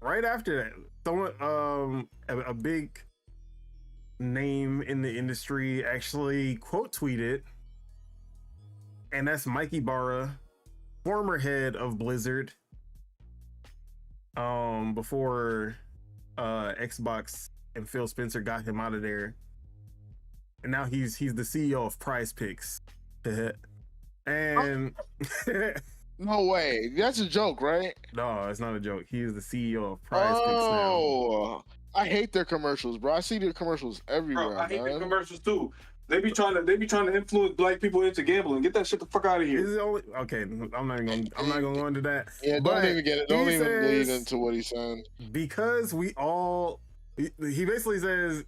right after that, someone a big name in the industry actually quote tweeted, and that's Mikey Barra, former head of Blizzard. Before Xbox and Phil Spencer got him out of there, and now he's the CEO of Prize Picks. And no way, that's a joke, right? No, it's not a joke. He is the CEO of Prize Picks now. Oh, I hate their commercials, bro. I see their commercials everywhere. Bro, I hate their commercials too. They be trying to influence black people into gambling. Get that shit the fuck out of here. Okay, I'm not gonna go into that. Yeah, don't even get it. Don't even lead into what he's saying. Because he basically says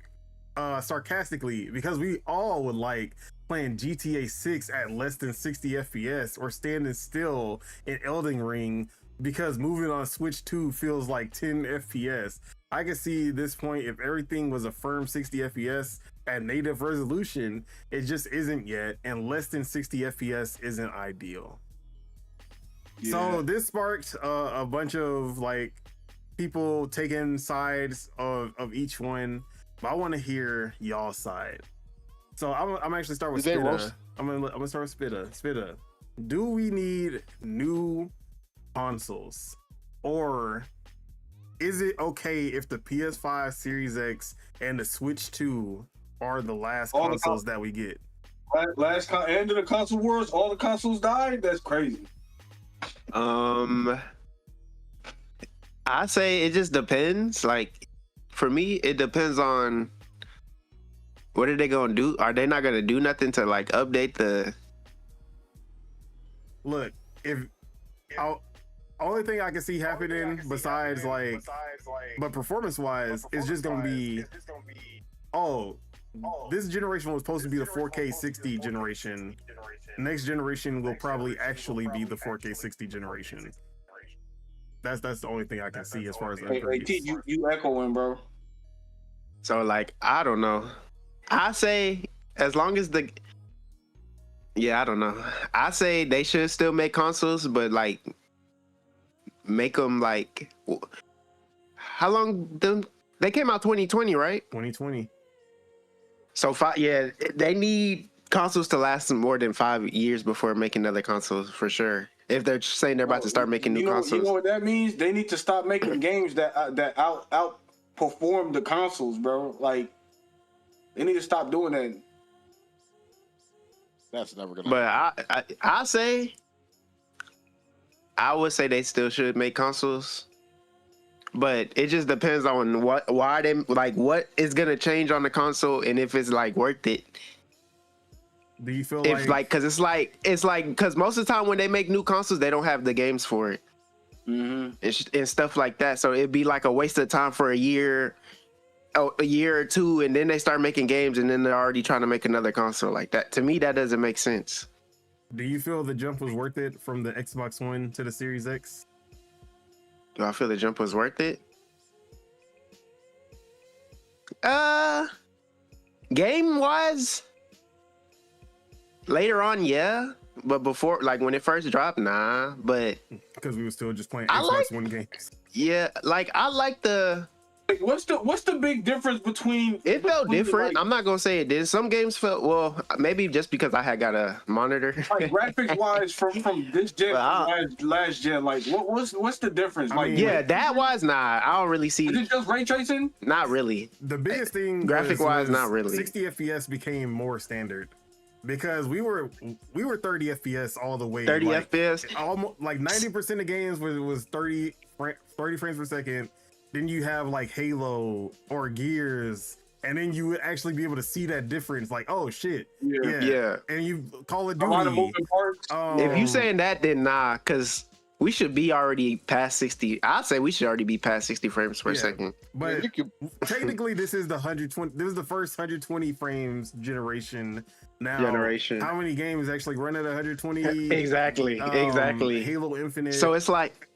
sarcastically, because we all would like playing GTA 6 at less than 60 FPS or standing still in Elden Ring because moving on Switch 2 feels like 10 FPS. I can see this point if everything was a firm 60 FPS at native resolution. It just isn't yet, and less than 60 FPS isn't ideal. Yeah. So this sparked a bunch of people taking sides of each one, but I want to hear y'all's side. So I'm actually start with Did they Spitta. roast? I'm gonna start with Spitta. Spitta, do we need new consoles, or is it okay if the PS5, Series X, and the Switch 2 are the last All the consoles that we get? End of the console wars, all the consoles died. That's crazy. I say it just depends. Like, for me, it depends on what are they gonna do. Are they not gonna do nothing to like update the? Look, only thing I can see happening besides like, but performance wise, is just gonna be, this generation was supposed to be the 4K 60 generation. Next generation will probably actually be the 4K 60 generation. That's the only thing I can see as far as Hey, T, you echoing, bro. So like, I don't know. I say as long as I don't know. I say they should still make consoles, but like make them like, how long they came out 2020, right? 2020. So they need consoles to last more than 5 years before making other consoles for sure. If they're saying they're about to start making new consoles, you know what that means? They need to stop making games that outperform the consoles, bro. Like, they need to stop doing that. That's never gonna. But I say, I would say they still should make consoles. But it just depends on what is gonna change on the console and if it's like worth it. Do you feel because because most of the time when they make new consoles, they don't have the games for it, and stuff like that. So it'd be like a waste of time for a year or two, and then they start making games, and then they're already trying to make another console like that. To me, that doesn't make sense. Do you feel the jump was worth it from the Xbox One to the Series X? Do I feel the jump was worth it? Game wise, later on, yeah. But before, like when it first dropped, nah. But because we were still just playing Xbox One games. Yeah, like I like the. Like, what's the big difference between? It felt different. I'm not gonna say it did. Some games felt maybe just because I had got a monitor. Like graphics wise, from this gen to last gen, like what's the difference? That wise, nah. I don't really see. Is it just ray tracing? Not really. The biggest thing, graphic wise, not really. 60 FPS became more standard. Because we were 30 FPS all the way. 30 FPS? Almost like 90% of games was 30 frames per second. Then you have like Halo or Gears, and then you would actually be able to see that difference. Like, oh shit, yeah. And you Call of Duty. A lot of moving parts. If you saying that, then nah, because we should be already past 60. I'd say we should already be past 60 frames per second. But technically, this is the 120. This is the first 120 frames generation. Now, how many games actually run at 120? Exactly. Halo Infinite. So it's like.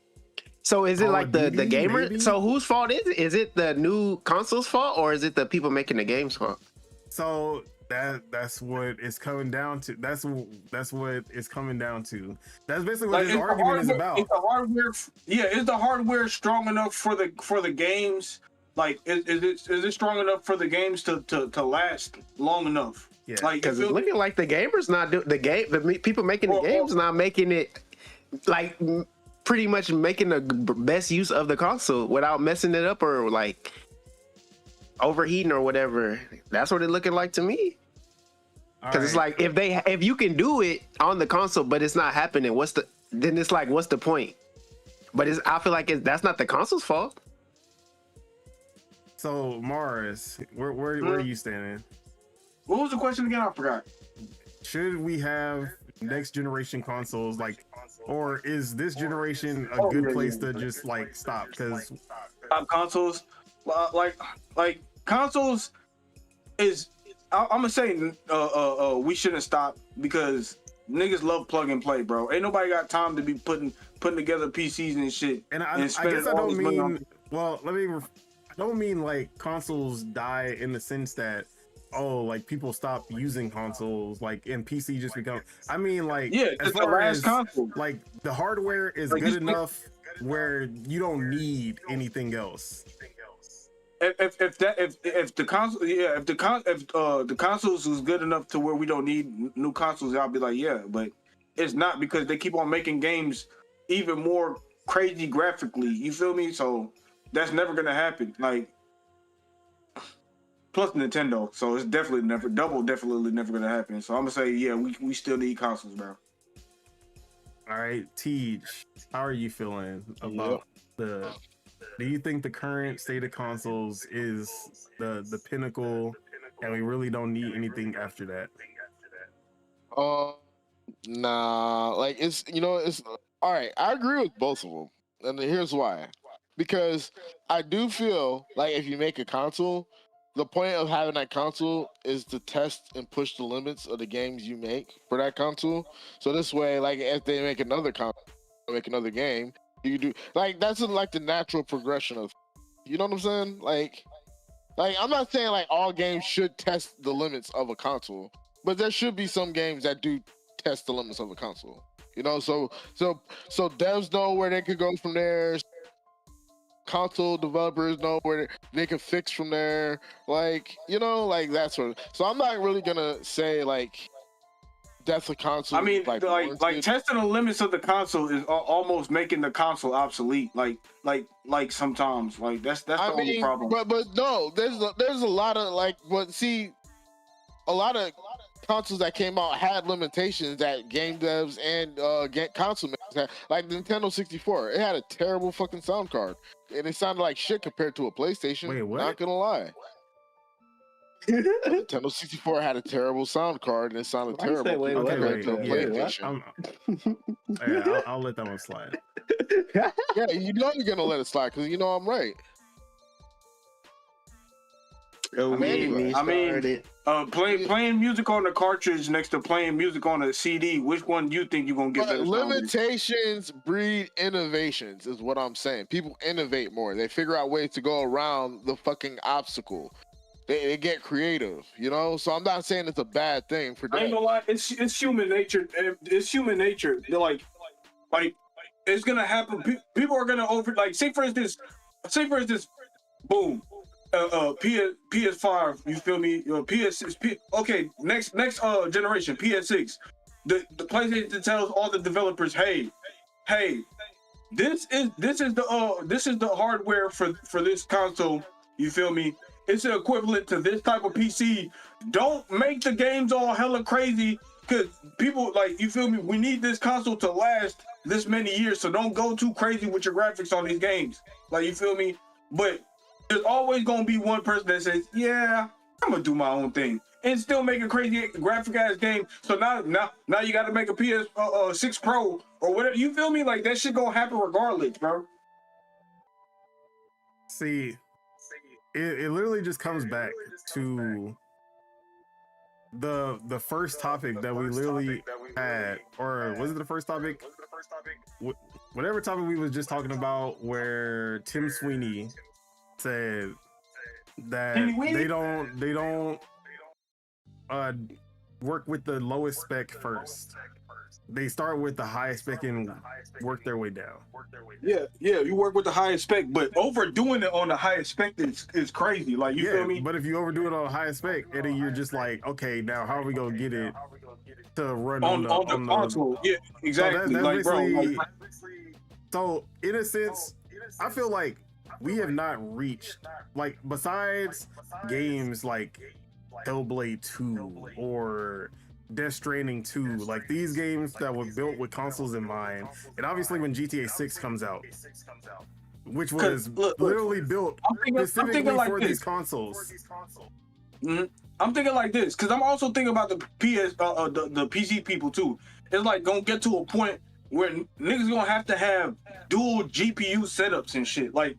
So is it like the gamer? Maybe? So whose fault is it? Is it the new console's fault, or is it the people making the game's fault? So that's what it's coming down to. That's what it's coming down to. That's basically what this argument is about. Is the hardware? Is the hardware strong enough for the games? Like, is it strong enough for the games to last long enough? Yeah, like because it's looking like the gamers not do the game. The people making the games not making it like. Pretty much making the best use of the console without messing it up or like overheating or whatever. That's what it's looking like to me. Because it's like if you can do it on the console, but it's not happening, what's the point? But I feel like that's not the console's fault. So Mars, where are you standing? What was the question again? I forgot. Should we have next generation consoles or is this generation a good place to just like stop? Because stop consoles, like consoles is. I'm gonna say we shouldn't stop because niggas love plug and play, bro. Ain't nobody got time to be putting together PCs and shit. And I guess I don't mean. Well, I don't mean like consoles die in the sense that. Oh, like people stop using consoles, like and PC just become. I mean, like as far as console, like the hardware is good enough where you don't need anything else. if the console, yeah, if the consoles was good enough to where we don't need new consoles, I'll be like, yeah, but it's not, because they keep on making games even more crazy graphically. You feel me? So that's never gonna happen. Like, plus Nintendo, so it's definitely never gonna happen. So I'm gonna say, yeah, we still need consoles, bro. All right, Tej, how are you feeling about the? Do you think the current state of consoles is the pinnacle, and we really don't need anything after that? Nah, like it's all right. I agree with both of them, and here's why. Because I do feel like if you make a console, the point of having that console is to test and push the limits of the games you make for that console. So this way, like if they make another console, make another game, you do like that's like the natural progression of, you know what I'm saying? Like I'm not saying like all games should test the limits of a console, but there should be some games that do test the limits of a console. You know, so devs know where they could go from there. Console developers know where they can fix from there. Like, you know, like that sort of. So I'm not really gonna say like that's a console. I mean, like testing the limits of the console is almost making the console obsolete. Like sometimes, like that's the only problem. But no, there's a lot of like, but see, a lot of consoles that came out had limitations that game devs and console makers had. Like Nintendo 64, it had a terrible fucking sound card, and it sounded like shit compared to a PlayStation. Wait, what? Not gonna lie. Nintendo 64 had a terrible sound card, and it sounded terrible compared to a PlayStation. I'll let that one slide. Yeah, you know you're gonna let it slide because you know I'm right. Playing music on the cartridge next to playing music on a CD, which one do you think you're gonna get better? Limitations breed innovations, is what I'm saying. People innovate more. They figure out ways to go around the fucking obstacle. They get creative, you know. So I'm not saying it's a bad thing for them. I ain't gonna lie, it's human nature. It's human nature. They're like it's gonna happen. People are gonna say for instance, boom. PS5, you feel me? PS6, okay, next generation, PS6. The PlayStation tells all the developers, hey, this is the hardware for this console. You feel me? It's the equivalent to this type of PC. Don't make the games all hella crazy, because people, like, you feel me? We need this console to last this many years, so don't go too crazy with your graphics on these games. Like, you feel me? But there's always gonna be one person that says, "Yeah, I'm gonna do my own thing," and still make a crazy graphic ass game. So now you got to make a PS6 Pro or whatever. You feel me? Like that shit gonna happen regardless, bro. See, it literally just comes back to the first topic that we literally had, or was it the first topic? Whatever topic we was just talking about, where Tim Sweeney said that they don't work with the lowest spec first. They start with the highest spec and work their way down. Yeah, you work with the highest spec, but overdoing it on the highest spec is crazy. Like, you feel me? But if you overdo it on the highest spec, and then you're just like, okay, now how are we gonna get it to run on the console? Yeah, exactly. So like, bro. So in a sense, I feel like we have not reached, like, besides games like Hellblade 2 or Death Stranding 2, like these games that were built with consoles in mind, and obviously when GTA 6 comes out, which was literally built specifically for these consoles. Mm-hmm. I'm thinking like this, because I'm also thinking about the the PC people too. It's like gonna get to a point where niggas gonna have to have dual GPU setups and shit. Like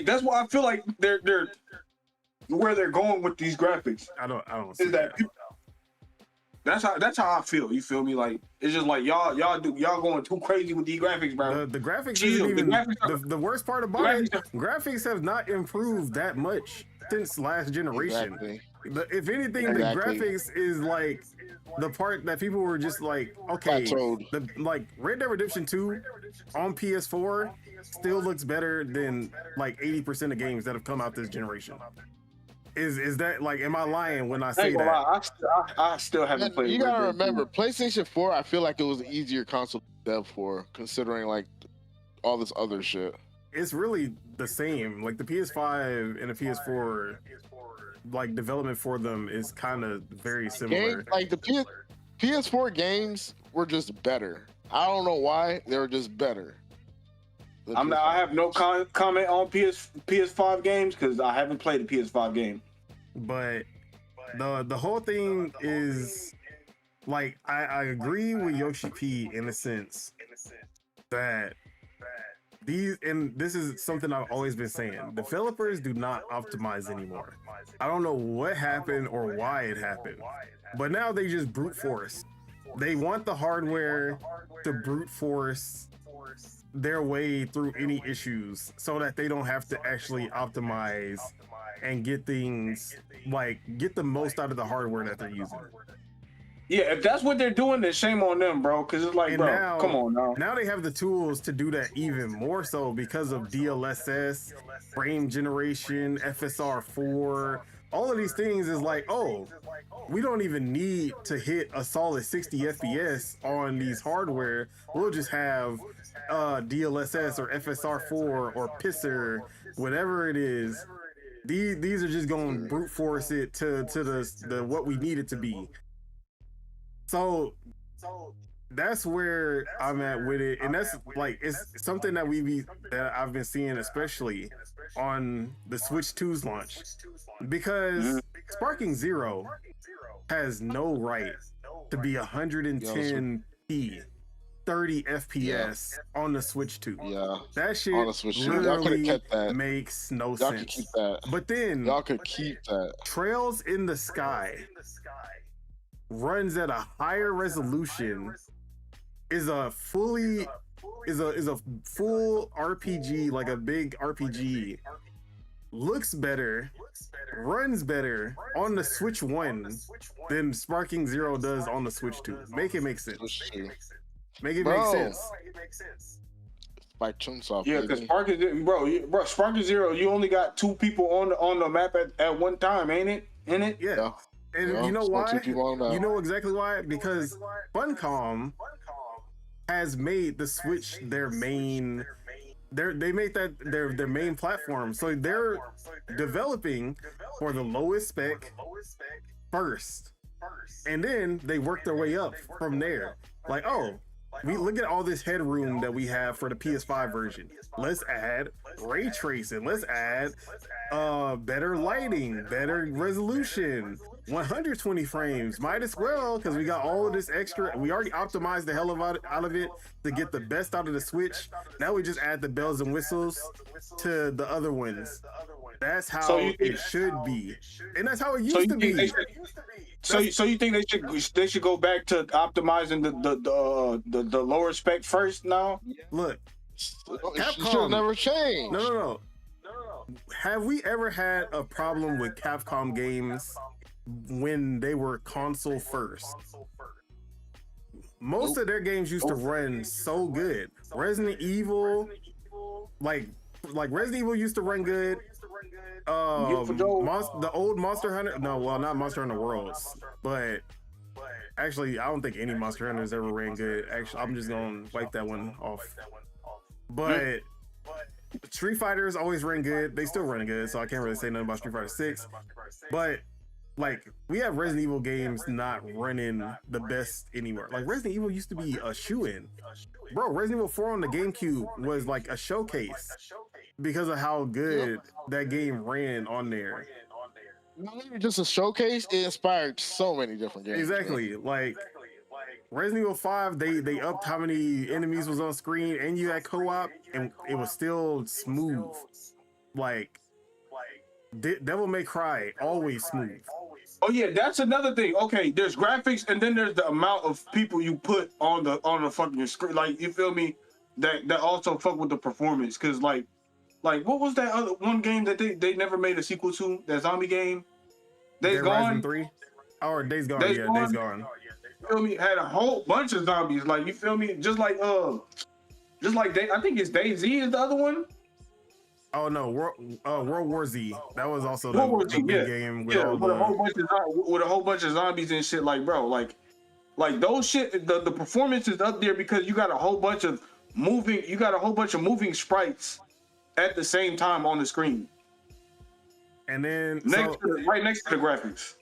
that's why I feel like they're where they're going with these graphics. I don't see that. That's how I feel. You feel me? Like, it's just like y'all going too crazy with these graphics, bro. The graphics isn't even the worst part about it. Graphics have not improved that much since last generation. Exactly. If anything, the graphics is like the part that people were just like, okay, like Red Dead Redemption 2 on PS4 still looks better than like 80% of games that have come out this generation. Is that like, am I lying when I say ain't gonna that? lie, I still haven't played. You gotta Red Dead remember, 2. PlayStation 4, I feel like it was an easier console to dev for, considering like all this other shit. It's really the same. Like the PS5 and the PS4, like development for them is kind of very similar. Game, like the PS4 games were just better. I don't know why, they were just better. I have no comment on PS5 games because I haven't played a PS5 game. But the whole thing is like I agree with Yoshi P in the sense that this is something I've always been saying. Developers do not optimize anymore. I don't know what happened or why it happened, but now they just brute force. They want the hardware to brute force their way through any issues so that they don't have to actually optimize and get things like get the most out of the hardware that they're using. Yeah, if that's what they're doing, then shame on them, bro. Because it's like, And bro, now, come on now. Now they have the tools to do that even more so because of DLSS, frame generation, FSR4. All of these things is like, oh, we don't even need to hit a solid 60 FPS on these hardware. We'll just have DLSS or FSR4 or Pisser, whatever it is. These are just going to brute force it to the what we need it to be. So that's where I'm at with it, and that's like it's something that I've been seeing, especially on the Switch 2's launch, because Sparking Zero has no right to be 110p 30 FPS on the Switch 2. Yeah, that shit on the Switch 2. literally kept that. makes no Y'all sense. could keep that. But then Y'all could keep that. Trails in the Sky runs at a higher resolution, is a full RPG, like a big RPG, looks better, runs better on the Switch 1 than Sparking Zero does on the Switch 2. Make it make sense. Make it make sense. By Chunsoft. Yeah, because Sparking Zero, you only got 2 people on the map at one time, ain't it? Yeah. And yeah, you know why? You know exactly why? Because Funcom has made the Switch their main. They made that their main platform, so they're developing for the lowest spec first, and then they work their way up from there. Like, oh, we look at all this headroom that we have for the PS5 version. Let's add ray tracing. Let's add better lighting, better resolution, 120 frames. Might as well, because we got all of this extra. We already optimized the hell out of it to get the best out of the Switch. Now we just add the bells and whistles to the other ones. That's how it should be, and that's how it used to be. So you think they should go back to optimizing the lower spec first now? Look, Capcom should never change. No. Have we ever had a problem with Capcom games when they were console first? Most of their games used to run so good. Resident Evil, like Resident Evil used to run good. The old Monster Hunter, not Monster Hunter Worlds, but actually I don't think any Monster Hunters ever ran good. Actually, I'm just gonna wipe that one off. But Street Fighters always ran good. They still run good, so I can't really say nothing about Street Fighter 6. But like, we have Resident Evil games not running the best anywhere. Like, Resident Evil used to be a shoo-in. Bro, Resident Evil 4 on the GameCube was like a showcase because of how good that game ran on there. Not even just a showcase, it inspired so many different games. Exactly. Man. Like Resident Evil 5, they upped how many enemies was on screen, and you had co-op, and it was still smooth. Like Devil May Cry, always smooth. Oh yeah, that's another thing. Okay, there's graphics, and then there's the amount of people you put on the fucking screen. Like, you feel me? That also fuck with the performance. Cause like what was that other one game that they never made a sequel to? That zombie game? Days Gone? 3? Or Days Gone, Days Gone. You feel me? Had a whole bunch of zombies. Like, you feel me? Just like Just like I think it's DayZ is the other one. Oh no, World War Z. That was also World War the Z, big yeah. game with Yeah, all with a whole the. bunch of with a whole bunch of zombies and shit. Like, bro, like those shit. The performance is up there because you got a whole bunch of moving sprites at the same time on the screen. And then right next to the graphics.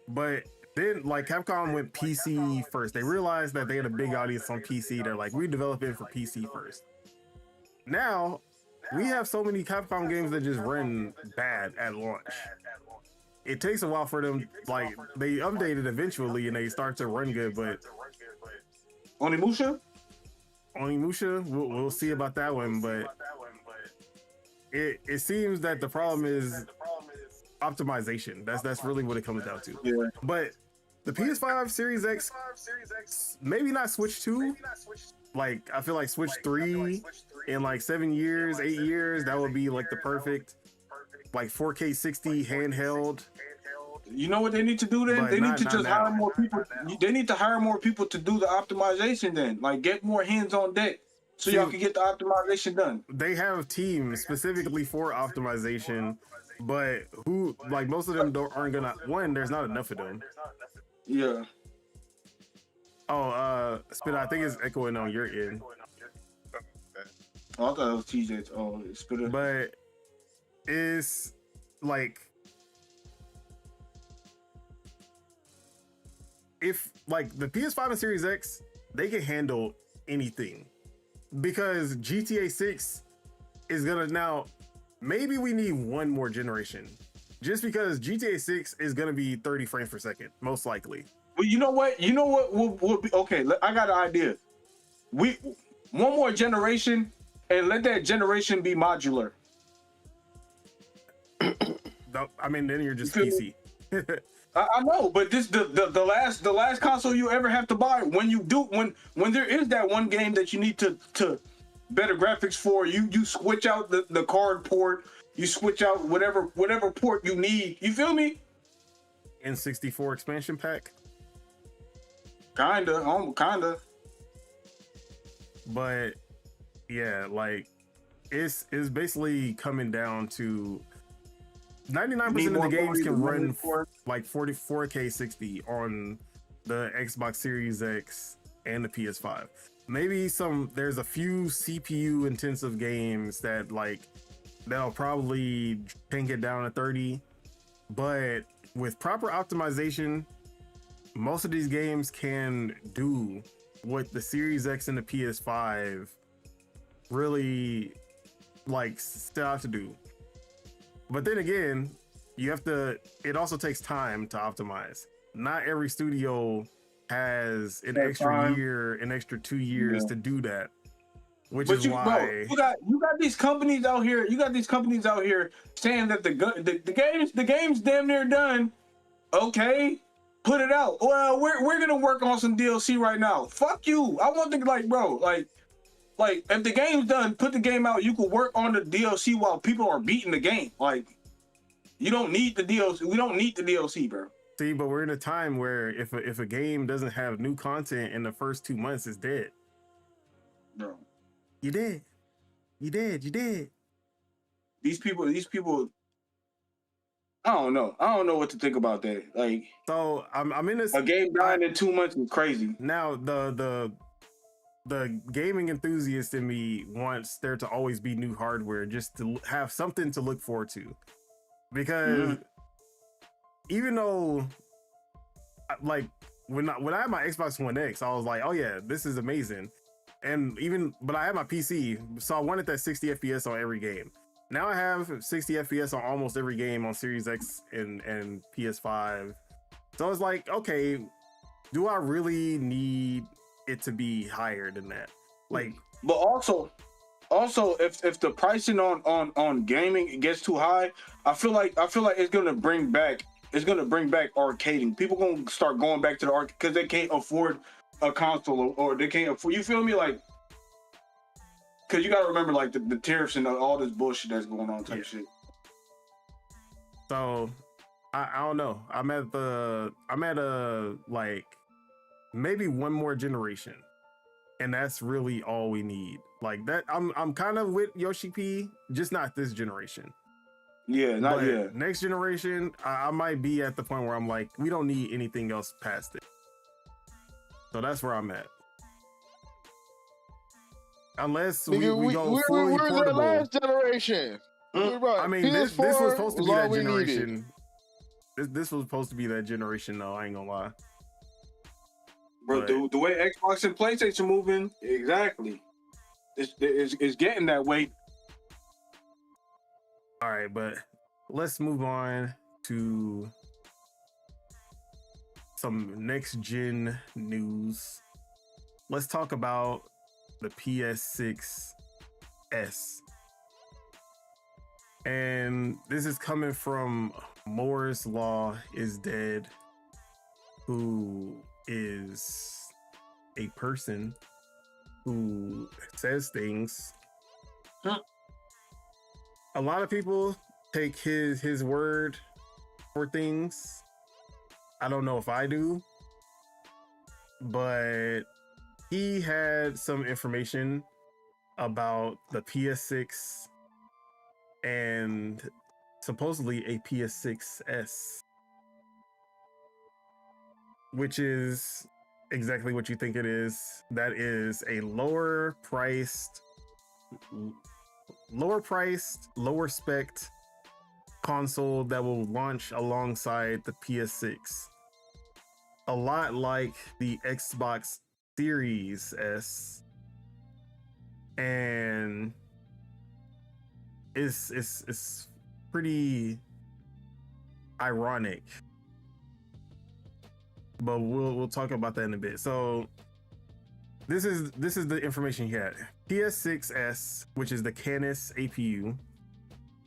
But then, like, Capcom went PC first. They realized that they had a big audience on PC. They're like, we develop it for PC first. Now, we have so many Capcom games that just run bad at launch. It takes a while for them, like, they update it eventually and they start to run good, but... Onimusha, we'll see about that one, but it seems that the problem is optimization. That's really what it comes down to. yeah. But the PS5 Series X, maybe not Switch 2. Like, I feel like Switch 3 in like 7 years, 8 years, that would be like the perfect, like 4K 60 handheld. You know what they need to do then? But They need to just now. hire more people. They need to hire more people to do the optimization then. Like, get more hands on deck so y'all can get the optimization done. They have teams specifically for optimization, but who, like, most of them aren't gonna, there's not enough of them. Yeah. Oh, Spit, I think it's echoing on your end. Oh, I thought it was TJ. Oh, it's good. But it's like, if like the PS5 and Series X, they can handle anything because GTA 6 is gonna now, maybe we need one more generation just because GTA 6 is gonna be 30 frames per second, most likely. Well, you know what will be okay. I got an idea. One more generation, and let that generation be modular. I mean, then you're just You PC. I know, but this the last console you ever have to buy. When there is that one game that you need to better graphics for, you switch out the card port, you switch out whatever port you need. You feel me? N64 expansion pack. Kinda. But yeah, like it's basically coming down to 99% of the games can run like 4K 60 on the Xbox Series X and the PS5. Maybe there's a few CPU intensive games that'll probably tank it down to 30, but with proper optimization, most of these games can do what the Series X and the PS5 really set out to do. But then again, it also takes time to optimize. Not every studio has an extra year, an extra 2 years to do that. Why you got these companies out here. You got these companies out here saying that the game's damn near done. Okay, put it out. Well, we're gonna work on some DLC right now. Fuck you. I want to if the game's done, put the game out. You can work on the DLC while people are beating the game. Like, you don't need the DLC. We don't need the DLC, bro. See, but we're in a time where if a game doesn't have new content in the first 2 months, it's dead. Bro. You did. These people. I don't know what to think about that. Like, so I'm in this. A game dying in 2 months is crazy. Now the gaming enthusiast in me wants there to always be new hardware, just to have something to look forward to. Because even though, like, when I had my Xbox One X, I was like, oh yeah, this is amazing. But I had my PC, so I wanted that 60 FPS on every game. Now I have 60 FPS on almost every game on Series X and PS5. So it's like, okay, do I really need it to be higher than that? Like, but also if the pricing on gaming gets too high, I feel like it's gonna bring back arcading. People gonna start going back to the arcade because they can't afford a console or they can't afford. You feel me? Like, because you gotta remember, like, the tariffs and all this bullshit that's going on type shit. So I don't know. I'm at a like maybe one more generation. and that's really all we need. Like that, I'm kind of with Yoshi P, just not this generation. Yeah, not But yet. next generation, I might be at the point where I'm like, we don't need anything else past it. So that's where I'm at. Unless we go fully we're the portable. last generation. I mean, this was supposed to be that generation. This was supposed to be that generation, though. I ain't gonna lie. Bro, the way Xbox and PlayStation moving, exactly. It's getting that way. All right, but let's move on to some next gen news. Let's talk about the PS6S. And this is coming from Moore's Law is Dead, who is a person who says things. A lot of people take his word for things. I don't know if I do, but he had some information about the PS6 and supposedly a PS6S, which is exactly what you think it is. That is a lower priced, lower spec console that will launch alongside the PS6. A lot like the Xbox Series S, and it's pretty ironic, but we'll talk about that in a bit. So this is the information you had. PS6S, which is the Canis APU,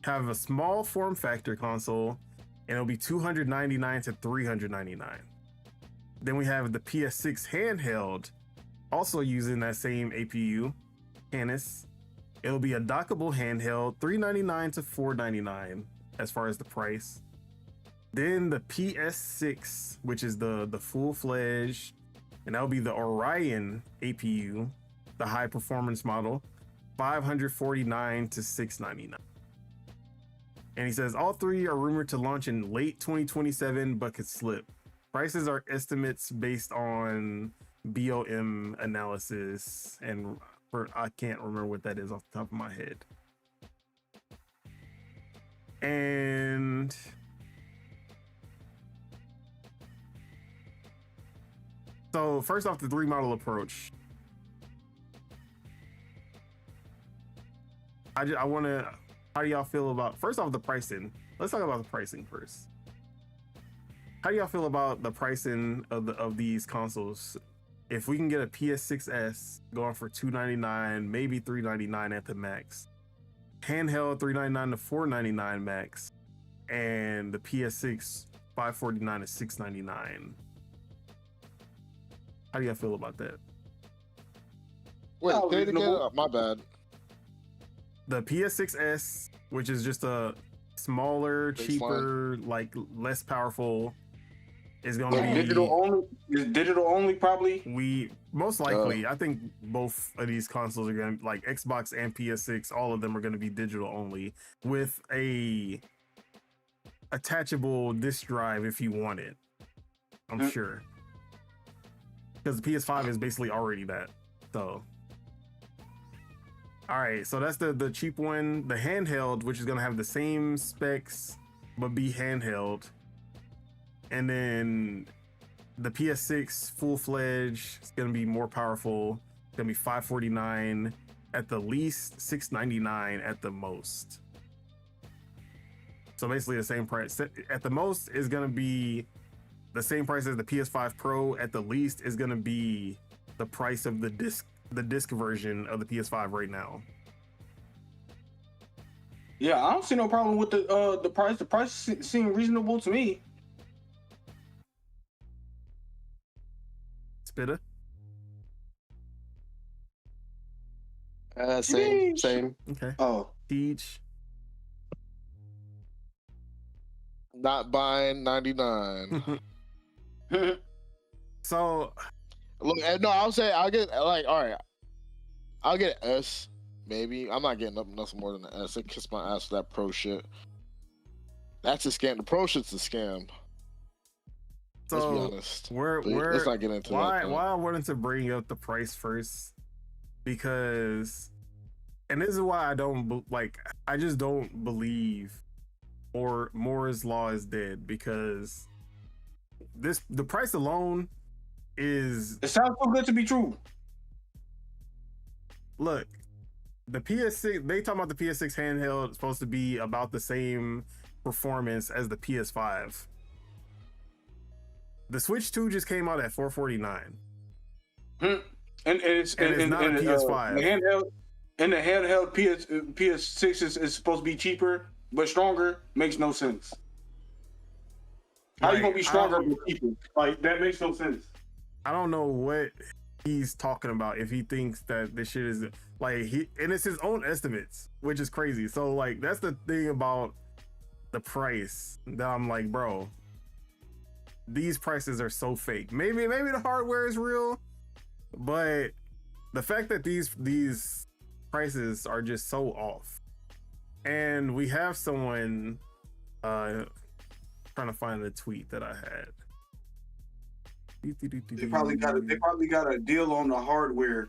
have a small form factor console, and it'll be $299 to $399. Then we have the PS6 handheld, also using that same APU, Canis. It'll be a dockable handheld, $399 to $499 as far as the price. Then the PS6, which is the full-fledged, and that'll be the Orion APU, the high performance model, $549 to $699. And he says all three are rumored to launch in late 2027, but could slip. Prices are estimates based on BOM analysis, and I can't remember what that is off the top of my head. And so first off, the three model approach. I want to, how do y'all feel about, first off, the pricing? Let's talk about the pricing first. How do y'all feel about the pricing of these consoles? If we can get a PS6S going for $299, maybe $399 at the max, handheld $399 to $499 max, and the PS6 $549 to $699. How do y'all feel about that? Wait, say it again. My bad. The PS6S, which is just a smaller, Baseline. cheaper, like less powerful, is going to be digital only. Is digital only probably? We most likely, I think both of these consoles are going to, like Xbox and PS6, all of them are going to be digital only with a attachable disk drive if you want it. I'm sure, because the PS5 is basically already that. So, all right, so that's the cheap one. The handheld, which is going to have the same specs but be handheld. And then the PS6 full-fledged is going to be more powerful. It's going to be $549 at the least, $699 at the most. So basically the same price. At the most is going to be the same price as the PS5 Pro. At the least is going to be the price of the disc version of the PS5 right now. Yeah, I don't see no problem with the price. The price seems reasonable to me. Spitter? Same. Okay. Oh, Teach? Not buying 99. So Look, no, I'll say I'll get like all right. I'll get an S, maybe. I'm not getting up nothing more than an S. I kiss my ass for that pro shit. That's a scam. The pro shit's a scam. Let's be honest. Let's not get into that. Why I wanted to bring up the price first, because, and this is why I don't like. I just don't believe, or Moore's law is dead, because the price alone is. It sounds so good to be true. Look, the PS6. They talk about the PS6 handheld is supposed to be about the same performance as the PS5. The Switch 2 just came out at $449. And it's not a PS5. The handheld PS6 is supposed to be cheaper but stronger. Makes no sense. How you gonna be stronger but cheaper? Like, that makes no sense. I don't know what he's talking about if he thinks that this shit is like and it's his own estimates, which is crazy. So like that's the thing about the price that I'm like, bro, these prices are so fake. Maybe the hardware is real, but the fact that these prices are just so off. And we have someone trying to find the tweet that I had. They probably got a deal on the hardware.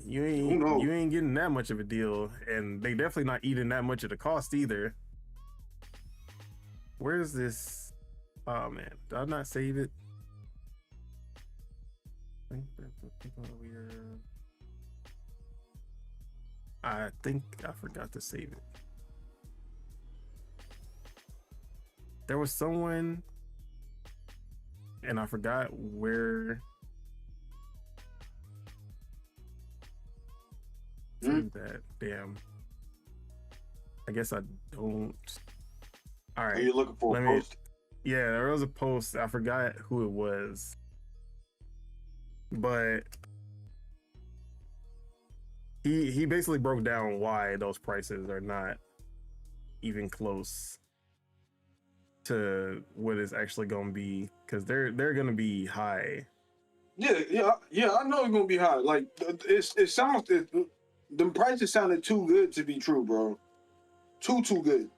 You ain't getting that much of a deal, and they definitely not eating that much of the cost either. Where's this? Oh man, did I not save it? I think I forgot to save it. There was someone, and I forgot where. That damn. I guess I don't. All right. Are you looking for a post? Yeah, there was a post. I forgot who it was, but he basically broke down why those prices are not even close to what it's actually going to be, because they're going to be high. Yeah. I know it's going to be high. Like it sounds. The prices sounded too good to be true, bro. Too good.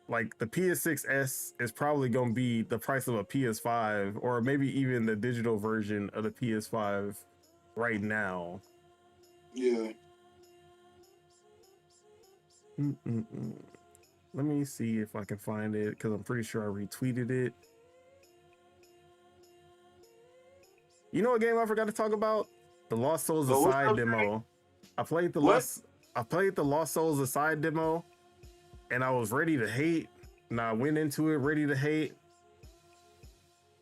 Like the PS6S is probably going to be the price of a PS5, or maybe even the digital version of the PS5 right now. Yeah. Let me see if I can find it, because I'm pretty sure I retweeted it. You know what game I forgot to talk about? The Lost Souls Aside demo. I played the Lost Souls Aside demo, and I was ready to hate. And I went into it ready to hate,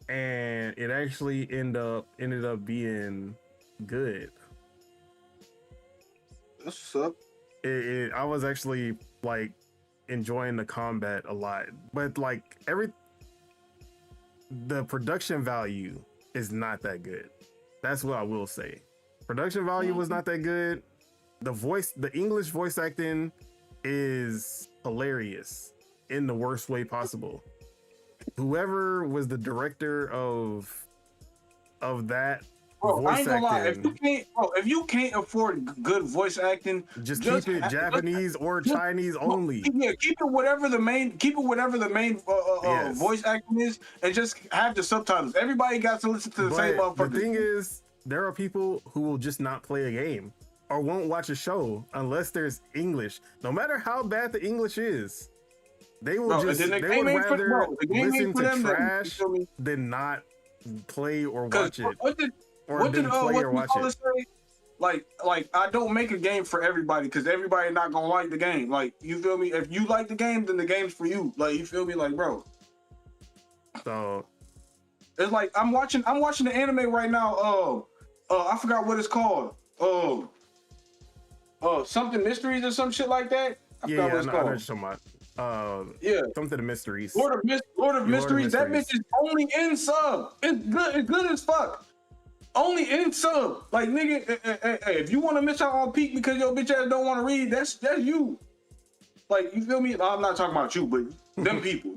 and it actually ended up being good. That's what's up. I was actually like enjoying the combat a lot, but like the production value is not that good. That's what I will say. Production value was not that good. The English voice acting is hilarious in the worst way possible. Whoever was the director of that Bro, voice I ain't gonna lie. acting, If you can't afford good voice acting, just keep it Japanese or Chinese only. Yeah, keep it whatever the main Yes. voice acting is, and just have the subtitles. Everybody got to listen to the same motherfucker. The thing is, there are people who will just not play a game or won't watch a show unless there's English. No matter how bad the English is, they will would rather listen to trash than not play or watch it. What did say? Like I don't make a game for everybody, because everybody not gonna like the game. Like, you feel me? If you like the game, then the game's for you. Like, you feel me? Like, bro. So it's like I'm watching the anime right now. I forgot what it's called. Something Mysteries or some shit like that. I forgot what it's called. I know what you're talking about. Something of Mysteries. Lord of Mysteries. That bitch is only in sub. It's good as fuck. Only in sub. Like, nigga, hey, if you want to miss out on peak because your bitch ass don't want to read, that's you. Like, you feel me? No, I'm not talking about you, but them people.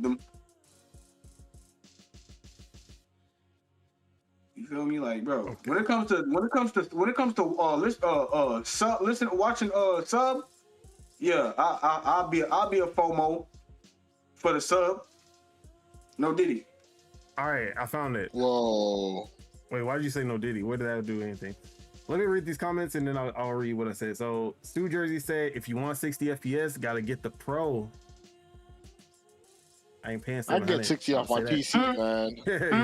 You feel me? Like, bro, Okay. when it comes to watching sub, yeah, I'll be a FOMO for the sub. No Diddy. All right, I found it. Whoa. Wait, why did you say no Diddy? What did that do anything? Let me read these comments and then I'll read what I said. So Stu Jersey said, if you want 60 FPS, gotta get the Pro. I ain't paying I 700. get 60 off my PC, man.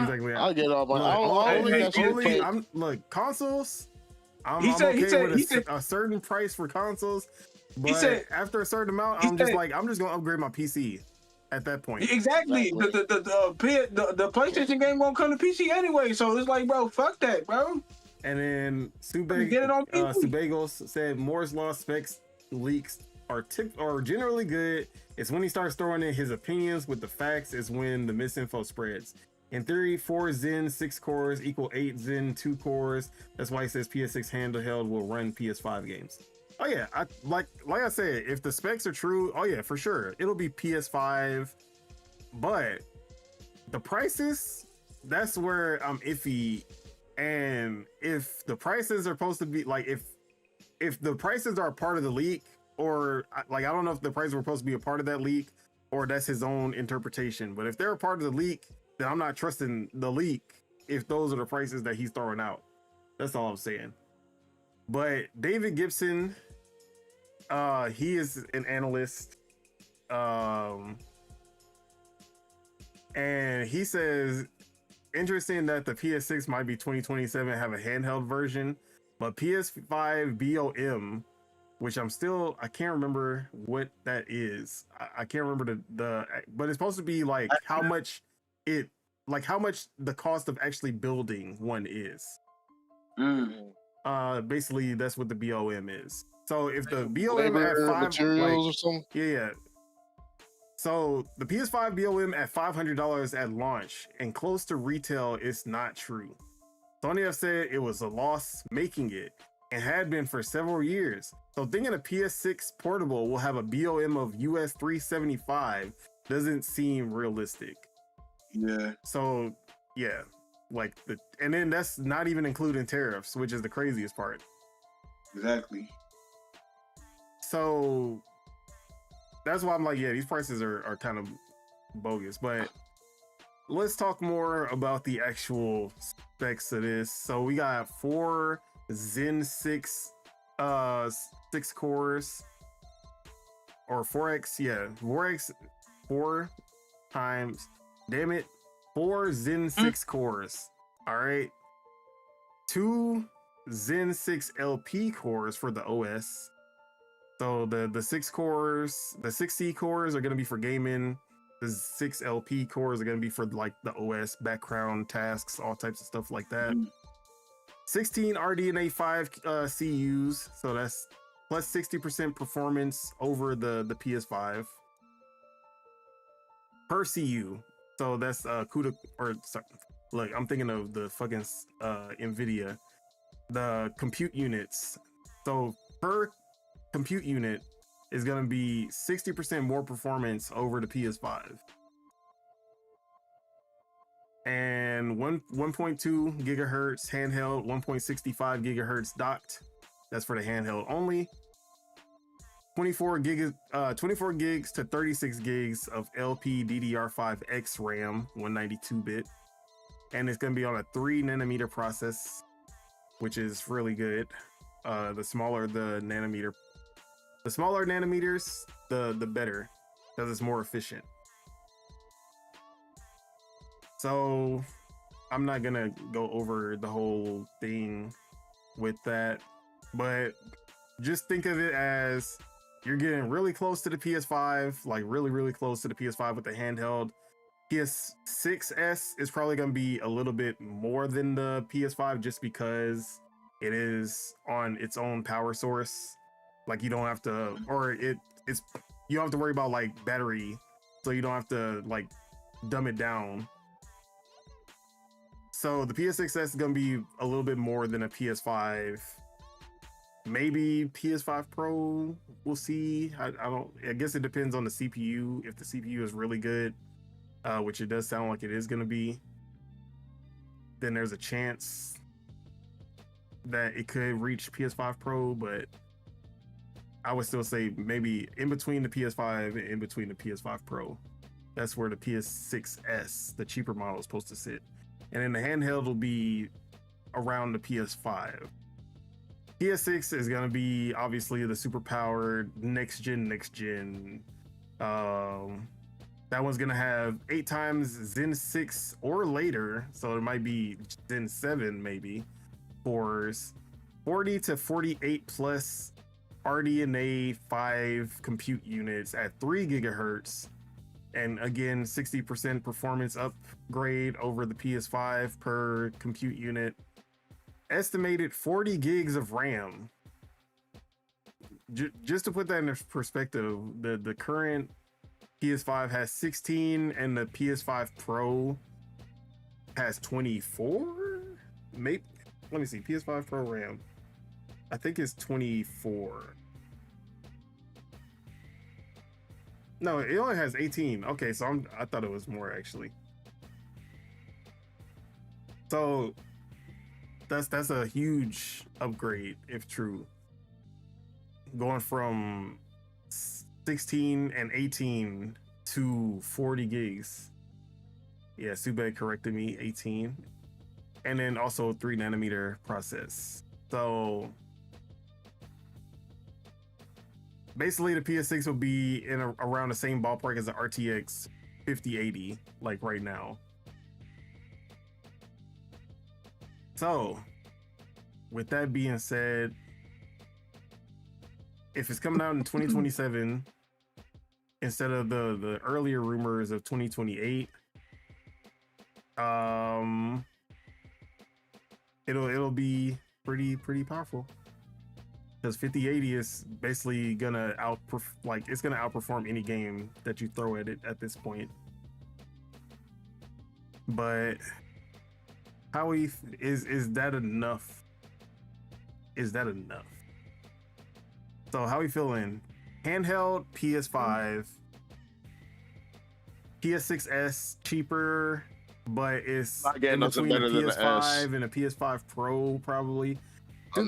Exactly. I'll get it off my. Look, consoles. I'm He said- okay he with said- a certain price for consoles, but said- after a certain amount, I'm just gonna upgrade my PC. At that point, Exactly. The PlayStation game won't come to PC anyway, so it's like, bro, fuck that, bro. And then Get it on PC. Subagos said Moore's Law specs leaks are generally good. It's when he starts throwing in his opinions with the facts is when the misinfo spreads. In theory, 4 Zen 6 cores equal 8 Zen 2 cores. That's why he says PS6 handheld will run PS5 games. Oh yeah, like I said, if the specs are true, oh yeah, for sure, it'll be PS5. But the prices, that's where I'm iffy. And if the prices are supposed to be like, if the prices are part of the leak, or like I don't know if the prices were supposed to be a part of that leak, or that's his own interpretation. But if they're a part of the leak, then I'm not trusting the leak if those are the prices that he's throwing out. That's all I'm saying. But David Gibson, he is an analyst, and he says, interesting that the PS6 might be 2027 have a handheld version, but PS5 BOM, which I can't remember what that is. I can't remember but it's supposed to be like how much the cost of actually building one is. Basically that's what the BOM is. So if the BOM at 5 materials or something. Yeah. So the PS5 BOM at $500 at launch and close to retail is not true. Sony have said it was a loss making it and had been for several years. So thinking a PS6 portable will have a BOM of US $375 doesn't seem realistic. Yeah. So yeah, and then that's not even including tariffs, which is the craziest part. Exactly. So that's why I'm like, yeah, these prices are kind of bogus. But let's talk more about the actual specs of this. So we got 4 Zen 6 6 cores, or 4x, yeah, 4 times, damn it, 4 Zen 6 cores. All right, 2 Zen 6 LP cores for the OS. So the 6 cores, the 6C cores are going to be for gaming. The 6 LP cores are going to be for like the OS, background tasks, all types of stuff like that. 16 RDNA 5 CUs, so that's plus 60% performance over the PS5 per CU. So that's CUDA, or sorry, look, I'm thinking of the fucking NVIDIA, the compute units. So per compute unit is going to be 60% more performance over the PS5. And 1.2 gigahertz handheld, 1.65 gigahertz docked. That's for the handheld only. 24 gigs to 36 gigs of LP DDR5X RAM, 192-bit. And it's going to be on a 3 nanometer process, which is really good. The smaller nanometers, the better, because it's more efficient. So I'm not gonna go over the whole thing with that, but just think of it as you're getting really close to the PS5, like really, really close to the PS5 with the handheld. PS6S is probably gonna be a little bit more than the PS5 just because it is on its own power source. Like you don't have to, you don't have to worry about like battery, so you don't have to like dumb it down. So the PS6S is gonna be a little bit more than a PS5. Maybe PS5 Pro, we'll see. I guess it depends on the CPU. If the CPU is really good, which it does sound like it is gonna be. then there's a chance that it could reach PS5 Pro, but I would still say maybe in between the PS5 and in between the PS5 Pro. That's where the PS6S, the cheaper model, is supposed to sit. And then the handheld will be around the PS5. PS6 is going to be obviously the super powered next gen. That one's going to have 8 times Zen 6 or later. So it might be Zen 7 maybe. Cores, 40 to 48 plus RDNA 5 compute units at 3 gigahertz. And again, 60% performance upgrade over the PS5 per compute unit. Estimated 40 gigs of RAM. Just to put that in perspective, the current PS5 has 16 and the PS5 Pro has 24? Maybe. Let me see. PS5 Pro RAM. I think it's 24. No, it only has 18. Okay, so I thought it was more actually. So that's a huge upgrade if true. Going from 16 and 18 to 40 gigs. Yeah, Subed corrected me, 18. And then also 3nm process. So basically the PS6 will be in around the same ballpark as the RTX 5080, like right now. So with that being said, if it's coming out in 2027 instead of the earlier rumors of 2028, it'll be pretty powerful, because 5080 is basically gonna outperform any game that you throw at it at this point. But Howie, is that enough? Is that enough? So how we feeling? Handheld PS5, PS6S cheaper, but it's Not getting in nothing between better the than the S. PS5 and the PS5 Pro probably. I'm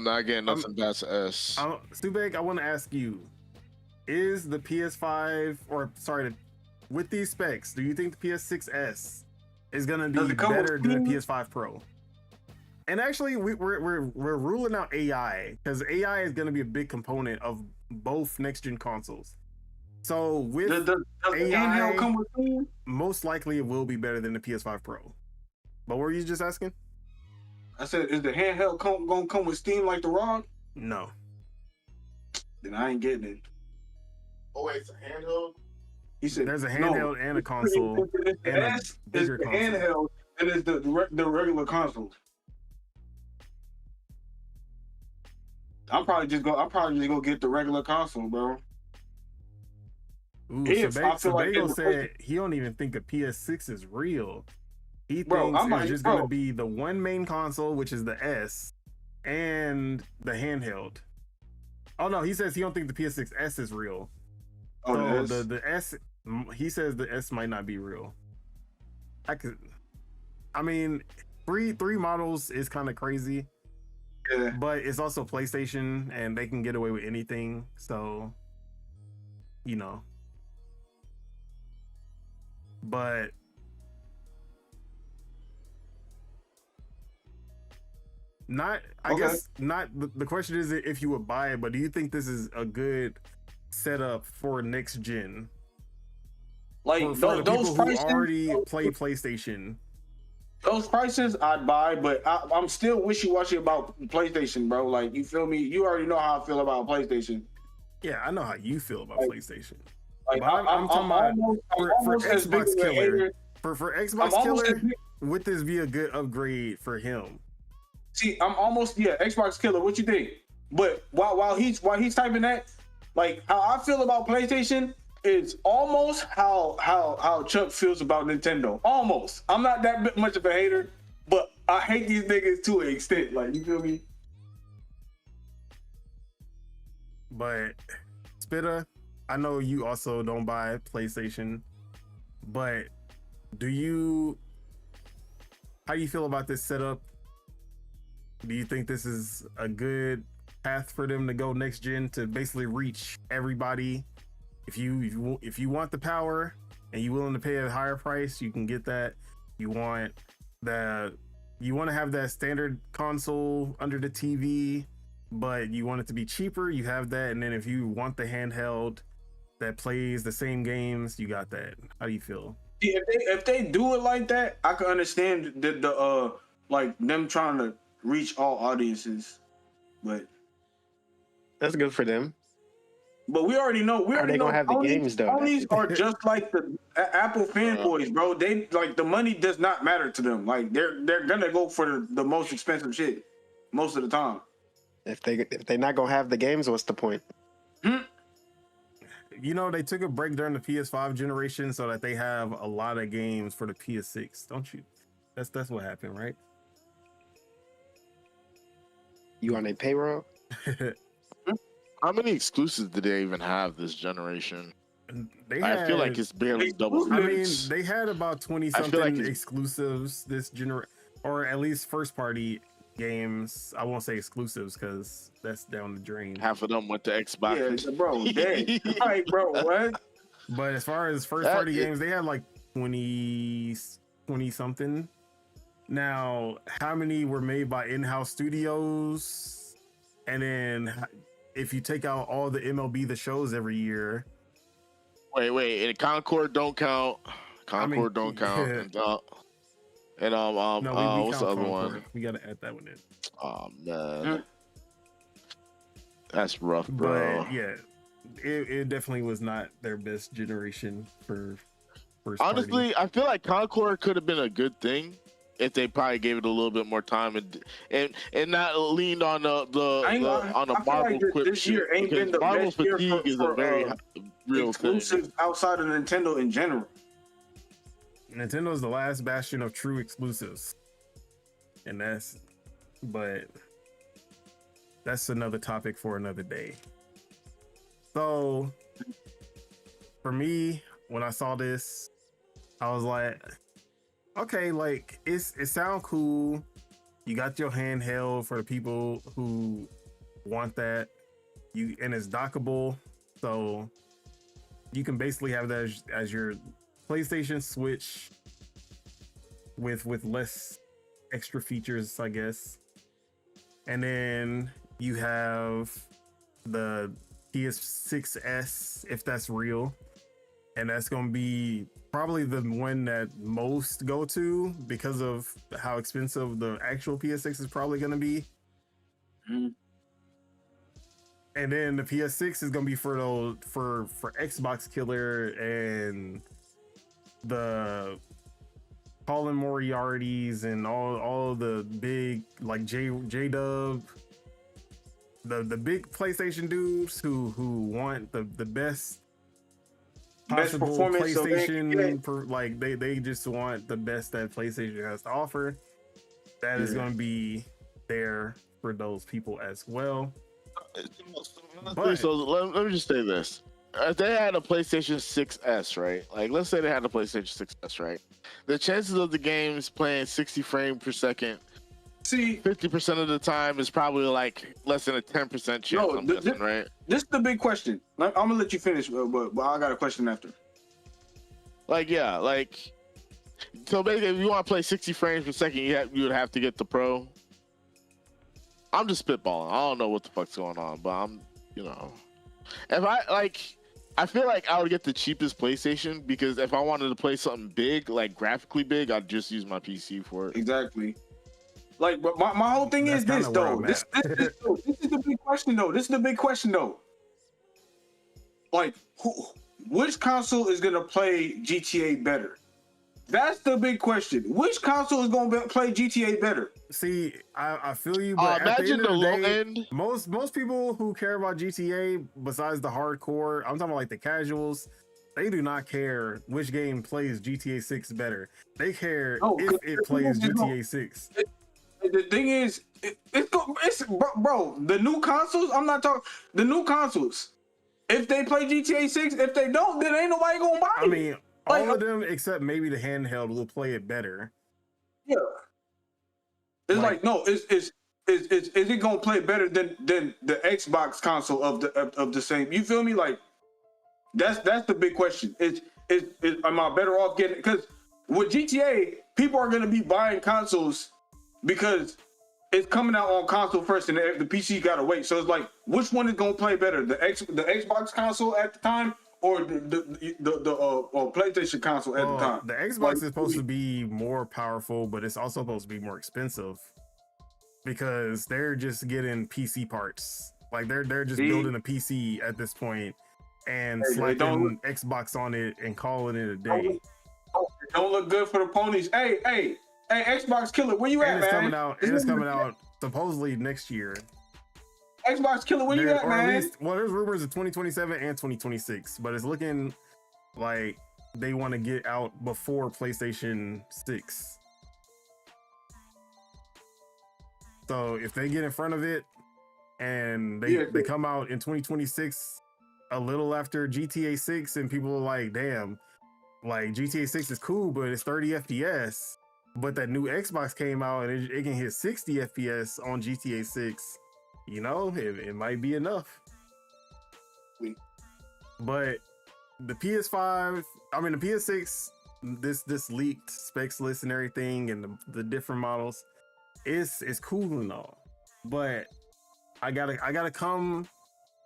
not getting nothing past S. Subeg, I want to ask you: is the PS5, with these specs, do you think the PS6S is gonna be better than the PS5 Pro? And actually, we're ruling out AI, because AI is going to be a big component of both next gen consoles. So with does AI, handheld come with Steam? most likely it will be better than the PS5 Pro. But what were you just asking? I said, is the handheld gonna come with Steam like the ROG? No. Then I ain't getting it. Oh wait, it's a handheld? He said There's a handheld and a console. It's the and a S, it's bigger the console. handheld, and it's the regular console. I'm probably just gonna get the regular console, bro. Ooh, If I feel like Sebago it's said he don't even think a PS6 is real. He Bro, thinks I'm it's like, just bro. gonna be the one main console, which is the S, and the handheld. Oh no, he says he don't think the PS6S is real. Oh, So the S, he says the S might not be real. I mean, three models is kind of crazy, yeah. but it's also PlayStation, and they can get away with anything. So, you know, but not. I Okay. guess not. The question is if you would buy it, but do you think this is a good setup for next gen? Like For the those people prices, who already play PlayStation. those prices I'd buy, but I'm still wishy-washy about PlayStation, bro. Like, you feel me? You already know how I feel about PlayStation. Yeah, I know how you feel about Like- PlayStation. Like, But I'm talking about for almost as big Xbox of a Killer. hater. For I'm Xbox almost Killer, as big. would this be a good upgrade for him? See, I'm almost Xbox Killer. What you think? But while he's typing that, like, how I feel about PlayStation is almost how Chuck feels about Nintendo. Almost. I'm not that much of a hater, but I hate these niggas to an extent. Like, you feel me? But Spitta, I know you also don't buy PlayStation, but do you how do you feel about this setup? Do you think this is a good path for them to go next gen to basically reach everybody? If you want the power and you're willing to pay a higher price, you can get that. You want to have that standard console under the TV, but you want it to be cheaper, you have that. And then if you want the handheld that plays the same games, you got that. How do you feel? If they do it like that, I can understand the like them trying to reach all audiences, but That's good for them. But we already know. Are they gonna have the games though? Ponies are just like the Apple fanboys, bro. They like the money does not matter to them. Like they're gonna go for the most expensive shit most of the time. If they're not gonna have the games, what's the point? You know, they took a break during the PS5 generation so that they have a lot of games for the PS6. Don't you? That's what happened, right? You on a payroll? How many exclusives did they even have this generation? I feel like it's barely double. I mean, they had about 20 something like exclusives this generation, or at least first party games. I won't say exclusives because that's down the drain. Half of them went to Xbox. Yeah, bro, dang. Like, bro, what? But as far as first party games, they had like 20 something. Now, how many were made by in-house studios? And then if you take out all the MLB The Shows every year. Wait, and Concord don't count. Concord don't count. And what's the other one? We gotta add that one in. Oh man, that's rough, bro. But yeah, it definitely was not their best generation for first Honestly, party. I feel like Concord could have been a good thing if they probably gave it a little bit more time and not leaned on the Marvel like this year ain't been the Marvel best year fatigue is a very real thing. Exclusive outside of Nintendo in general. Nintendo's the last bastion of true exclusives, and that's another topic for another day. So for me, when I saw this, I was like, okay, like it sounds cool. You got your handheld for the people who want that. And it's dockable, so you can basically have that as your PlayStation Switch with less extra features, I guess. And then you have the PS6S, if that's real, and that's gonna be probably the one that most go to because of how expensive the actual PS6 is probably gonna be. Mm-hmm. And then the PS6 is gonna be for Xbox Killer and the Colin Moriarty's and all the big like J-Dub, the big PlayStation dudes who want the best possible performance. PlayStation, they just want the best that PlayStation has to offer. That is going to be there for those people as well. So let me just say this. If they had a PlayStation 6S, right? Like, let's say they had a PlayStation 6S, right? The chances of the games playing 60 frames per second, 50% of the time is probably like less than a 10% chance. I'm guessing, right? This is the big question. I'm gonna let you finish, but I got a question after. So basically, if you want to play 60 frames per second, you would have to get the Pro. I'm just spitballing. I don't know what the fuck's going on, but I feel like I would get the cheapest PlayStation because if I wanted to play something big, like graphically big, I'd just use my PC for it. Exactly. Like, but my whole thing is this though. This is the big question though. This is the big question though. Like, which console is gonna play GTA better? That's the big question. Which console is gonna play GTA better? See, I feel you, but at the end of the day, most people who care about GTA, besides the hardcore, I'm talking about like the casuals, they do not care which game plays GTA 6 better. They care if it plays GTA 6. The thing is, it's bro, the new consoles, I'm not talking, the new consoles, if they play GTA 6, if they don't, then ain't nobody gonna buy it. I mean, all of them except maybe the handheld will play it better. Yeah. It's like no, is it gonna play better than the Xbox console of the same? You feel me? Like that's the big question. Is am I better off getting, because with GTA, people are gonna be buying consoles because it's coming out on console first, and the PC gotta wait. So it's like, which one is gonna play better, the Xbox console at the time, or the PlayStation console at the time? The Xbox is supposed to be more powerful, but it's also supposed to be more expensive because they're just getting PC parts. Like they're just building a PC at this point and slapping Xbox on it and calling it a day. Don't look good for the ponies. Hey, Xbox Killer, where you at, man? It's coming out supposedly next year. Xbox Killer, where you at, man? There's rumors of 2027 and 2026, but it's looking like they want to get out before PlayStation 6. So if they get in front of it and they come out in 2026, a little after GTA 6, and people are like, damn, like GTA 6 is cool, but it's 30 FPS. But that new Xbox came out and it can hit 60 FPS on GTA 6. You know, it might be enough. But the PS5, I mean the PS6, this leaked specs list and everything, and the different models, is cool and all. But I gotta come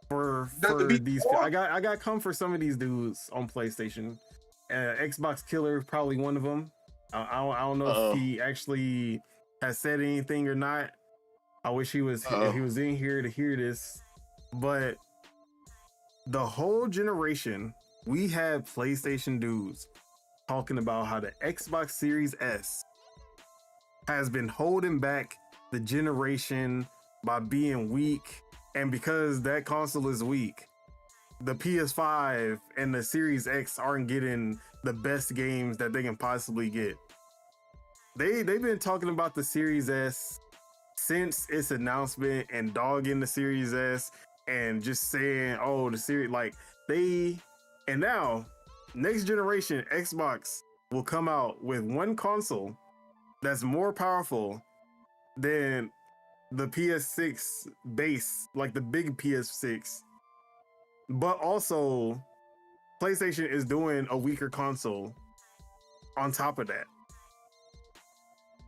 for these. I gotta come for some of these dudes on PlayStation. Xbox Killer, probably one of them. I don't know if he actually has said anything or not. I wish he was in here to hear this. But the whole generation, we had PlayStation dudes talking about how the Xbox Series S has been holding back the generation by being weak. And because that console is weak, the PS5 and the Series X aren't getting the best games that they can possibly get. They've been talking about the Series S since its announcement and dogging the Series S and just saying, oh, the Series, like and now next generation Xbox will come out with one console that's more powerful than the PS6 base, like the big PS6. But also, PlayStation is doing a weaker console on top of that.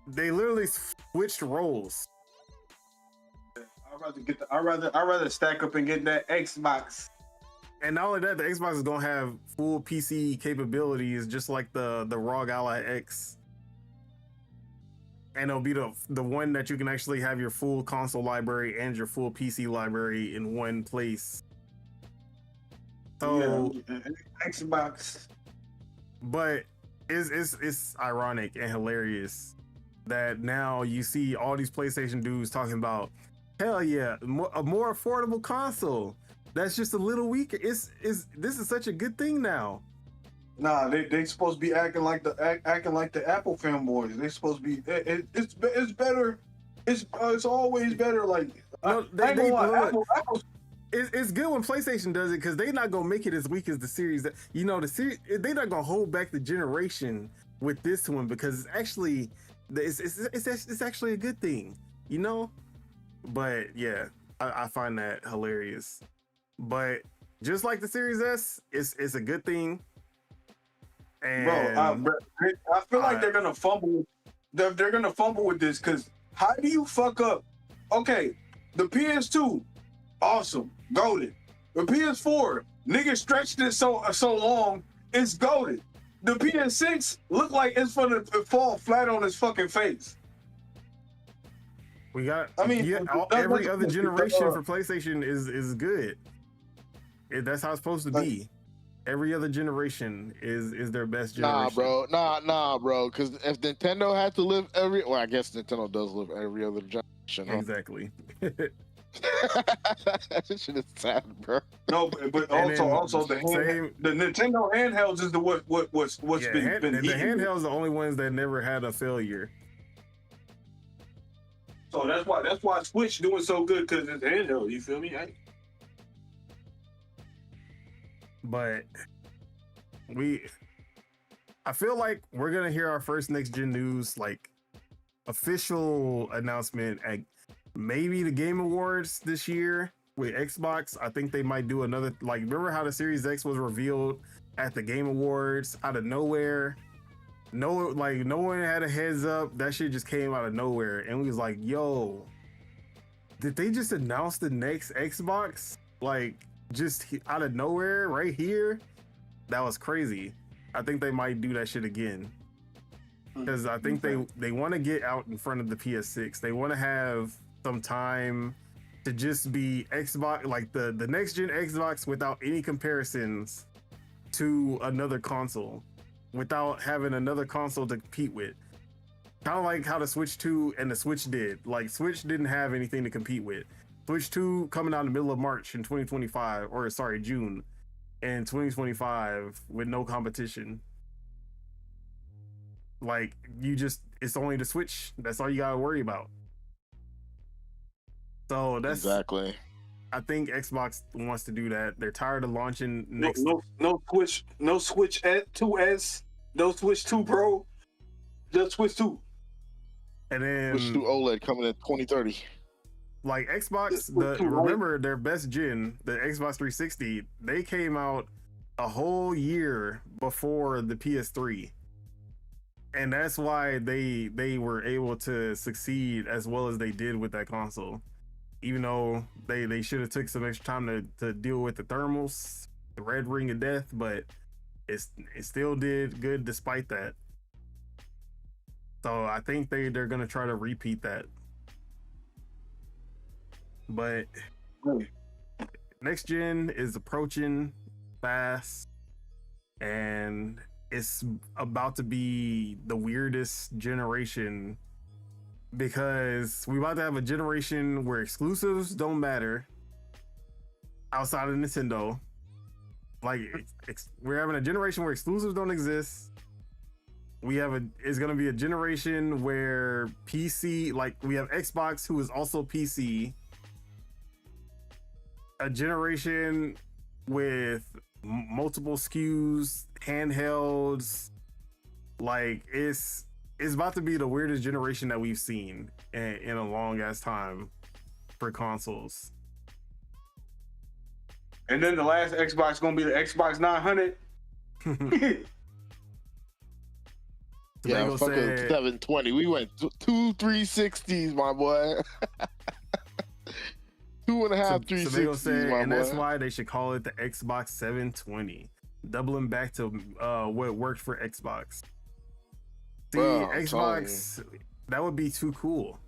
They literally switched roles. I'd rather stack up and get that Xbox. And not only that, the Xbox is gonna have full PC capabilities, just like the ROG Ally X. And it'll be the one that you can actually have your full console library and your full PC library in one place. So Xbox. But it's ironic and hilarious that now you see all these PlayStation dudes talking about, hell yeah, a more affordable console that's just a little weaker. This is such a good thing now. Nah, they supposed to be acting like the Apple fanboys. They supposed to be. It's better. It's always better. Like no, Apple. It's good when PlayStation does it because they're not gonna make it as weak as the series. You know, the series, they're not gonna hold back the generation with this one because it's actually a good thing, you know. But yeah, I find that hilarious. But just like the Series S, it's a good thing. And bro, I feel like they're gonna fumble. They're gonna fumble with this because how do you fuck up? Okay, the PS2, awesome, goated. The PS4, nigga stretched it so long, it's goated. The PS6 look like it's gonna fall flat on his fucking face. We got. I mean, every other generation for PlayStation is good. That's how it's supposed to be. Every other generation is their best generation. Nah, bro. Because if Nintendo had to live I guess Nintendo does live every other generation. Huh? Exactly. That shit is sad, bro. No, but also the Nintendo handhelds is what's been the handhelds the only ones that never had a failure. So that's why Switch doing so good because it's handheld. You feel me? But I feel like we're gonna hear our first next gen news like official announcement at maybe the Game Awards this year with Xbox. I think they might do another, like, remember how the Series X was revealed at the Game Awards out of nowhere? No one had a heads up. That shit just came out of nowhere, and we was like, yo, did they just announce the next Xbox? Like, just out of nowhere right here? That was crazy. I think they might do that shit again. Because I think they want to get out in front of the PS6. They want to have some time to just be Xbox, like the next gen Xbox without any comparisons to another console, without having another console to compete with. Kind of like how the Switch 2 and the Switch did. Like, Switch didn't have anything to compete with. Switch 2 coming out in the middle of March in 2025, or sorry, June in 2025 with no competition. Like, it's only the Switch. That's all you gotta worry about. So that's exactly. I think Xbox wants to do that. They're tired of launching No Switch 2S, no Switch 2 Pro, just Switch 2. And then Switch 2 OLED coming in 2030. Like Xbox, remember their best gen, the Xbox 360, they came out a whole year before the PS3. And that's why they were able to succeed as well as they did with that console. Even though they should have took some extra time to deal with the thermals, the red ring of death, but it still did good despite that. So I think they're gonna try to repeat that. But next gen is approaching fast, and it's about to be the weirdest generation, because we're about to have a generation where exclusives don't matter outside of Nintendo. Like, we're having a generation where exclusives don't exist. It's going to be a generation where PC, like, we have Xbox, who is also PC. A generation with multiple SKUs, handhelds. Like, it's about to be the weirdest generation that we've seen in a long ass time for consoles. And then the last Xbox gonna be the Xbox 900. Yeah, fucking 720. We went 2 360s, my boy. 2.5 360s, my boy. And that's why they should call it the Xbox 720, doubling back to what worked for Xbox. See, Xbox, that would be too cool.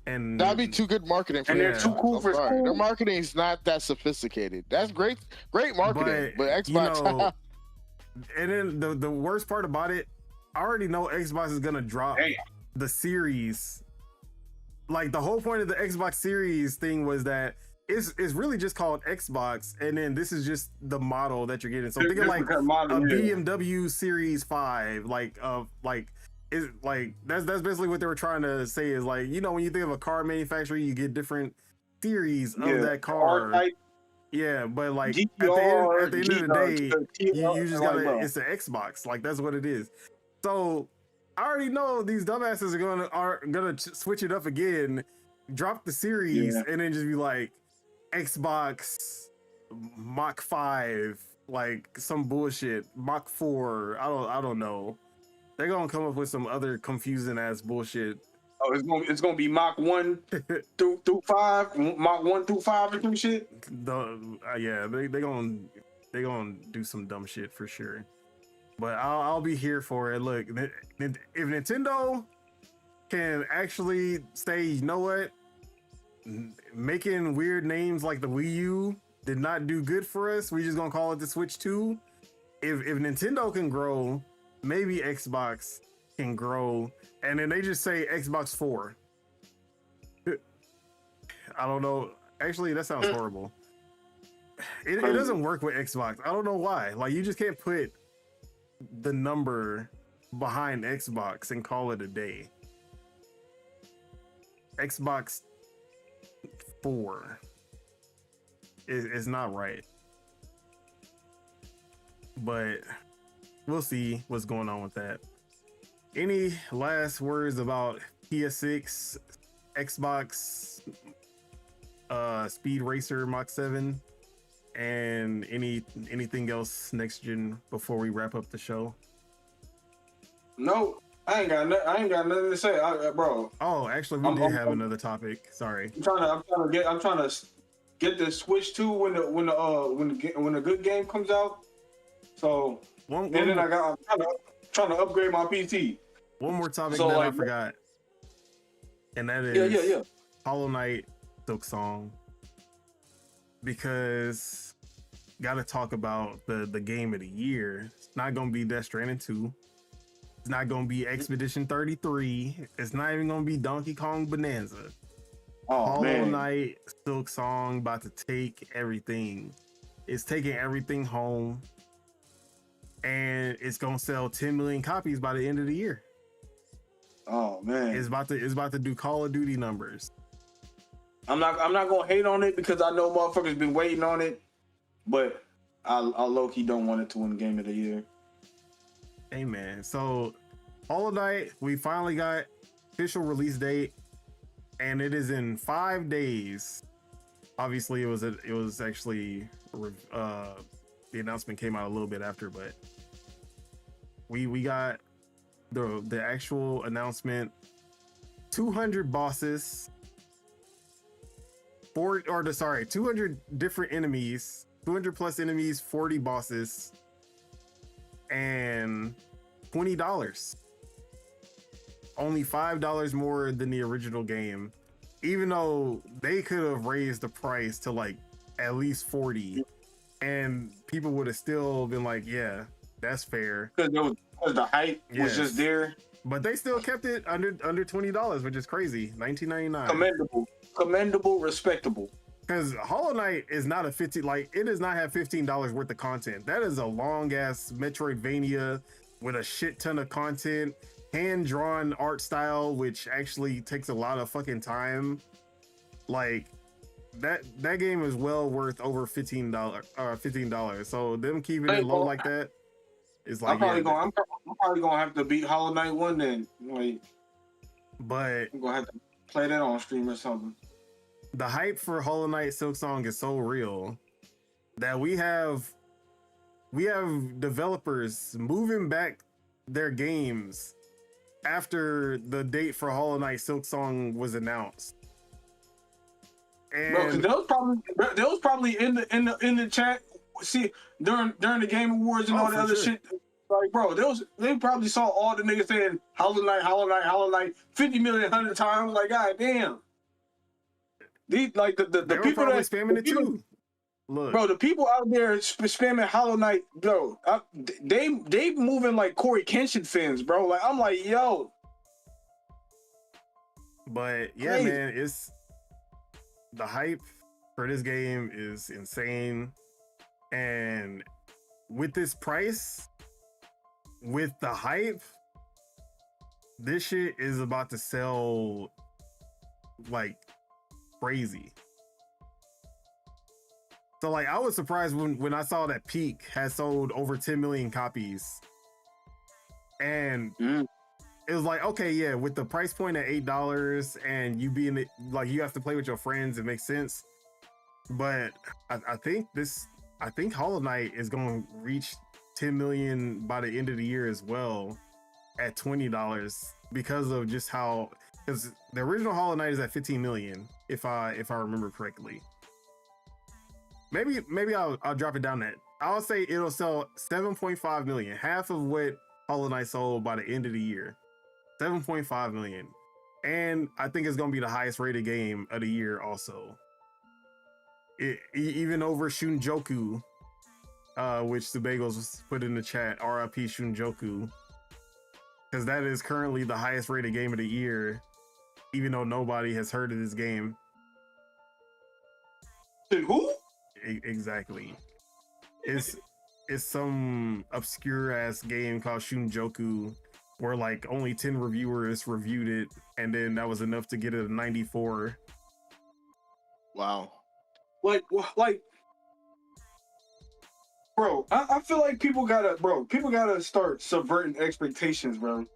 And that'd be too good marketing for them. And they're too cool for school. Their marketing is not that sophisticated. That's great marketing, but Xbox. You know, and then the worst part about it, I already know Xbox is gonna drop the Series. Like, the whole point of the Xbox Series thing was that it's really just called Xbox, and then this is just the model that you're getting. So think of like a BMW Series 5, is like that's basically what they were trying to say, is like, you know, when you think of a car manufacturer, you get different series of that car. Yeah, but like at the end of the day, you just gotta, it's an Xbox. Like, that's what it is. So I already know these dumbasses are gonna switch it up again, drop the Series, and then just be like Xbox Mach 5, like some bullshit, Mach 4. I don't know. They're gonna come up with some other confusing ass bullshit. Oh, it's gonna be Mach 1 through 5, Mach 1 through 5 or some shit. Yeah, they gonna do some dumb shit for sure. But I'll be here for it. Look, if Nintendo can actually say, you know what, making weird names like the Wii U did not do good for us, we just gonna call it the Switch 2. If Nintendo can grow, maybe Xbox can grow, and then they just say Xbox 4. I don't know. Actually, that sounds horrible. It doesn't work with Xbox. I don't know why. Like, you just can't put the number behind Xbox and call it a day. Xbox 4 is not right. But we'll see what's going on with that. Any last words about PS6, Xbox, Speed Racer Mach 7, and anything else next gen before we wrap up the show? I ain't got nothing to say, bro. Oh, actually, we did have another topic. Sorry. I'm trying to get the Switch 2 when the good game comes out. So I'm trying to upgrade my PC. One more topic that I forgot, and that is Hollow Knight Silksong, because gotta talk about the game of the year. It's not gonna be Death Stranding 2. It's not gonna be Expedition 33. It's not even gonna be Donkey Kong Bonanza. Hollow Knight Silksong about to take everything. It's taking everything home, and it's gonna sell 10 million copies by the end of the year. Oh man, it's about to do Call of Duty numbers. I'm not gonna hate on it because I know motherfuckers been waiting on it, but I low key don't want it to win Game of the Year. Hey man, so Hollow Knight, we finally got official release date, and it is in 5 days. Obviously, it was actually the announcement came out a little bit after, but we got the actual announcement. 200 bosses, 200 different enemies, 200 plus enemies, 40 bosses, and $20. Only $5 more than the original game, even though they could have raised the price to like at least 40, and people would have still been like, yeah, that's fair. Because the hype was just there. But they still kept it under $20, which is crazy. $19.99. Commendable, respectable. Because Hollow Knight is not it does not have $15 worth of content. That is a long ass Metroidvania with a shit ton of content, hand-drawn art style, which actually takes a lot of fucking time. Like that game is well worth over $15. So them keeping it low like that is like, I'm probably gonna have to beat Hollow Knight 1 then. But I'm gonna have to play that on stream or something. The hype for Hollow Knight Silksong is so real that we have developers moving back their games after the date for Hollow Knight Silksong was announced. And bro, they was probably in the chat. See, during the Game Awards and all the other shit. Like, bro, they probably saw all the niggas saying Hollow Knight 50 million 100 times. Like, god damn. These like the people that spamming it too. Look, bro, the people out there spamming Hollow Knight, bro, they moving like Corey Kenshin fans, bro. Like, I'm like, yo. But yeah, man, it's the hype for this game is insane, and with this price, with the hype, this shit is about to sell like crazy. So like, I was surprised when I saw that Peak had sold over 10 million copies, and it was like, okay, yeah, with the price point at $8 and you being like, you have to play with your friends, it makes sense. But I think Hollow Knight is going to reach 10 million by the end of the year as well at $20, because of just how, because the original Hollow Knight is at 15 million if I remember correctly. Maybe I'll drop it down that. I'll say it'll sell 7.5 million, half of what Hollow Knight sold by the end of the year. 7.5 million. And I think it's going to be the highest rated game of the year also. Even over Shunjoku, which Subagos put in the chat, RIP Shunjoku, because that is currently the highest rated game of the year, even though nobody has heard of this game. Who? Exactly. It's some obscure ass game called Shunjoku, where like only 10 reviewers reviewed it, and then that was enough to get it a 94. Wow. Like, bro, I feel like people gotta start subverting expectations, bro.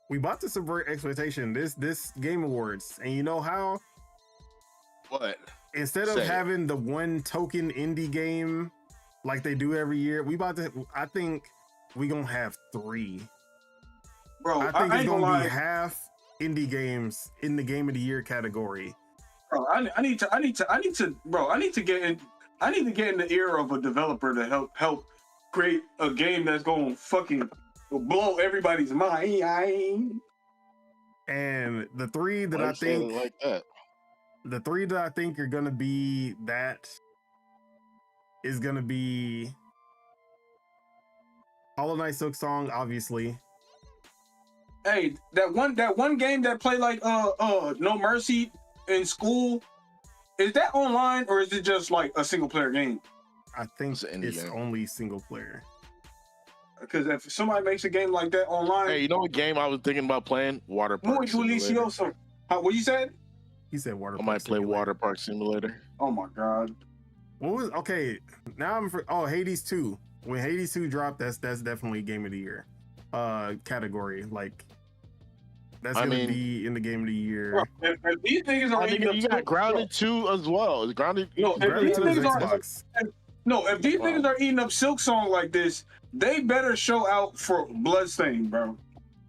We about to subvert expectation. This Game Awards, and you know how? What? Instead of Say it. having the one token indie game like they do every year, I think we gonna have 3. Bro, I think I it's ain't gonna gonna be lie. half indie games in the Game of the Year category. Bro, I need to, bro. I need to get in the ear of a developer to help create a game that's gonna fucking blow everybody's mind. And the 3 that I think like that. the 3 that I think are gonna be that is gonna be Hollow Knight Silksong, obviously. Hey, that one game that played like No Mercy in school, is that online or is it just like a single player game? I think It's an indie it's game. only single player. Because if somebody makes a game like that online, Hey, you know what game I was thinking about playing? Water Park muy Simulator. delicioso. What you said? He said Water I Park might play Simulator. Water Park Simulator. Oh my god. What was okay? Now Hades 2. When Hades 2 dropped, that's definitely Game of the Year category. Like that's gonna be in the Game of the Year. Bro, if these niggas are eating up You got Grounded 2 as well. It's Grounded. No, if Gravity these 2 is niggas are Xbox. if these niggas are eating up Silksong like this, they better show out for Bloodstain, bro.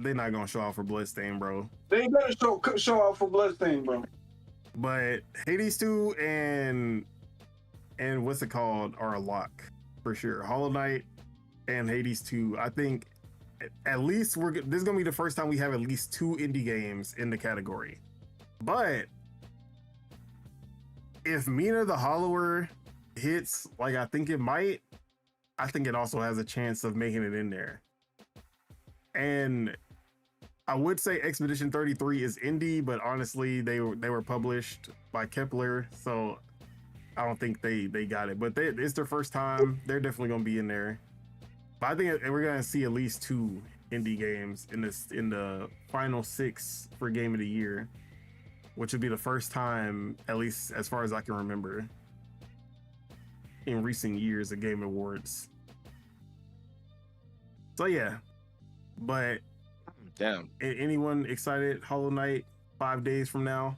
They're not gonna show out for Bloodstain, bro. They better show out for Bloodstain, bro. But Hades 2 and what's it called are a lock for sure. Hollow Knight and Hades 2. I think at least this is gonna be the first time we have at least 2 indie games in the category. But if Mina the Hollower hits like I think it might, I think it also has a chance of making it in there. And I would say Expedition 33 is indie, but honestly, they were published by Kepler, so I don't think they got it. But it's their first time. They're definitely gonna be in there. But I think we're gonna see at least 2 indie games in the final 6 for Game of the Year, which would be the first time, at least as far as I can remember, in recent years of Game Awards. So yeah, but Damn. anyone excited? Hollow Knight 5 days from now.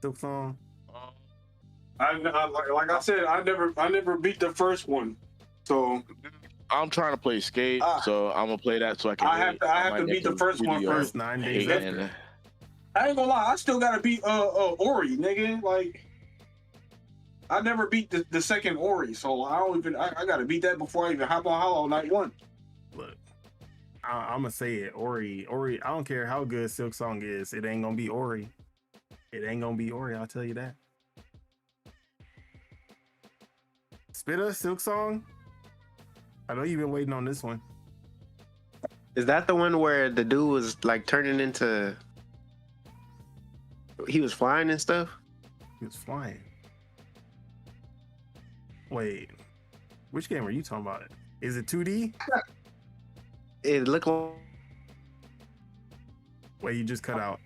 Silksong. Like I said, I never beat the first one, so I'm trying to play Skate, so I'm gonna play that so I can. I have to beat the first one video. first. 9 days And after. I ain't gonna lie, I still gotta beat Ori, nigga. Like I never beat the second Ori, so I gotta beat that before I even hop on Hollow Knight 1. Look, I'm gonna say it. Ori. I don't care how good Silksong is. It ain't gonna be Ori. It ain't gonna be Ori. I'll tell you that. Spitta, Silksong. I know you've been waiting on this one. Is that the one where the dude was like turning into? He was flying and stuff. He was flying. Wait, which game are you talking about? Is it 2D? It looked Wait, you just cut out.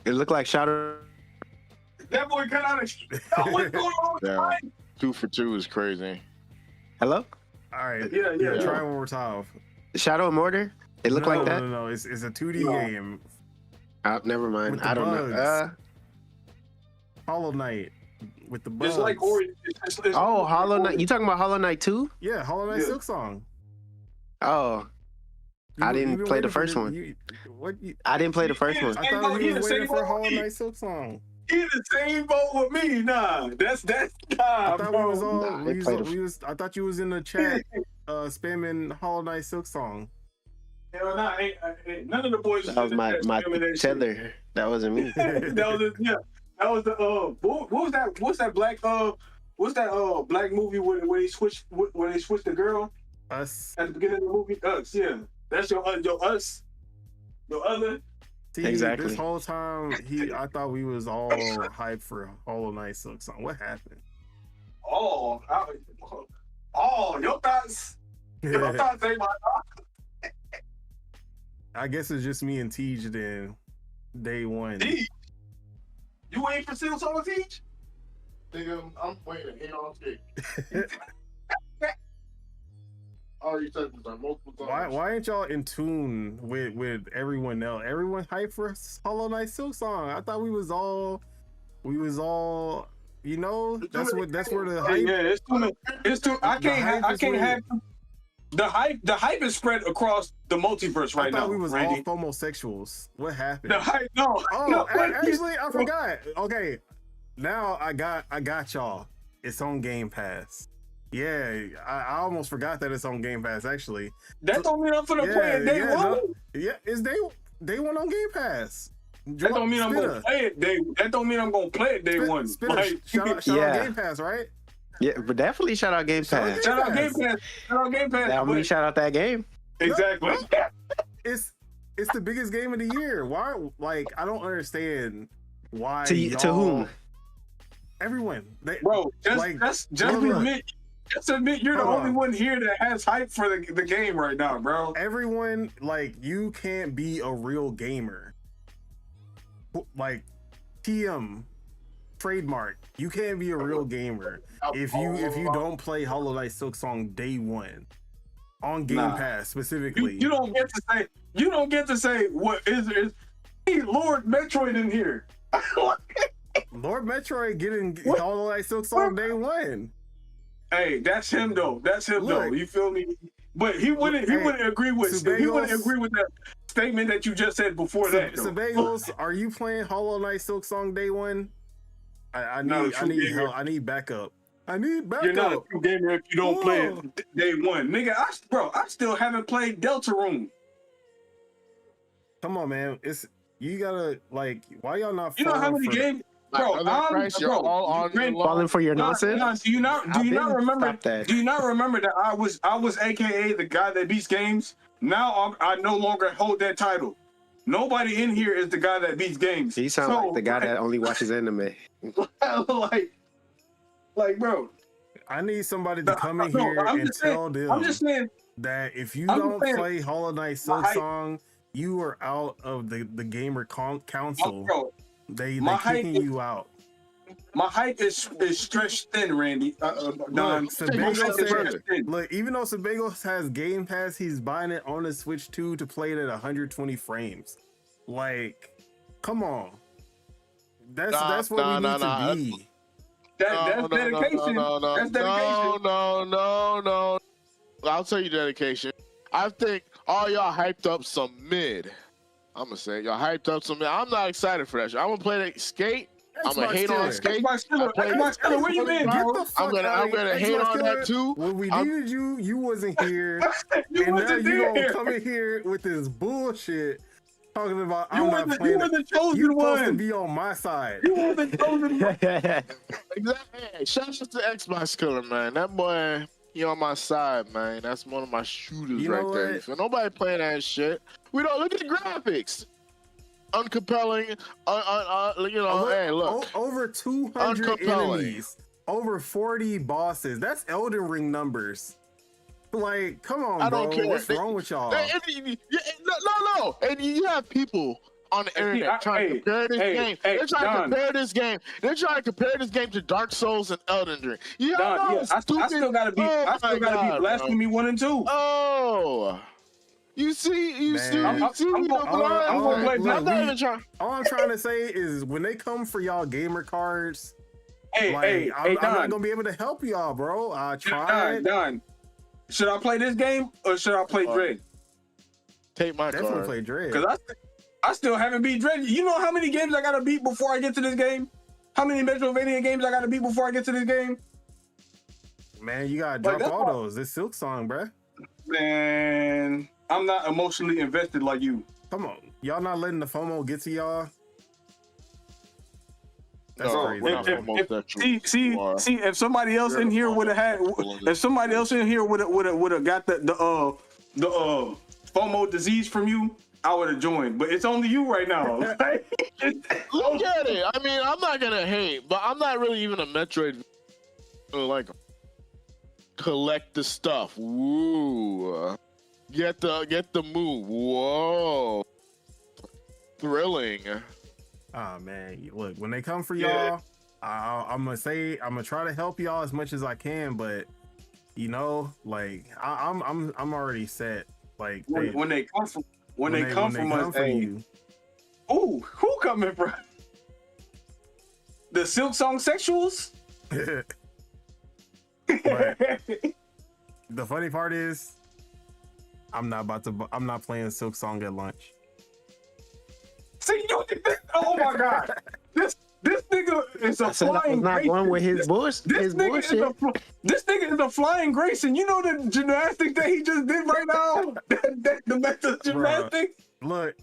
like Shadow. That boy cut out what's going on with Yeah. mine? 2 for 2 is crazy. Hello, All right. Yeah. Try one more time. Shadow of Mordor. It looked like that. No. It's a 2D No. game. Never mind. With the I don't know. bugs. Hollow Knight with the bugs. It's like Ori. It's Oh, Hollow Knight. You talking about Hollow Knight 2? Yeah, Hollow Knight Yeah. Silksong. Oh, I didn't You've been play the waiting for first this- one. What? I didn't play the first one. I thought He you the was same waiting for boat Hollow with me. Knight Silksong. He in the same boat with me. Nah, that's I nah, thought bro. we was all. Nah, they played the- I thought you was in the chat, spamming Hollow Knight Silksong. Hell nah, ain't none of the boys. That was my that tether. That wasn't me. That was yeah. That was the what was that? What's that black black movie where they switched the girl Us. at the beginning of the movie? Us, yeah. That's your us. Your other. See, Exactly. This whole time, I thought we was all hyped for Hollow Knight Silksong. What happened? Oh, your thoughts. Your thoughts ain't my thoughts. I guess it's just me and Tej then. Day one. Teach. You waiting for Silksong to teach? Nigga, I'm waiting. Hang on, already said this on multiple times. Why ain't y'all in tune with everyone else? Everyone hyped for Hollow Knight Silksong. I thought we was all, you know, that's where the hype. Yeah, it's too. I can't have the hype. The hype is spread across the multiverse right I thought now. we was Randy. all homosexuals. What happened? The hype. No. Oh, no, actually, I forgot. Okay, now I got y'all. It's on Game Pass. Yeah, I almost forgot that it's on Game Pass. Actually, that don't mean I'm finna play it day one. No, it's day one on Game Pass. That don't mean I'm gonna play it day. That don't mean I'm gonna play it day one. Like, shout out Game Pass, right? Yeah, but definitely shout out Game Pass. Shout out Game Pass. Shout out Game Pass. That means shout out that game. Exactly. It's the biggest game of the year. Why? Like, I don't understand why. To whom? Everyone. Bro, just admit you're the only one here that has hype for the game right now, bro. Everyone, like, you can't be a real gamer. Like, TM trademark. You can't be a real gamer if you don't play Hollow Knight Silksong day one on Game Pass specifically. You don't get to say what is hey, Lord Metroid in here. Lord Metroid getting Hollow Knight Silksong day one. Hey, that's him though. You feel me? But he wouldn't agree with that statement that you just said before that. Sebagos, are you playing Hollow Knight Silksong day one? I need backup. You're not a true gamer if you don't play it day one, nigga. I still haven't played Deltarune. Come on, man. You gotta, like, why y'all not? You know how many games? Bro, falling for your nonsense. Do you not remember? Do you not remember that I was AKA the guy that beats games? Now I no longer hold that title. Nobody in here is the guy that beats games. He sounds like the guy that only watches anime. like, bro. I need somebody to come in here and tell them. I'm just saying that if you don't play Hollow Knight Silksong, you are out of the gamer council. Bro, they kicking you out. My hype is stretched thin, Randy. Look, even though Sebagos has Game Pass, he's buying it on the Switch 2 to play it at 120 frames. Like, come on. That's where we need to be. That's dedication. That's dedication. No. I'll tell you dedication. I think all y'all hyped up some mid. I'm gonna say y'all hyped up some mid. I'm not excited for that shit. I'm gonna play that skate. I'm gonna hate on skate. Where you been? I'm gonna hate on that too. When we needed you wasn't here. And now you gonna come in here with this bullshit talking about I'm not playing. You were the chosen you one. Supposed to be on my side. You were the chosen one. Exactly. Hey, shout out to Xbox Killer, man. That boy, he on my side, man. That's one of my shooters right there. So nobody playing that shit. We don't look at the graphics. Uncompelling. Hey, look. Over 200 enemies. Over 40 bosses. That's Elden Ring numbers. Like, come on, I bro. don't care. What's wrong with y'all? No. And you have people on the internet trying to compare this game. They're trying to compare this game. They're trying to compare this game to Dark Souls and Elden Ring. I still gotta be Blasphemy 1 and 2. Oh. You see. All I'm trying to say is when they come for y'all gamer cards, I'm not gonna be able to help y'all, bro. I tried. Don, should I play this game or should I play Dread? Take my Definitely card. play Dread. Because I still haven't beat Dread. You know how many games I gotta beat before I get to this game? How many Metroidvania games I gotta beat before I get to this game? Man, you gotta drop all those. It's Silksong, bruh. Man, I'm not emotionally invested like you. Come on. Y'all not letting the FOMO get to y'all? That's crazy. See, if somebody else in here would have had, if somebody else in here would have got the FOMO disease from you, I would have joined. But it's only you right now. Look at it. I mean, I'm not gonna hate, but I'm not really even a Metroid. Like, collect the stuff. Woo. Get the move. Whoa. Thrilling. Oh man, look, when they come for y'all, I'm gonna try to help y'all as much as I can, but You know, like I'm already set. Like when they come from us, for hey, you. ooh, who coming from? The Silksong sexuals? But the funny part is, I'm not playing Silksong at lunch. See, oh my god, this nigga is a flying not Grayson. going with his bullshit. This nigga is a flying Grayson. You know the gymnastics that he just did right now? the method gymnastics? Look,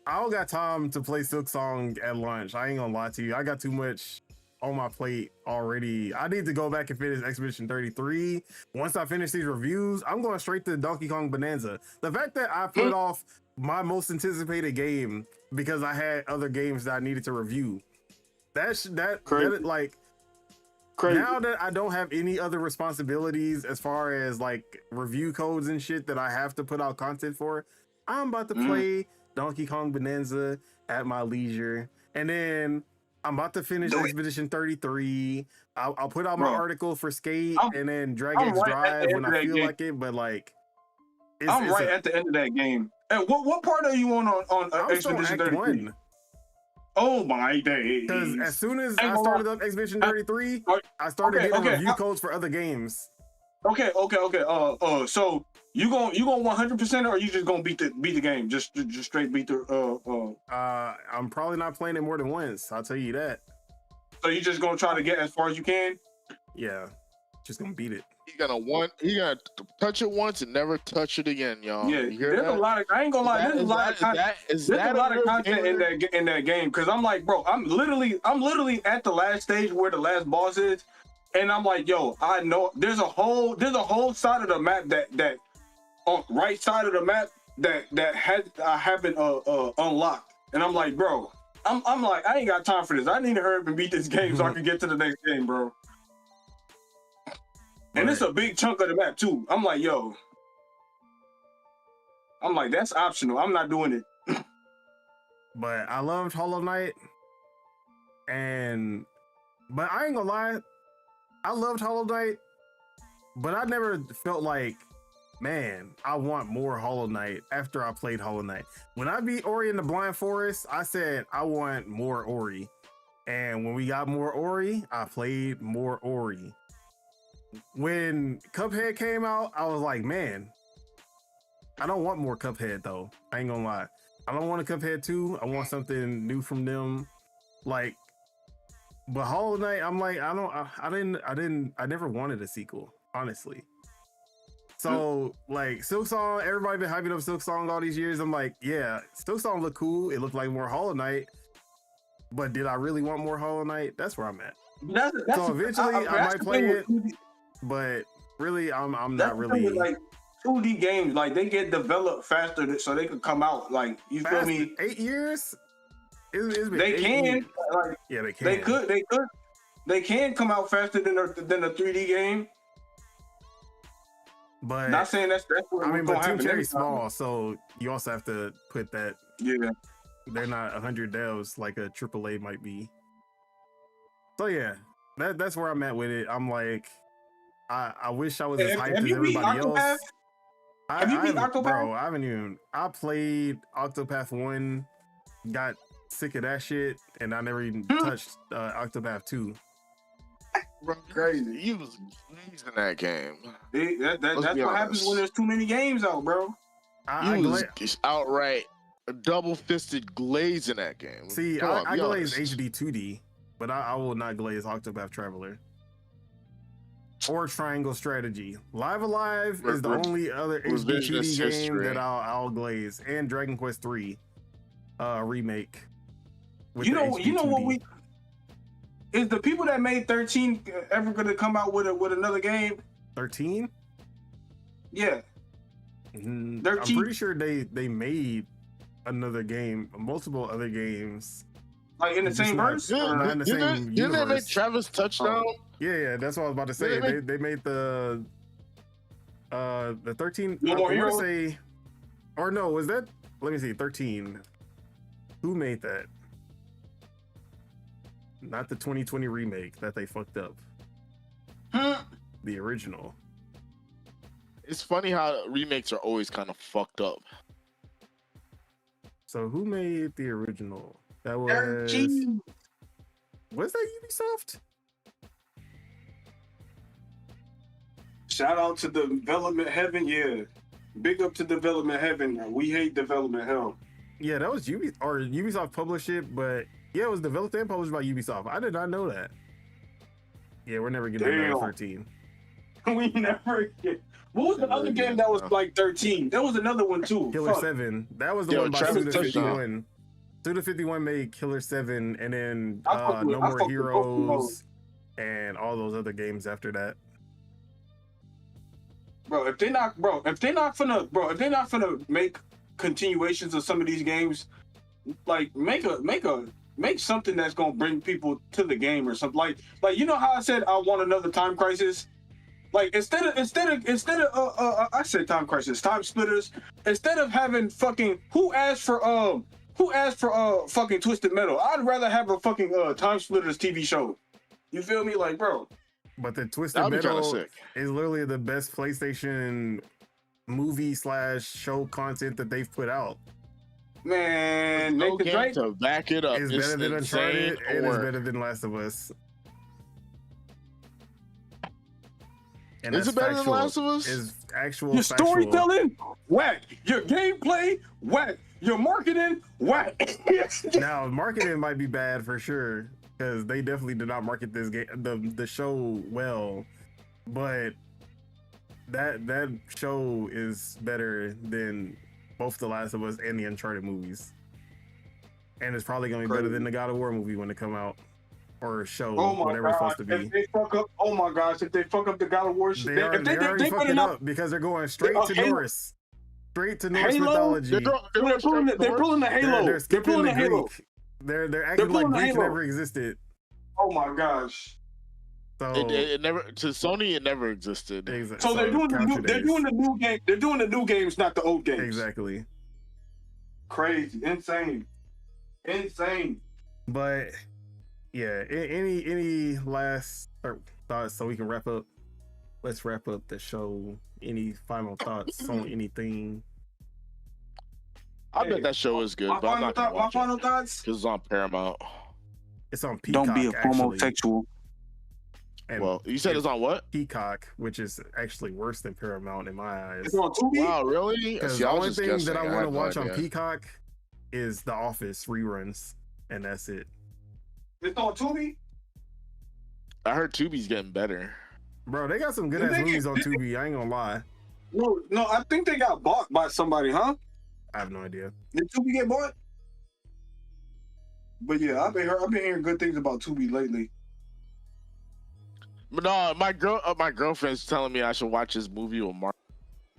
I don't got time to play Silksong at lunch. I ain't gonna lie to you. I got too much on my plate already. I need to go back and finish Expedition 33. Once I finish these reviews, I'm going straight to Donkey Kong Bonanza. The fact that I put off my most anticipated game because I had other games that I needed to review. That like crazy. Now that I don't have any other responsibilities as far as like review codes and shit that I have to put out content for, I'm about to play Donkey Kong Bonanza at my leisure. And then I'm about to finish Expedition 33. I'll put out my article for Skate and then Dragon X Drive when I feel like it. But like, I'm right at the end of that game. And what part are you on Expedition 33? Oh my days! Because as soon as I started up Expedition 33, I started getting review codes for other games. Okay. So you going 100% or you just gonna beat the game? Just straight beat the I'm probably not playing it more than once. I'll tell you that. So you just gonna try to get as far as you can? Yeah, just gonna beat it. He gonna touch it once and never touch it again, y'all. Yeah, there's a lot of. I ain't gonna lie. There's a lot of content. There's a lot of content in that game. Cause I'm like, bro, I'm literally at the last stage where the last boss is, and I'm like, yo, I know there's a whole side of the map that on right side of the map that haven't unlocked, and I'm like, bro, I'm like, I ain't got time for this. I need to hurry up and beat this game so I can get to the next game, bro. And it's a big chunk of the map too. I'm like, yo. I'm like, that's optional. I'm not doing it. But I loved Hollow Knight. But I ain't gonna lie. I loved Hollow Knight. But I never felt like, man, I want more Hollow Knight after I played Hollow Knight. When I beat Ori in the Blind Forest, I said, I want more Ori. And when we got more Ori, I played more Ori. When Cuphead came out, I was like, man, I don't want more Cuphead though. I ain't gonna lie. I don't want a Cuphead 2. I want something new from them. Like, but Hollow Knight, I'm like, I never wanted a sequel, honestly. So like Silksong, everybody been hyping up Silksong all these years. I'm like, yeah, Silksong looked cool. It looked like more Hollow Knight. But did I really want more Hollow Knight? That's where I'm at. So eventually I might play it. But really, I'm not really like 2D games. Like they get developed faster, so they could come out. Like you feel me? 8 years. It's been they can. Years. Like yeah, they can. They can come out faster than a 3D game. But not saying that's what I mean, but Team Cherry's small, so you also have to put that. Yeah, they're not 100 devs like a AAA might be. So yeah, that's where I'm at with it. I'm like. I wish I was as hyped as everybody else. Have you beat Octopath? Bro, I haven't even. I played Octopath 1, got sick of that shit, and I never even touched Octopath 2. Bro, crazy. You was glazing that game. That's what happens when there's too many games out, bro. You was outright double-fisted glazing that game. See, I glaze HD 2D, but I will not glaze Octopath Traveler. Or Triangle Strategy. Live Alive is the only other HD 2D game that I'll glaze, and Dragon Quest 3 remake. You know what is the people that made 13 ever gonna come out with another game? 13? Yeah. 13. I'm pretty sure they made another game, multiple other games. Like in the same verse? Not in the same universe. Didn't they make Travis Touchdown? Yeah, that's what I was about to say. They made the 13. No More Hero? Say, or no, was that? Let me see. 13. Who made that? Not the 2020 remake that they fucked up. Huh? The original. It's funny how remakes are always kind of fucked up. So who made the original? That was 13. Was that Ubisoft? Shout out to Development Heaven. Yeah. Big up to Development Heaven. We hate Development Hell. Yeah, that was Ubisoft published it, but yeah, it was developed and published by Ubisoft. I did not know that. Yeah, we're never getting another 13. We never get. What was the other game that was like 13? There was another one too. Killer Fuck. 7. That was the one by Travis Suda51. Suda51 made Killer 7 and then I No fuck More with Heroes and all those other games after that. Bro, if they're not finna make continuations of some of these games, like make something that's gonna bring people to the game or something. Like you know how I said I want another Time Crisis? Like instead of I said Time Crisis, Time Splitters. Instead of having fucking who asked for fucking Twisted Metal? I'd rather have a fucking Time Splitters TV show. You feel me? Like, bro. But the Twisted Metal is literally the best PlayStation movie / show content that they've put out. Man, no game to back it up. It's better than Uncharted. It is better than Last of Us. And is it better than Last of Us? Is actual your factual. Storytelling, whack. Your gameplay, whack. Your marketing, whack. Now, marketing might be bad for sure because they definitely did not market this game, the show well. But that show is better than both the Last of Us and the Uncharted movies, and it's probably gonna be better than the God of War movie when it come out. Or show, whatever it's supposed to be. If they fuck up, oh my gosh, if they fuck up the God of War shit, they already fucking up because they're going straight to Norse. Straight to Norse mythology. They're pulling the Halo. They're pulling the Halo. They're acting like Greek never existed. Oh my gosh. So it never to Sony. It never existed. Exactly. So they're doing the new game. They're doing the new games, not the old games. Exactly. Crazy, insane. But yeah, any last thoughts so we can wrap up? Let's wrap up the show. Any final thoughts on anything? I bet that show is good, but I'm not gonna watch my final thoughts? Because it's on Paramount. It's on Peacock. Don't be a homosexual. And well, you said it's on what? Peacock, which is actually worse than Paramount in my eyes. It's on Tubi? Wow, really? Because the only thing that I want to watch on Peacock is The Office reruns, and that's it. It's on Tubi? I heard Tubi's getting better. Bro, they got some good ass movies on Tubi. I ain't gonna lie. No, I think they got bought by somebody, huh? I have no idea. Did Tubi get bought? But yeah, I've been hearing good things about Tubi lately. But no, my girlfriend's telling me I should watch this movie with Mark.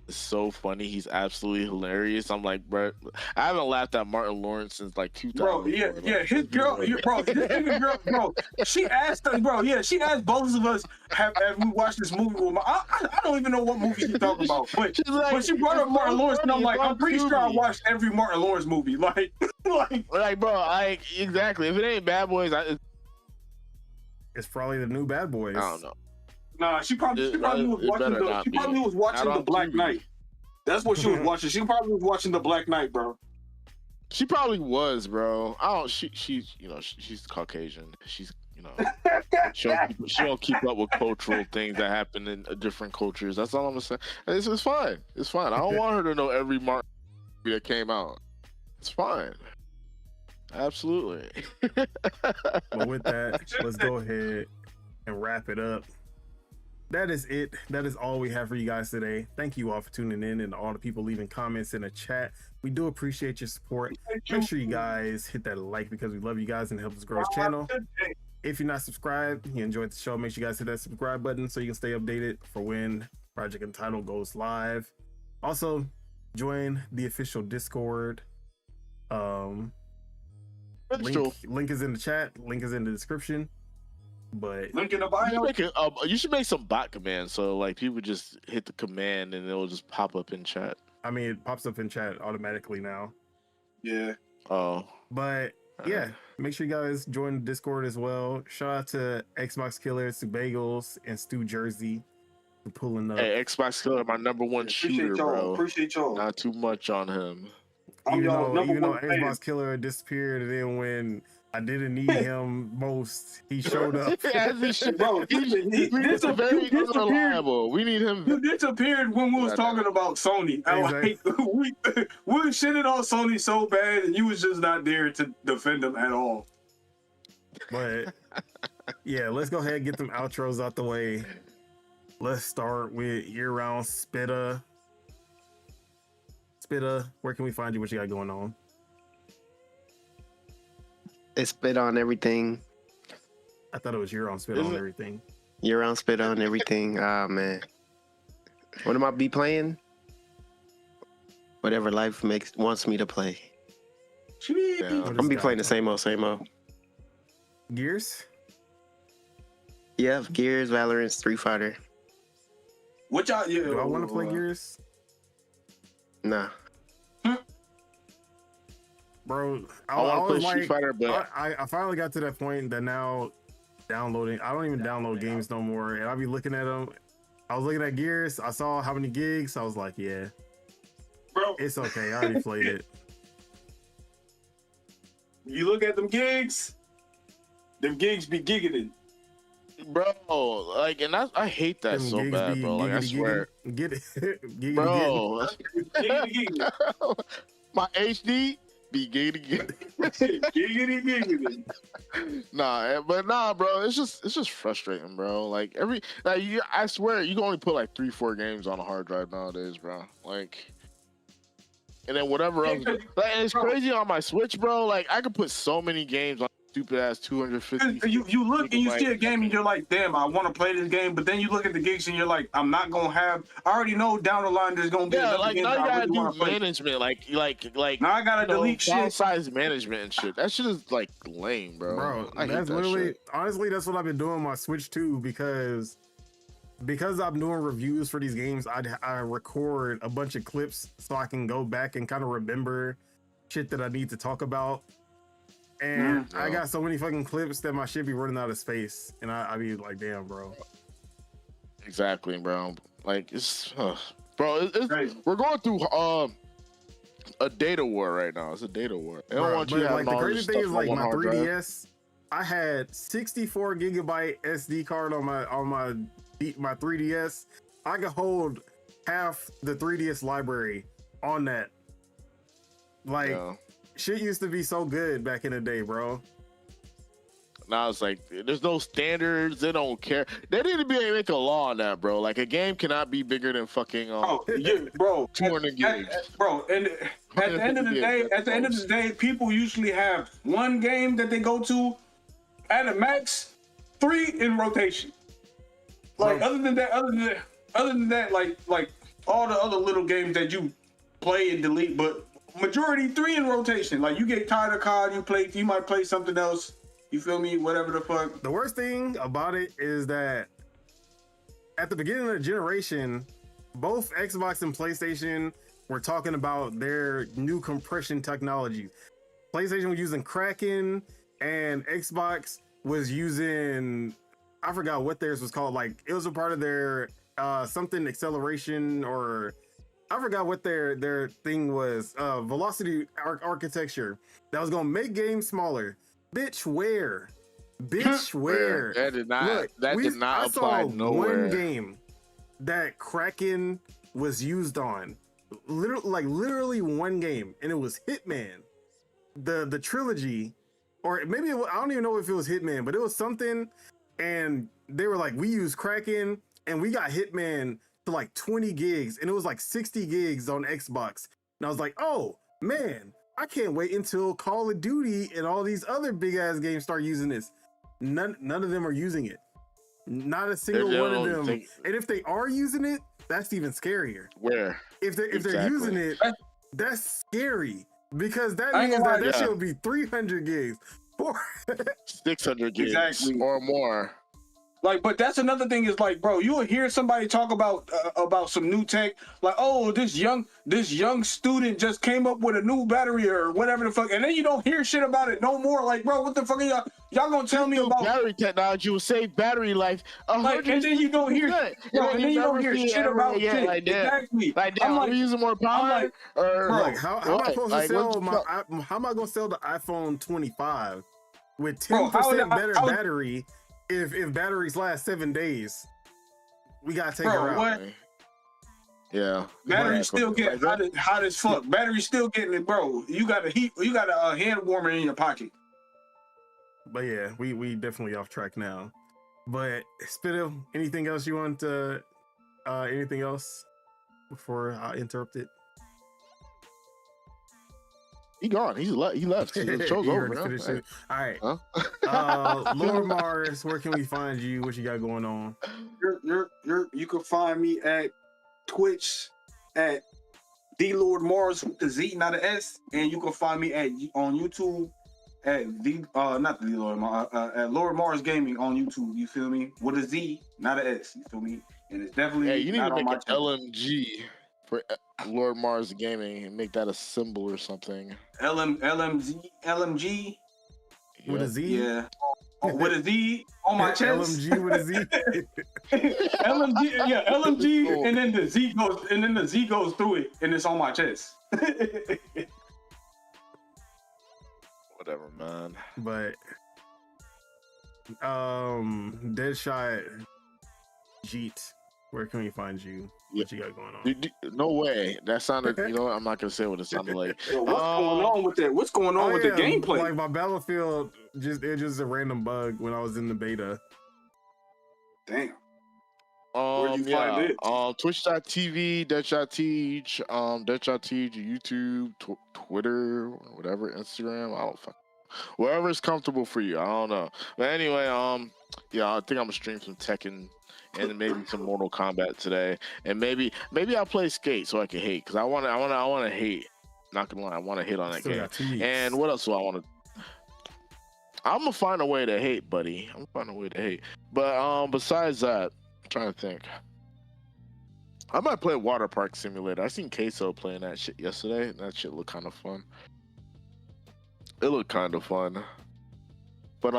It's so funny. He's absolutely hilarious. I'm like, bro, I haven't laughed at Martin Lawrence since like 2000. Bro, yeah, his girl, bro, she asked us, bro, yeah, she asked both of us have we watched this movie with I don't even know what movie she's talking about, but she brought up Martin Lawrence, and I'm like, I'm pretty sure I watched every Martin Lawrence movie, like, bro, exactly. If it ain't Bad Boys, it's probably the new Bad Boys. I don't know. Nah, she probably was watching the Black Knight. That's what she was watching. She probably was watching the Black Knight, bro. She probably was, bro. She's Caucasian. She's she don't keep up with cultural things that happen in different cultures. That's all I'm gonna say. It's fine. It's fine. I don't want her to know every Martin movie that came out. It's fine. Absolutely. Well, with that, let's go ahead and wrap it up. That is it. That is all we have for you guys today. Thank you all for tuning in and all the people leaving comments in the chat. We do appreciate your support. Make sure you guys hit that like because we love you guys and it helps us grow this channel. If you're not subscribed, you enjoyed the show, make sure you guys hit that subscribe button so you can stay updated for when Project Untitled goes live. Also, join the official Discord. Link is in the chat. Link is in the description. But link in the bio. You should make some bot commands so like people just hit the command and it'll just pop up in chat. I mean, it pops up in chat automatically now. Yeah. Oh. But yeah, make sure you guys join the Discord as well. Shout out to Xbox Killer, Stu Bagels, and Stu Jersey pulling up. Hey, Xbox Killer, my number one shooter, bro. Appreciate y'all. Not too much on him. I'm y'all number even though one fan. Xbox Killer disappeared, and then when I didn't need him most, he showed up. As he should. Bro, He's very unreliable. We need him. You disappeared when we was talking about Sony. Exactly. We shitted on Sony so bad, and you was just not there to defend them at all. But yeah, let's go ahead and get them outros out the way. Let's start with year-round Spitta. Spitta, where can we find you? What you got going on? It's spit on everything. I thought it was year-round Spitta on everything. You're on spit on everything. Ah, man. What am I be playing? Whatever life wants me to play. I'm gonna be playing the same old. Gears? Yeah, Gears, Valorant, Street Fighter. What y'all? Yeah, Do I want to play Gears? Nah. Bro, I want to play Street Fighter, but I finally got to that point that now downloading, I don't even download games no more, and I'll be looking at them. I was looking at Gears, I saw how many gigs, I was like, yeah, bro, it's okay, I already played it. You look at them gigs be gigging. bro, like, and I hate that Them so gigs bad, be bro. Like, I giggity, swear, get it, giggity, bro. Giggity, My HD be giggity. giggity. Nah, bro. It's just frustrating, bro. Like I swear, you can only put like 3-4 games on a hard drive nowadays, bro. Like, and then whatever else. Like, and it's crazy on my Switch, bro. Like, I could put so many games on stupid ass 250. You look and you see a game and you're like, damn, I want to play this game. But then you look at the gigs and you're like, I'm not gonna have. I already know down the line there's gonna be another game now that you I gotta really want do to play. management, like Now I gotta delete shit. size management and shit. That shit is like lame, bro. Bro, I hate that's that literally, shit. honestly, that's what I've been doing on my Switch too, because I'm doing reviews for these games, I record a bunch of clips so I can go back and kind of remember shit that I need to talk about. And I got so many fucking clips that my shit be running out of space, and I be like, damn, bro. Exactly, bro. Like, it's bro. Right. We're going through a data war right now. It's a data war. They don't Bro, want you but to have like the all crazy this thing stuff is, on like, one my hard drive. 3DS, I had 64 gigabyte SD card on my 3DS. I could hold half the 3DS library on that. Like, Yeah. shit used to be so good back in the day, bro. Now it's like there's no standards. They don't care. They need to make a law on that, bro. Like, a game cannot be bigger than fucking Oh, yeah, bro. 200 gigs. Bro, and at the end of the day, people usually have one game that they go to at a max, 3 in rotation. Like, other than that, like all the other little games that you play and delete, but majority 3 in rotation. Like, you get tired of COD, you might play something else. You feel me? Whatever the fuck. The worst thing about it is that at the beginning of the generation, both Xbox and PlayStation were talking about their new compression technology. PlayStation was using Kraken, and Xbox was using, I forgot what theirs was called. Like, it was a part of their something acceleration, or I forgot what their thing was. Velocity architecture that was gonna make games smaller. Bitch, where? Bitch, where? That did not. Look, I saw apply nowhere. one game that Kraken was used on. Literally one game, and it was Hitman, the trilogy, or maybe I don't even know if it was Hitman, but it was something. And they were like, we use Kraken, and we got Hitman to like 20 gigs, and it was like 60 gigs on Xbox. And I was like, oh man, I can't wait until Call of Duty and all these other big ass games start using this. None of them are using it. Not a single one of them. And if they are using it, that's even scarier. Where? If they're using it, that's scary, because that I ain't means gonna that lie, shit would be 300 gigs. 600 gigs Exactly. or more. Like, but that's another thing is like, bro, you will hear somebody talk about some new tech, like, oh, this young student just came up with a new battery or whatever the fuck, and then you don't hear shit about it no more. Like, bro, what the fuck are y'all gonna tell me about battery technology will save battery life? Like, and then you don't hear, bro, and then you don't hear shit about shit. Like that. Exactly. Like, damn, are we using more power? like, or Like, how am I supposed to sell what how am I gonna sell the iPhone 25 with 10% Bro, better battery if batteries last 7 days? We gotta take her out. What? Yeah. Battery's still getting hot as fuck. Battery's still getting it, bro. You got a hand warmer in your pocket. But yeah, we definitely off track now. But Spittle, anything else you want to anything else before I interrupt it? He gone. He left. The show's over now. All right. Huh? Lord Mars, where can we find you? What you got going on? You can find me at Twitch at the Lord Mars with the Z, not an S, and you can find me on YouTube at not the Lord Mars, at Lord Mars Gaming on YouTube. You feel me? With a Z, not an S. You feel me? And it's definitely Hey, you need not to on make my an channel. LMG for Lord Mars Gaming and make that a symbol or something. LMG With a Z? Yeah. With a Z on my chest. LMG with a Z. LMG, yeah, LMG, and then the Z goes through it, and it's on my chest. Whatever, man. But Deadshot Jeet, where can we find you? What you got going on? No way. That sounded. You know what? I'm not gonna say what it sounded like. Yo, what's going on with that? What's going on with the gameplay? Like my Battlefield, it's just a random bug when I was in the beta. Damn. Where'd you find it? Twitch.tv, Deadshot Teach, Deadshot Teach, YouTube, Twitter, whatever, Instagram. I don't fuck. Wherever is comfortable for you. I don't know. But anyway, yeah, I think I'm gonna stream some Tekken and maybe some Mortal Kombat today, and maybe I'll play Skate so I can hate, because I want to hate. Not gonna lie, I want to hit on that game. And what else do I want to? I'm gonna find a way to hate, buddy. I'm gonna find a way to hate. But besides that, I'm trying to think. I might play Water Park Simulator. I seen Queso playing that shit yesterday, and that shit looked kind of fun. It looked kind of fun. But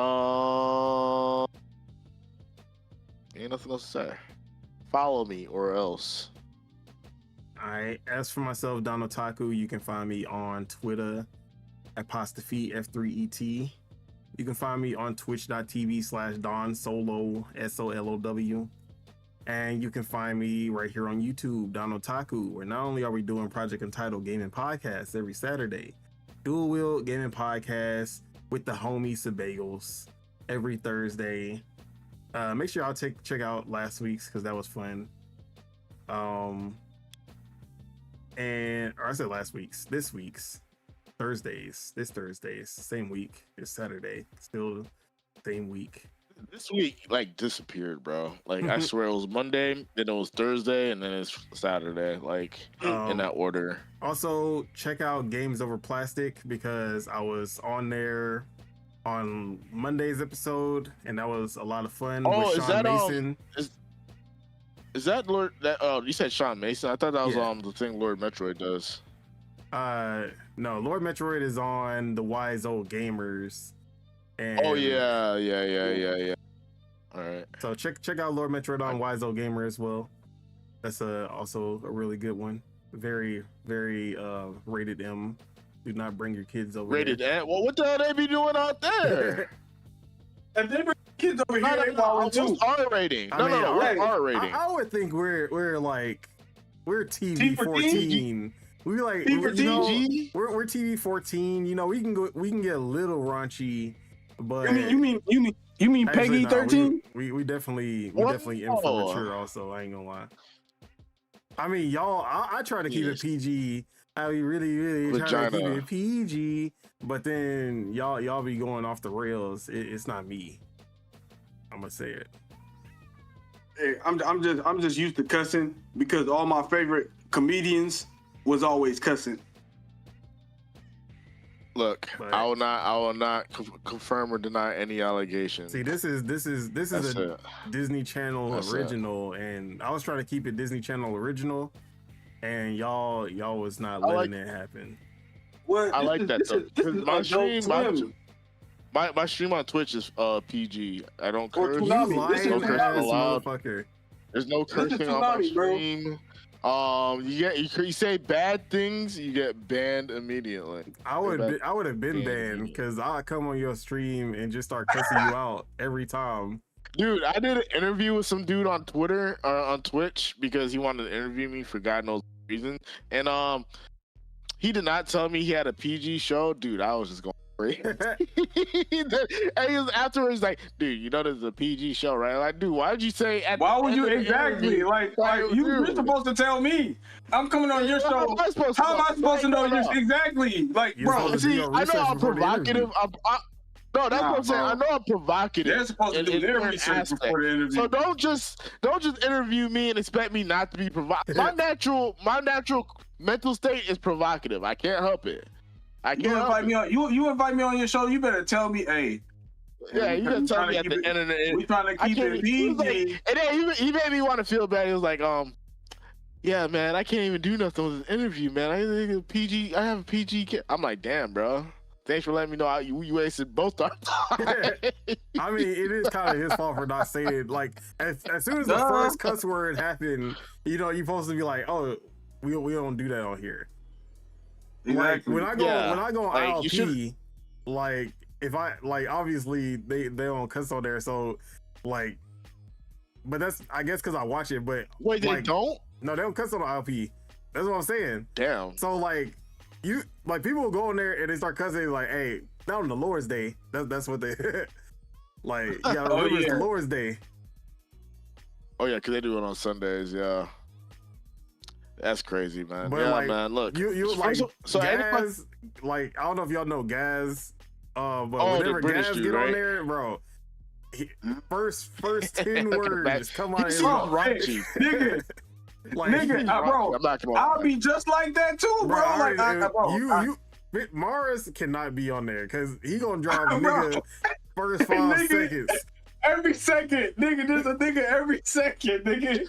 ain't nothing else to say. Follow me or else. All right. As for myself, Don Otaku, you can find me on Twitter at @F3ET. You can find me on twitch.tv/Don Solo SOLOW. And you can find me right here on YouTube, Don Otaku, where not only are we doing Project Untitled Gaming Podcast every Saturday, Dual Wheel Gaming Podcast with the homies Sebagels every Thursday. Make sure y'all check out last week's, because that was fun. And or I said last week's, this week's Thursdays, this Thursday's same week. It's Saturday, still same week. This week like disappeared, bro. Like I swear it was Monday, then it was Thursday, and then it's Saturday. Like in that order. Also, check out Games Over Plastic, because I was on there on Monday's episode, and that was a lot of fun. Oh, with is Sean that Mason. Is that Lord? That you said Sean Mason? I thought that was the thing Lord Metroid does. No, Lord Metroid is on the Wise Old Gamers. And oh yeah. All right. So check out Lord Metroid on Wise Old Gamer as well. That's also a really good one. Very rated M. Do not bring your kids over rated M? Well, what the hell they be doing out there? If they bring kids over here, they what's R rating? No. What's R rating? I would think we're TV 14. We like we're TV 14. You know, we can get a little raunchy, but you mean Peggy 13? We definitely in for mature. Also, I ain't gonna lie. I mean, y'all, I try to keep it PG. I be really trying to keep it PG, but then y'all be going off the rails. It's not me. I'm gonna say it. Hey, I'm just used to cussing, because all my favorite comedians was always cussing. Look, But- I will not confirm or deny any allegations. See, this is That's a it. Disney Channel That's it. original, and I was trying to keep it Disney Channel original, and y'all was not I letting like- it happen. Well, I like that though. This is My Adult stream, Swim. my stream on Twitch is PG. I don't Or curse. Toonami. You This is lying no cursing ass allowed. motherfucker. There's no This is cursing on my Toonami, bro. stream. You say bad things, you get banned immediately. I would have been Yeah. banned because I'll come on your stream and just start cussing you out every time. Dude, I did an interview with some dude on Twitter or on Twitch because he wanted to interview me for God knows reason, and he did not tell me he had a PG show. Dude, I was just going crazy. And he was afterwards like, dude, you know there's a PG show, right? Like, dude, why did you say at Why the would end you of the exactly interview- like Like, you're dude. supposed to tell me? I'm coming on your How show. am I supposed to How am know? I supposed to know No, you no. exactly? Like, You're bro, supposed to do See, your I know research I'm before the provocative. interview. No, that's Nah, what I'm saying. bro. I know I'm provocative. they're supposed to in- do in their certain research aspects. before the interview. So don't just interview me and expect me not to be provocative. My natural mental state is provocative. I can't help it. I can't You help invite it. me on. You invite me on your show. You better tell me, hey. Yeah, you can tell me at the end of the We trying to I keep can't it even- he was PG. like, and then he made me want to feel bad. He was like, yeah, man, I can't even do nothing with this interview, man. I have a PG kid. I'm like, damn, bro. Thanks for letting me know how you wasted both our time. I mean, it is kind of his fault for not saying like as soon as the Duh. first cuss word happened, you're supposed to be like, oh, we don't do that on here. Like Exactly. when I go Yeah. on Like, you ILP, like if I like obviously they don't cuss on there, so like, but that's I guess because I watch it, but Wait, they like, don't? no, they don't cuss on the ILP. That's what I'm saying. Damn. So like people will go in there and they start cussing like, hey, not on the Lord's Day. That's what they like. You gotta Oh, remember it's yeah. the Lord's Day. Oh yeah, because they do it on Sundays. Yeah, that's crazy, man. But yeah, like, man. Look, you like so anybody, Gaz. Like I don't know if y'all know Gaz. But Oh, the whenever British Gaz dude, get on right? there, bro. First 10 Look at words that. come out of his Bro, mouth. raunchy. Nigga, Like, nigga, bro, I'm not gonna I'll lie. be just like that too, bro. I Like, already- Mars cannot be on there because he gonna drop Bro. nigga first 5 Nigga. seconds. every second, nigga, there's a nigga every second, nigga.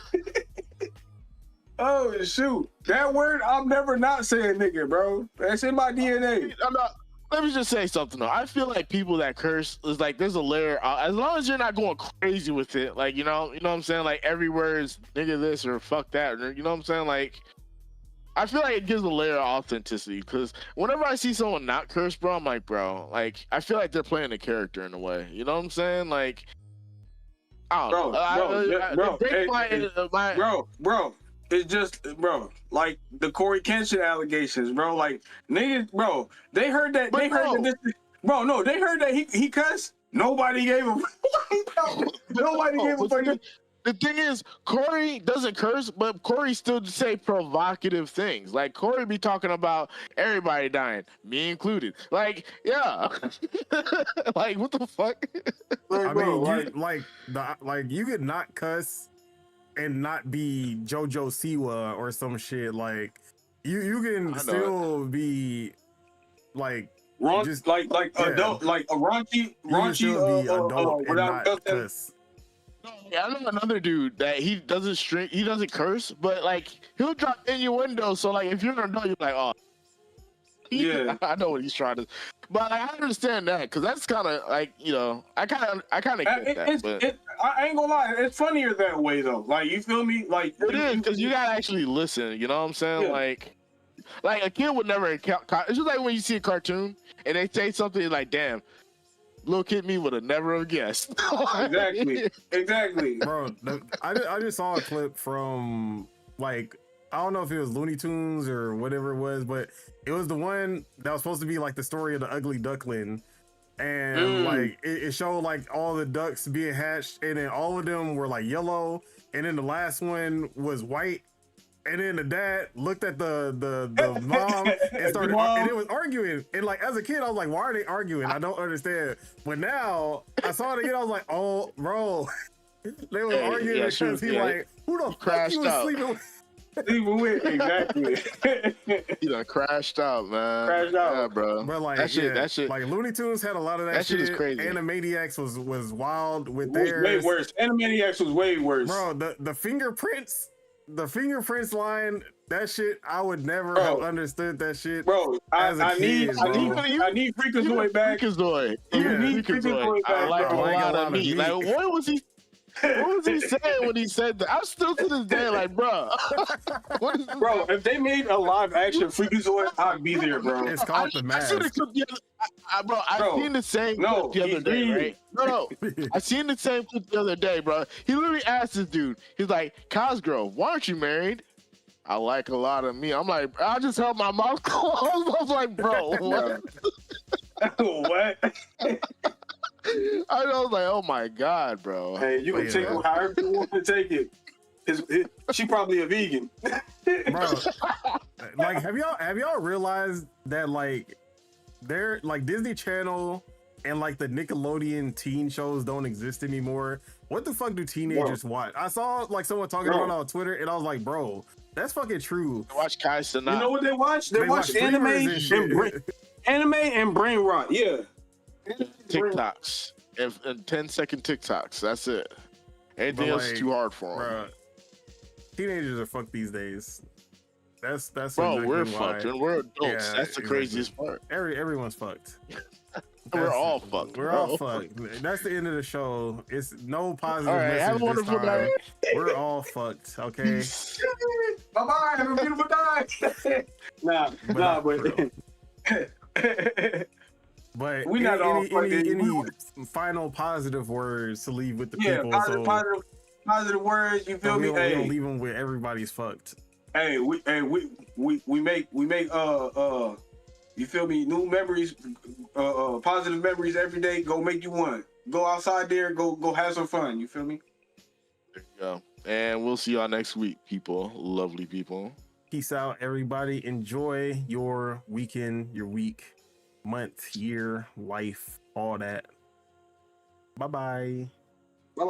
Oh shoot, that word I'm never not saying, nigga, bro. That's in my DNA. I'm not. Let me just say something though. I feel like people that curse is like there's a layer. As long as you're not going crazy with it, like you know what I'm saying. Like every word is nigga this or fuck that, or you know what I'm saying. Like I feel like it gives a layer of authenticity because whenever I see someone not curse, bro, I'm like, bro, like I feel like they're playing a character in a way. You know what I'm saying? Like, I don't know. Bro, it's just, bro, like the Corey Kenshin allegations, bro. Like niggas, bro, they heard that. But They heard bro. that. Bro, no, they heard that he cussed. Nobody gave him. Nobody gave him. Fucking. The thing is, Corey doesn't curse, but Corey still say provocative things. Like Corey be talking about everybody dying, me included. Like, yeah, like what the fuck? I Bro, mean, you could not cuss and not be JoJo Siwa or some shit. Like, you I can know still be like Raun- just- like yeah. adult, like a raunchy, you can still be adult and without not cussing. cuss. I know another dude that he doesn't curse, but like he'll drop innuendo. So like if you're an adult, you're like, oh, Yeah. I know what he's trying to. But I understand that because that's kind of like I kind of get that. But I ain't gonna lie, it's funnier that way though. Like you feel me? Like it is because you gotta actually listen. You know what I'm saying? Yeah. Like a kid would never. It's just like when you see a cartoon and they say something like, "Damn, little kid me would have never have guessed." Exactly. Bro, I just saw a clip from like I don't know if it was Looney Tunes or whatever it was, but it was the one that was supposed to be like the story of the ugly duckling, and like it showed like all the ducks being hatched, and then all of them were like yellow, and then the last one was white. And then the dad looked at the mom and started, and it was arguing. And like as a kid, I was like, "Why are they arguing? I don't understand." But now I saw it again. I was like, "Oh, bro, they were arguing because he like, who the fuck crashed you was out. sleeping with?" Leave him with exactly. He done crashed out, man. Crashed out. Yeah, bro. But like that shit. like Looney Tunes had a lot of that That shit is crazy. Animaniacs was wild with It was way theirs. worse. Animaniacs was way worse. Bro, the fingerprints line, that shit, I would never Bro. have understood that shit. Bro, I need Freakazoid back. Freakazoid. Yeah. Need Freakazoid I back, like a bro. lot of meat. Like, what was he saying when he said that? I'm still to this day like, bro. What is this? Bro, if they made a live action Freakazoid, I'd be there, bro. It's called The Mask. I seen the same clip the other day, right? No. I seen the same clip the other day, bro. He literally asked this dude, he's like, Cosgrove, why aren't you married? I like a lot of meat. I'm like, I just held my mouth closed. I was like, bro, what? What? I was like, oh my God, bro. Hey, you can take it however you want to take it. She probably a vegan. Bro, like, have y'all realized that like they're like Disney Channel and like the Nickelodeon teen shows don't exist anymore? What the fuck do teenagers watch? I saw like someone talking about it on Twitter, and I was like, bro, that's fucking true. Watch Kai Cenat. You know what they watch? They watch anime and brain rot. Yeah. TikToks and 10-second TikToks. That's it. Anything else is too hard for them. Bro, teenagers are fucked these days. That's bro. exactly We're why. fucked and we're adults. Yeah, That's the exactly. craziest part. Everyone's fucked. We're all fucked. We're all fucked. That's the end of the show. It's no positive All right, message have a wonderful this time. day. We're all fucked. Okay. Bye bye. Have a beautiful day. But we not all any final positive words to leave with the people? Positive words. You feel me? We don't leave them with everybody's fucked. Hey, we make you feel me? New memories, positive memories every day. Go make you one. Go outside there. Go have some fun. You feel me? There you go. And we'll see y'all next week, people. Lovely people. Peace out, everybody. Enjoy your weekend, your week, month, year, life, all that. Bye bye. Bye bye.